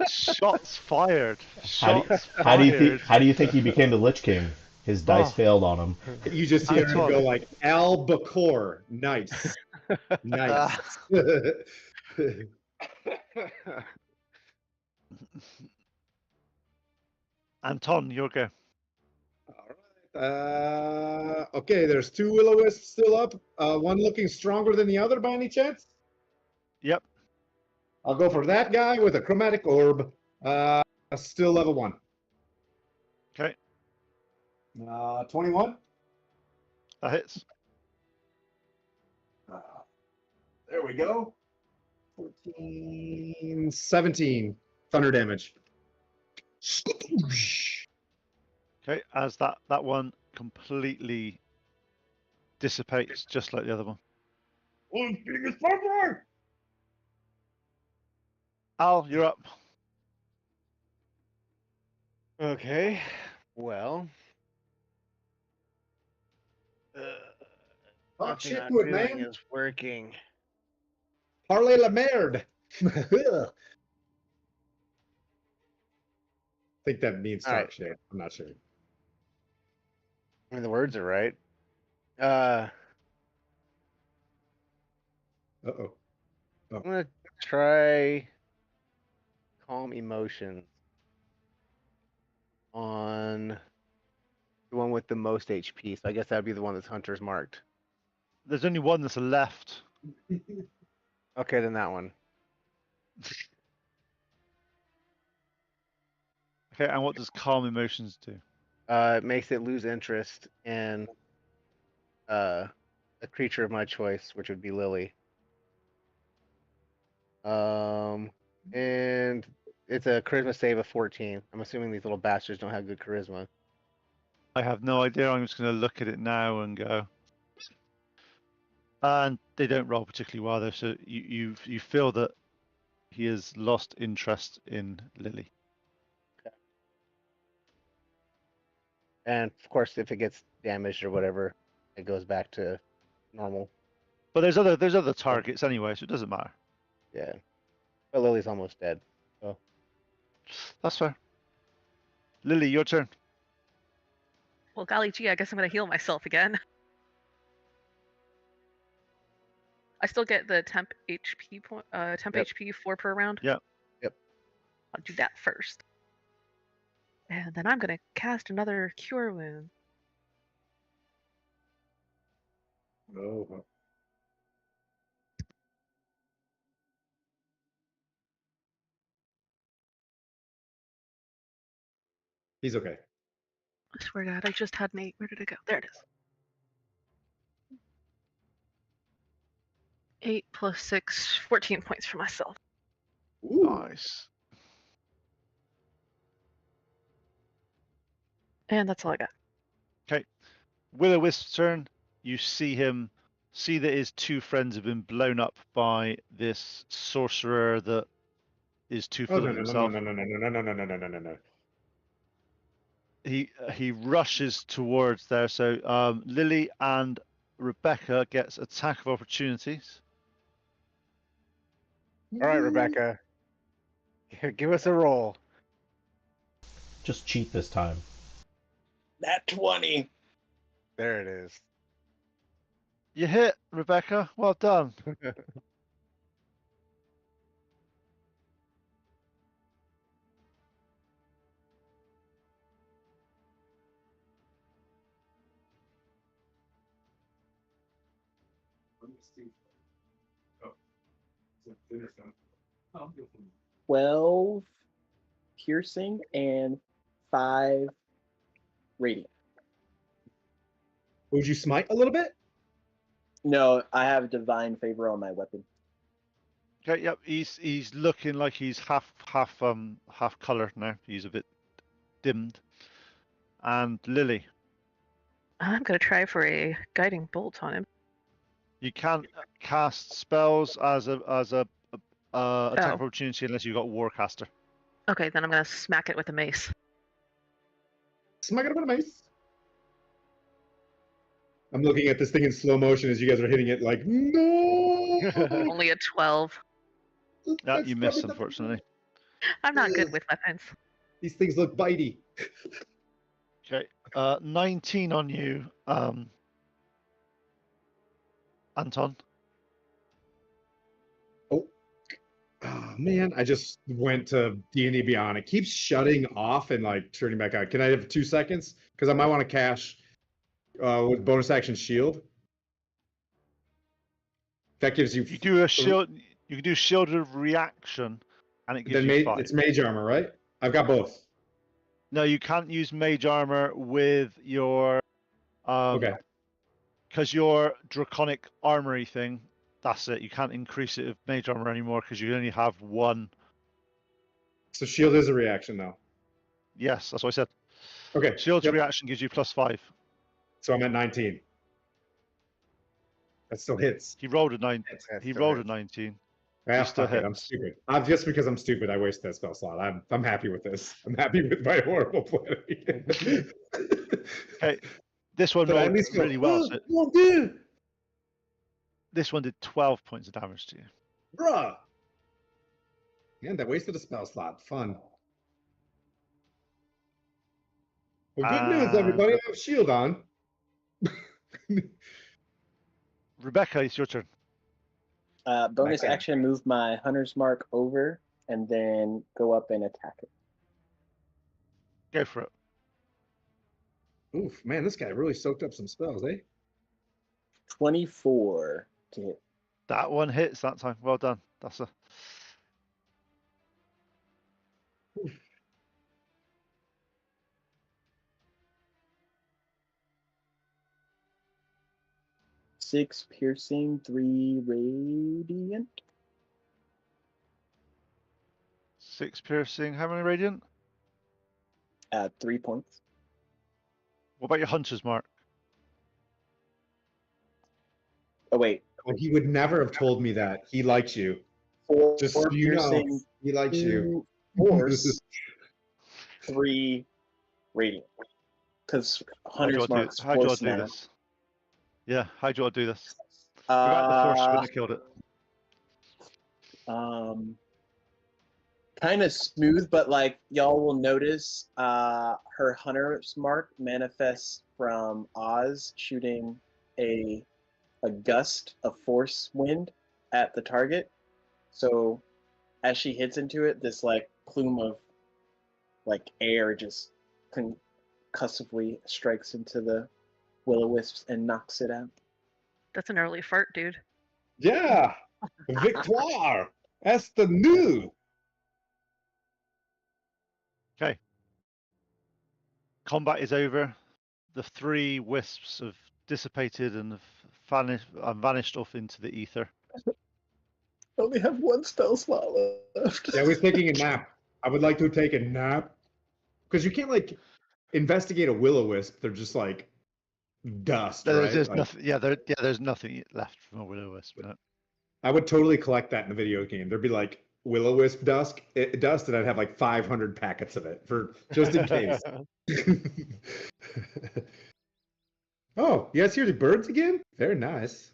shots fired. How Shots do you fired. how do you think he became the Lich King? His dice Oh. failed on him. You just hear him Anton. go like albacore. Nice, nice. Anton, your go. Okay, there's 2 will-o-wisps still up. One looking stronger than the other by any chance? Yep. I'll go for that guy with a chromatic orb. Still level 1. Okay, 21. that hits. There we go. 14, 17 thunder damage. Okay, as that one completely dissipates, just like the other one. Al, you're up. Okay. Well. Talk Nothing shit I'm to it, doing man. is working. Parlez la merde. I think that means All talk right. shit. I'm not sure. I mean, the words are right. Uh-oh. I'm gonna try calm emotions on the one with the most HP. So I guess that'd be the one that's Hunter's marked. There's only one that's left. Okay, then that one. Okay, and what does calm emotions do? It makes it lose interest in a creature of my choice, which would be Lily. And it's a charisma save of 14. I'm assuming these little bastards don't have good charisma. I have no idea. I'm just going to look at it now and go. And they don't roll particularly well, though. So you feel that he has lost interest in Lily. And of course, if it gets damaged or whatever, it goes back to normal. But there's other targets anyway, so it doesn't matter. Yeah. But Lily's almost dead. So That's fair. Lily, your turn. Well, golly gee, I guess I'm gonna heal myself again. I still get the temp HP point, temp Yep. HP 4 per round. Yep. Yep. I'll do that first, and then I'm gonna cast another Cure Wound. Oh. He's okay. I swear to God, I just had an 8. Where did it go? There it is. 8 plus 6, 14 points for myself. Ooh. Nice. And that's all I got. Okay. Will-o-Wisp's turn. You see that his 2 friends have been blown up by this sorcerer that is too Oh, full no, of no, no, himself. no, no, no, no, no, no, no, no, no, no, no. he rushes towards there. So Lily and Rebecca gets attack of opportunities. All right, Rebecca. Give us a roll. Just cheat this time. That 20. There it is. You hit, Rebecca. Well done. Oh, it's a dinner time. 12 piercing and 5 radiant. Would you smite a little bit? No, I have divine favor on my weapon. Okay, yep. He's looking like he's half colored now. He's a bit dimmed. And Lily, I'm gonna try for a guiding bolt on him. you can't cast spells as a attack Oh. of opportunity unless you've got Warcaster. Okay, then I'm gonna smack it with a mace. Smack it with a mace. I'm looking at this thing in slow motion as you guys are hitting it. Like, no. Only a 12. No, That's you missed, probably not- unfortunately. I'm not good with weapons. These things look bitey. Okay, 19 on you, Anton. Oh man, I just went to D&D Beyond. It keeps shutting off and like turning back on. Can I have 2 seconds? Because I might want to cash with bonus action shield. That gives you. You do a shield. You can do shielded reaction, and it gives Then you 5. it's mage armor, right? I've got both. No, you can't use mage armor with your Okay. because your draconic armory thing. That's it. You can't increase it with mage armor anymore because you only have one. So shield is a reaction now. Yes, that's what I said. Okay. Shield's yep. reaction gives you +5. So I'm at 19. That still hits. He rolled a 9. That He still rolled a hits. 19. Ah, still fuck it, I'm hits. stupid. Just because I'm stupid, I wasted that spell slot. I'm happy with this. I'm happy with my horrible planning. Okay, this one But I at rolled least go, really well. "Oh, So oh, dude, this one did 12 points of damage to you. bruh. Man, that wasted a spell slot. Fun. Well, good news, everybody. I have a shield on. Rebecca, it's your turn. Bonus Okay. action, move my hunter's mark over, and then go up and attack it. Go for it. Oof, man, this guy really soaked up some spells, eh? 24 to hit. That one hits that time. Well done. That's a. Six piercing, 3 radiant. 6 piercing. How many radiant? 3 points. What about your hunter's mark? Oh wait, Well, he would never have told me that. He likes you. 4 Just so you piercing, know, he likes you. 2 force, 3 radiant. Because hunter's mark's How do you force want to do now. this? Yeah, how do you want to do this? Without the force, wouldn't have killed it. Kind of smooth, but like y'all will notice, her hunter's mark manifests from Oz shooting a gust of force wind at the target. So as she hits into it, this like plume of like air just concussively strikes into the will-o-wisps and knocks it out. That's an early fart, dude. Yeah, Victoire. That's the new. Okay. Combat is over. The 3 wisps have dissipated and have vanished off into the ether. I only have 1 spell slot left. Yeah, we're taking a nap. I would like to take a nap because you can't like investigate a will-o-wisp. They're just like dust, right? There's Like, nothing. Yeah, there's nothing left from a will-o-wisp. No. I would totally collect that in the video game. There'd be like will-o-wisp dust, and I'd have like 500 packets of it for just in case. Oh, you guys hear the birds again? Very nice.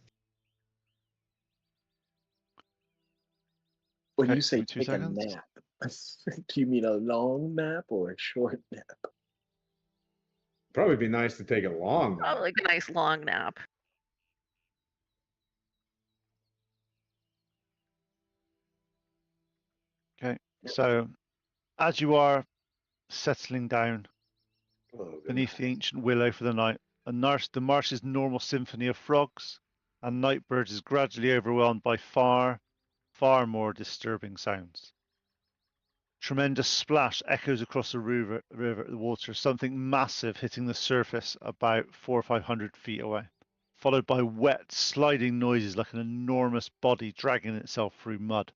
When Okay, you say give me 2 take a seconds. nap, do you mean a long nap or a short nap? Probably be nice to take a long Oh, nap. like a nice long nap. Okay, so as you are settling down Oh, beneath the ancient willow for the night, the marsh's normal symphony of frogs and night birds is gradually overwhelmed by far, far more disturbing sounds. Tremendous splash echoes across the the water, something massive hitting the surface about 400 or 500 feet away, followed by wet, sliding noises like an enormous body dragging itself through mud.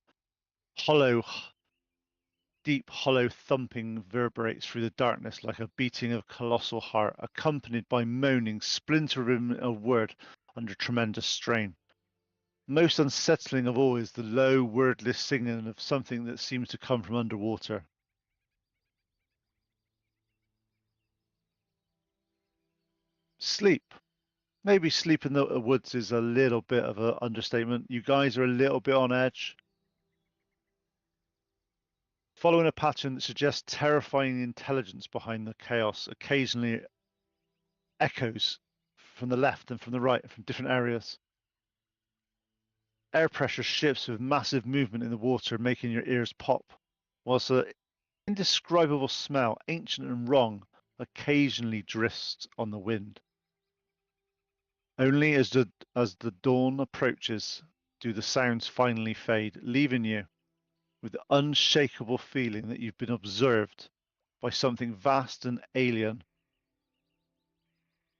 Deep, hollow thumping reverberates through the darkness like a beating of a colossal heart, accompanied by moaning, splintering of word under tremendous strain. Most unsettling of all is the low, wordless singing of something that seems to come from underwater. Sleep. Maybe sleep in the woods is a little bit of an understatement. You guys are a little bit on edge. Following a pattern that suggests terrifying intelligence behind the chaos, occasionally echoes from the left and from the right, from different areas. Air pressure shifts with massive movement in the water, making your ears pop, whilst an indescribable smell, ancient and wrong, occasionally drifts on the wind. Only as the dawn approaches do the sounds finally fade, leaving you with the unshakable feeling that you've been observed by something vast and alien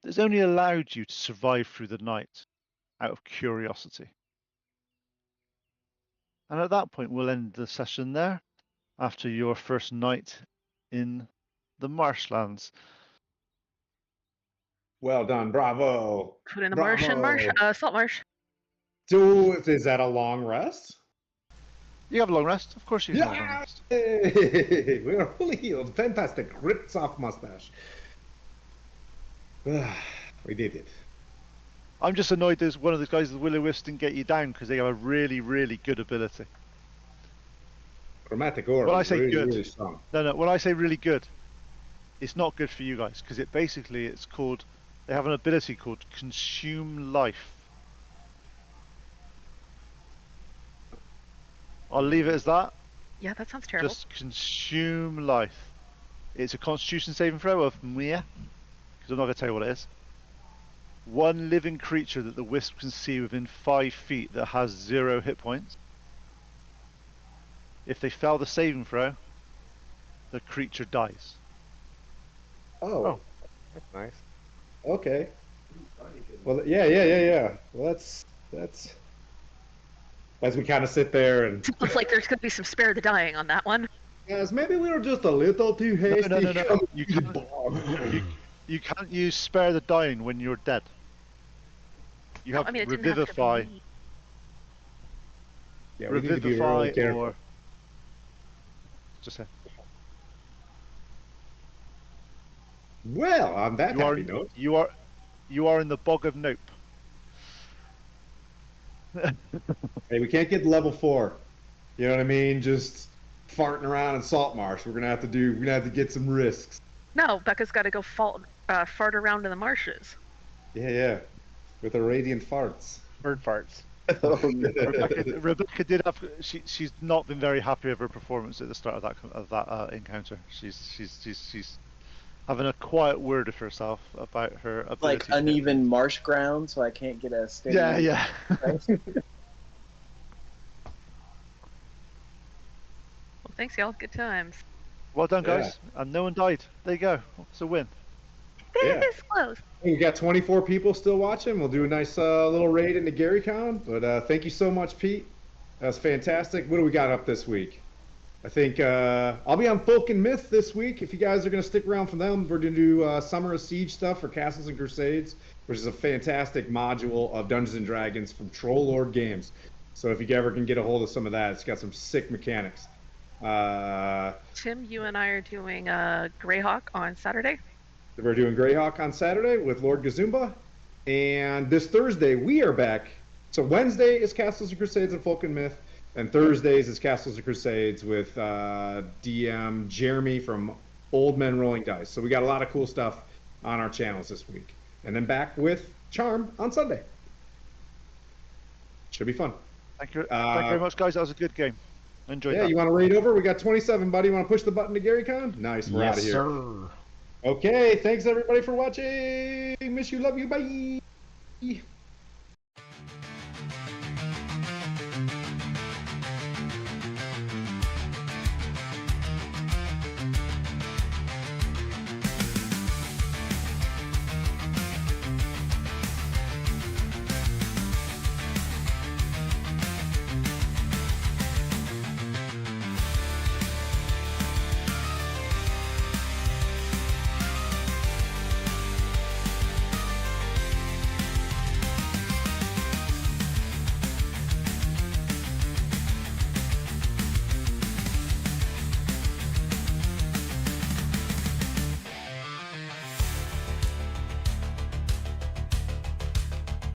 that's only allowed you to survive through the night out of curiosity. And at that point, we'll end the session there after your first night in the marshlands. Well done, bravo. Put in the Martian marsh, Saltmarsh. So, is that a long rest? You have a long rest, of course. You have a long Yeah, rest. we are fully healed. Fantastic, ripped off mustache. We did it. I'm just annoyed there's one of the guys, the Will-O-Wisps, didn't get you down because they have a really, really good ability. Chromatic orb. When I say really, good, really strong. no, when I say really good, it's not good for you guys because it's called, they have an ability called Consume Life. I'll leave it as that. Yeah, that sounds terrible. Just consume life. It's a Constitution saving throw of Mia, because I'm not going to tell you what it is. One living creature that the wisp can see within 5 feet that has 0 hit points. If they fail the saving throw, the creature dies. Oh, That's nice. okay. Well, yeah. Well, that's. As we kind of sit there and. Looks like there's going to be some spare the dying on that one. Guys, maybe we were just a little too hasty. No. You can't use spare the dying when you're dead. You have I mean, it didn't have to revivify. be. Yeah, we need to be really Revivify careful. or just say Well, on that happy note. you are in the bog of nope. Hey, we can't get to level 4. You know what I mean? Just farting around in Saltmarsh. We're gonna have to get some risks. No, Becca's got to go fart around in the marshes. Yeah. With her radiant farts. Bird farts. Rebecca did have. She's not been very happy with her performance at the start of that encounter. She's having a quiet word of herself about her ability. Like to hit. uneven marsh ground, so I can't get a steady. Yeah. Well, thanks, y'all. Good times. Well done, guys. And no one died. There you go. It's a win. Yeah. This close. We got 24 people still watching. We'll do a nice little raid into GaryCon. But thank you so much, Pete. That was fantastic. What do we got up this week? I think I'll be on Folk and Myth this week. If you guys are going to stick around for them, we're going to do Summer of Siege stuff for Castles and Crusades, which is a fantastic module of Dungeons & Dragons from Troll Lord Games. So if you ever can get a hold of some of that, it's got some sick mechanics. Tim, you and I are doing Greyhawk on Saturday. We're doing Greyhawk on Saturday with Lord Gazumba. And this Thursday, we are back. So Wednesday is Castles and Crusades and Folk and Myth. And Thursdays is Castles and Crusades with DM Jeremy from Old Men Rolling Dice. So we got a lot of cool stuff on our channels this week. And then back with Charm on Sunday. Should be fun. Thank you very much, guys. That was a good game. Enjoyed Yeah, that. you want to raid over? We got 27, buddy. You want to push the button to GaryCon? Nice, we're out of Yes, here. sir. Okay, thanks everybody for watching. Miss you, love you, bye.